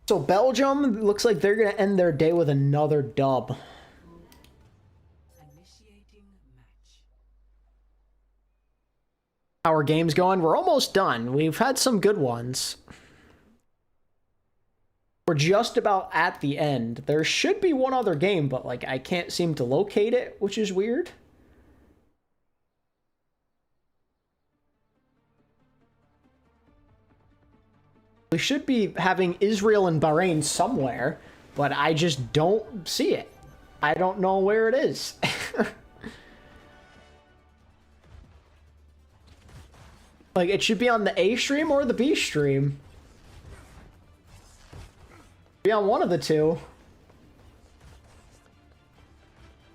So Belgium looks like they're going to end their day with another dub. Initiating match. How our game's going? We're almost done. We've had some good ones. We're just about at the end. There should be one other game, but like I can't seem to locate it, which is weird. We should be having Israel and Bahrain somewhere, but I just don't see it. I don't know where it is. Like, it should be on the A stream or the B stream. Be on one of the two.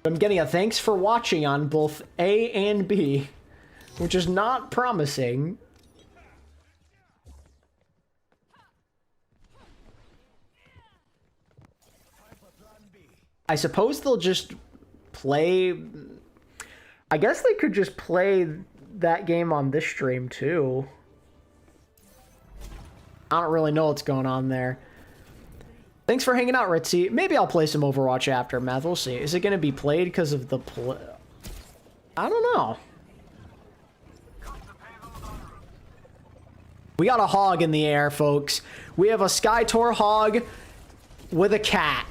I'm getting a thanks for watching on both A and B, which is not promising. I suppose they'll just play... I guess they could just play that game on this stream, too. I don't really know what's going on there. Thanks for hanging out, Ritzy. Maybe I'll play some Overwatch aftermath. We'll see. Is it going to be played because of the I don't know. We got a hog in the air, folks. We have a Skytor hog with a cat.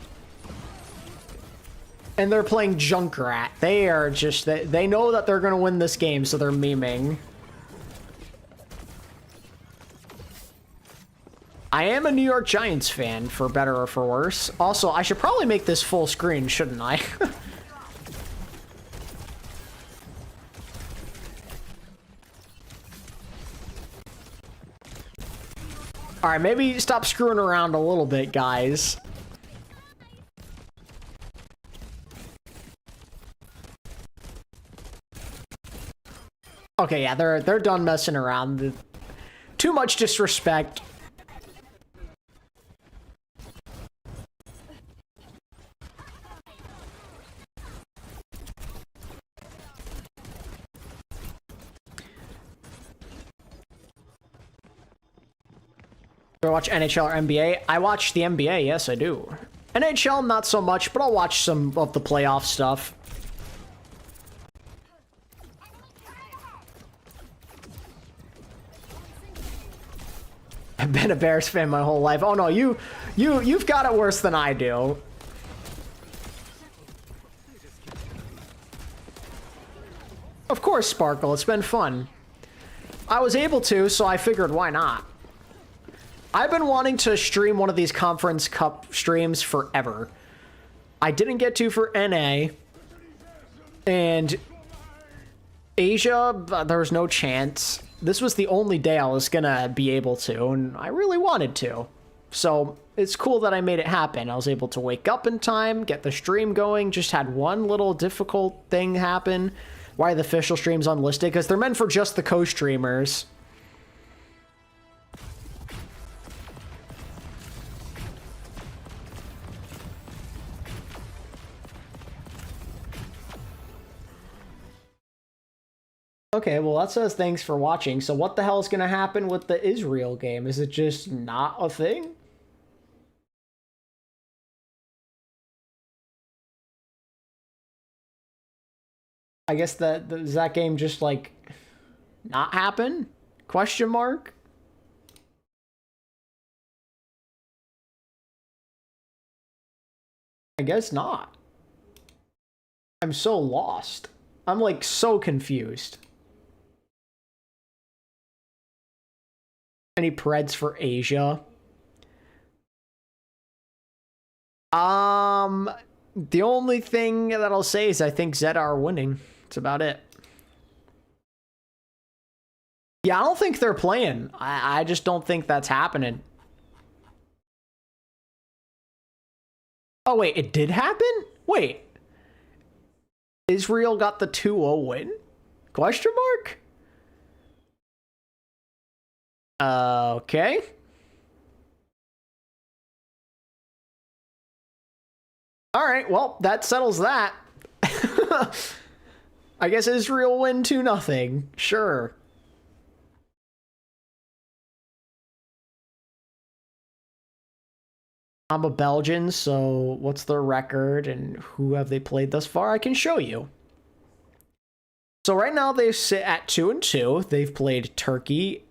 And they're playing Junkrat. They are just... They know that they're going to win this game, so they're memeing. I am a New York Giants fan, for better or for worse. Also, I should probably make this full screen, shouldn't I? Alright, maybe stop screwing around a little bit, guys. Okay, yeah, they're done messing around. Too much disrespect. Do I watch NHL or NBA? I watch the NBA, yes I do. NHL, not so much, but I'll watch some of the playoff stuff. I've been a Bears fan my whole life. Oh no, you've got it worse than I do. Of course, Sparkle, it's been fun. I was able to, so I figured why not. I've been wanting to stream one of these Conference Cup streams forever. I didn't get to for NA. And Asia, there was no chance. This was the only day I was gonna be able to, and I really wanted to. So it's cool that I made it happen. I was able to wake up in time, get the stream going, just had one little difficult thing happen. Why are the official streams unlisted? Because they're meant for just the co-streamers. Okay, well, that says thanks for watching. So what the hell is going to happen with the Israel game? Is it just not a thing? I guess does that game just, like, not happen? Question mark? I guess not. I'm so lost. I'm, like, so confused. Any Preds for Asia? The only thing that I'll say is I think Zeta are winning. That's about it. Yeah, I don't think they're playing. I just don't think that's happening. Oh, wait, it did happen? Wait. Israel got the 2-0 win? Question mark? Okay. All right, well, that settles that. I guess Israel win 2-0. Sure. I'm a Belgian, so what's their record and who have they played thus far? I can show you. So right now they sit at 2-2. They've played Turkey,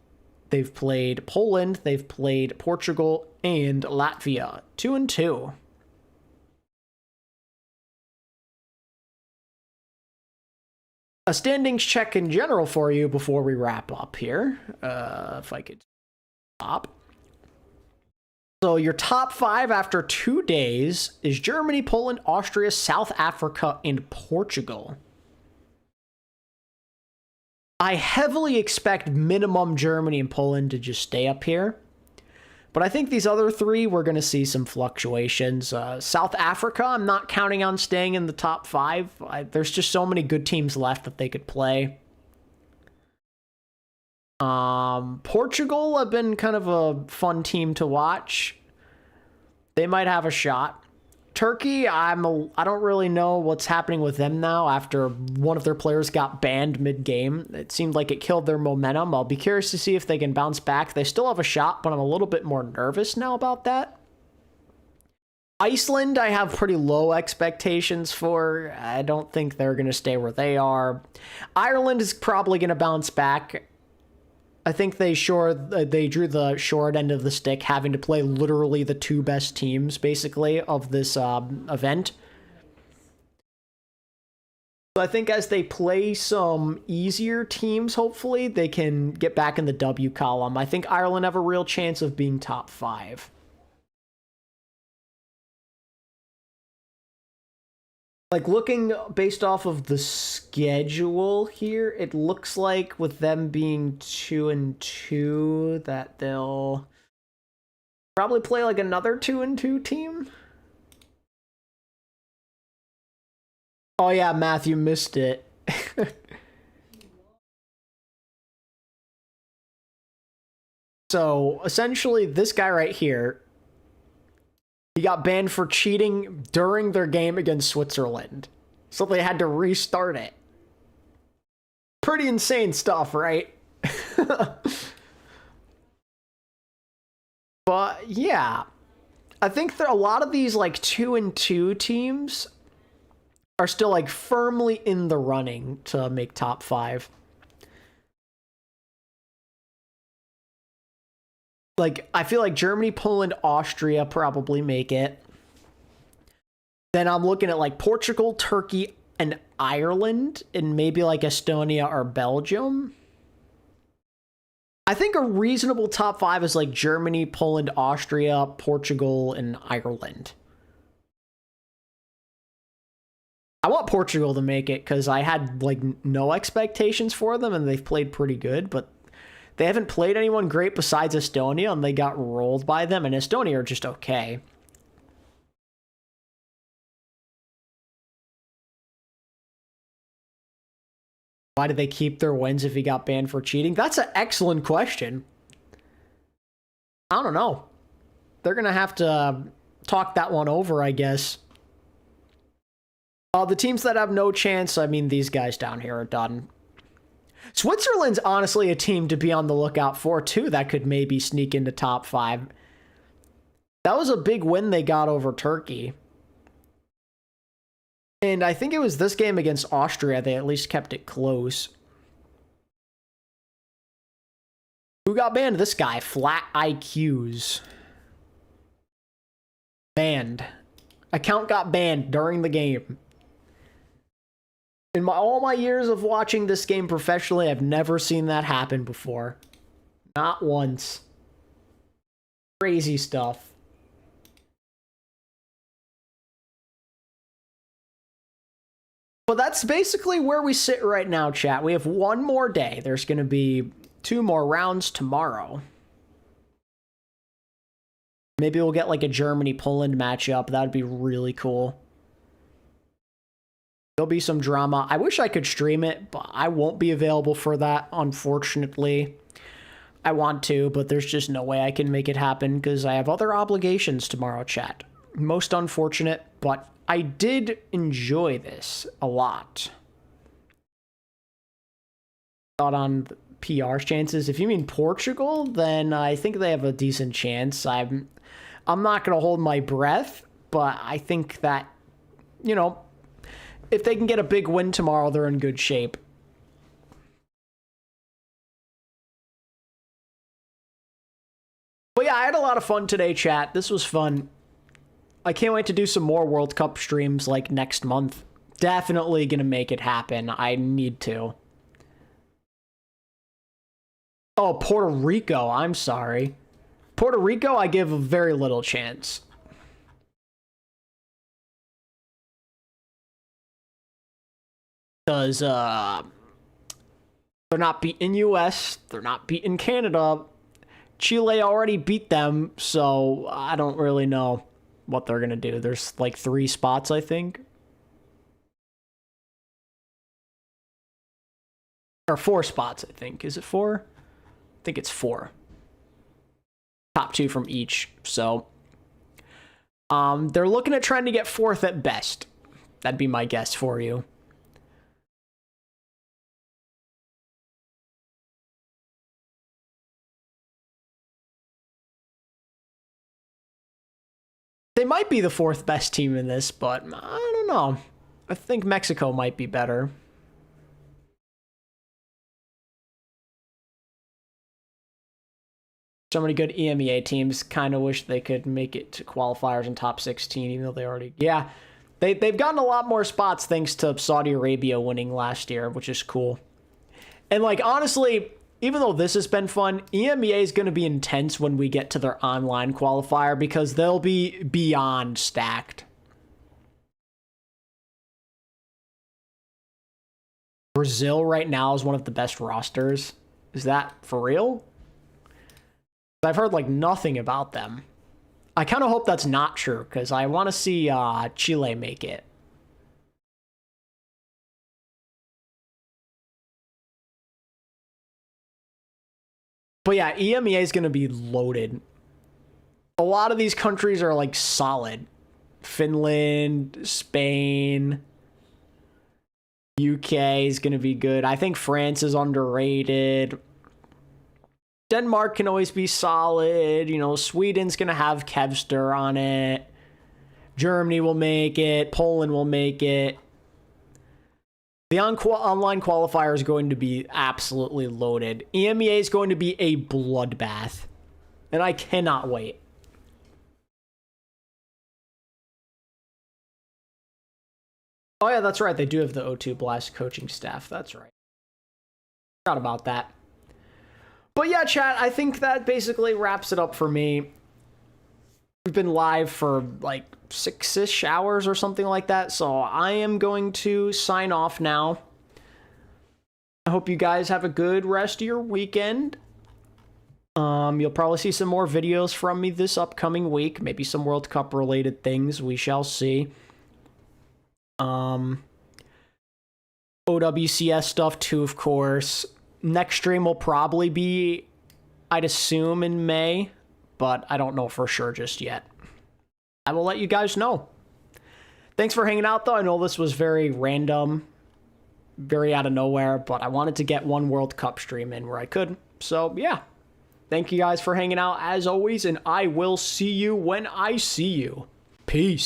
they've played Poland, they've played Portugal, and Latvia. 2-2. A standings check in general for you before we wrap up here. If I could stop. So your top 5 after 2 days is Germany, Poland, Austria, South Africa, and Portugal. I heavily expect minimum Germany and Poland to just stay up here. But I think these other 3, we're going to see some fluctuations. South Africa, I'm not counting on staying in the top 5. There's just so many good teams left that they could play. Portugal have been kind of a fun team to watch. They might have a shot. Turkey, I don't really know what's happening with them now after one of their players got banned mid-game. It seemed like it killed their momentum. I'll be curious to see if they can bounce back. They still have a shot, but I'm a little bit more nervous now about that. Iceland, I have pretty low expectations for. I don't think they're going to stay where they are. Ireland is probably going to bounce back. I think they drew the short end of the stick, having to play literally the 2 best teams, basically, of this event. So I think as they play some easier teams, hopefully, they can get back in the W column. I think Ireland have a real chance of being top 5. Like, looking based off of the schedule here, it looks like with them being 2-2 that they'll probably play like another 2-2 team. Oh yeah, Matthew missed it. So, essentially, this guy right here, he got banned for cheating during their game against Switzerland. So they had to restart it. Pretty insane stuff, right? But yeah, I think there a lot of these like 2-2 teams are still like firmly in the running to make top 5. Like, I feel like Germany, Poland, Austria probably make it. Then I'm looking at like Portugal, Turkey, and Ireland, and maybe like Estonia or Belgium. I think a reasonable top 5 is like Germany, Poland, Austria, Portugal, and Ireland. I want Portugal to make it because I had like no expectations for them, and they've played pretty good, but they haven't played anyone great besides Estonia, and they got rolled by them, and Estonia are just okay. Why did they keep their wins if he got banned for cheating? That's an excellent question. I don't know. They're going to have to talk that one over, I guess. The teams that have no chance, I mean, these guys down here are done. Switzerland's honestly a team to be on the lookout for, too, that could maybe sneak into top 5. That was a big win they got over Turkey. And I think it was this game against Austria, they at least kept it close. Who got banned? This guy, Flat IQs. Banned. Account got banned during the game. In all my years of watching this game professionally, I've never seen that happen before. Not once. Crazy stuff. But that's basically where we sit right now, chat. We have one more day. There's going to be 2 more rounds tomorrow. Maybe we'll get like a Germany-Poland matchup. That would be really cool. There'll be some drama. I wish I could stream it, but I won't be available for that, unfortunately. I want to, but there's just no way I can make it happen because I have other obligations tomorrow, chat. Most unfortunate, but I did enjoy this a lot. Thought on PR's chances. If you mean Portugal, then I think they have a decent chance. I'm not going to hold my breath, but I think that, you know, if they can get a big win tomorrow, they're in good shape. But yeah, I had a lot of fun today, chat. This was fun. I can't wait to do some more World Cup streams like next month. Definitely gonna make it happen. I need to. Oh, Puerto Rico. I'm sorry. Puerto Rico, I give a very little chance. Because, they're not beating US. They're not beating Canada. Chile already beat them, so I don't really know what they're gonna do. There's like 3 spots, I think. Or 4 spots, I think. Is it 4? I think it's 4. Top 2 from each, so they're looking at trying to get 4th at best. That'd be my guess for you. They might be the 4th best team in this, but I don't know. I think Mexico might be better. So many good EMEA teams. Kind of wish they could make it to qualifiers in top 16, even though they already... Yeah, they've gotten a lot more spots thanks to Saudi Arabia winning last year, which is cool. And, like, honestly, even though this has been fun, EMEA is going to be intense when we get to their online qualifier because they'll be beyond stacked. Brazil right now is one of the best rosters. Is that for real? I've heard like nothing about them. I kind of hope that's not true because I want to see Chile make it. But yeah, EMEA is going to be loaded. A lot of these countries are like solid. Finland, Spain, UK is going to be good. I think France is underrated. Denmark can always be solid. You know, Sweden's going to have Kevster on it. Germany will make it. Poland will make it. The online qualifier is going to be absolutely loaded. EMEA is going to be a bloodbath. And I cannot wait. Oh yeah, that's right. They do have the O2 Blast coaching staff. That's right. Forgot about that. But yeah, chat, I think that basically wraps it up for me. We've been live for like 6-ish hours or something like that, so I am going to sign off now. I hope you guys have a good rest of your weekend. You'll probably see some more videos from me this upcoming week, maybe some World Cup related things, we shall see. OWCS stuff too, of course. Next stream will probably be, I'd assume, in May, but I don't know for sure just yet. I will let you guys know. Thanks for hanging out, though. I know this was very random, very out of nowhere, but I wanted to get one World Cup stream in where I could. So, yeah. Thank you guys for hanging out, as always, and I will see you when I see you. Peace.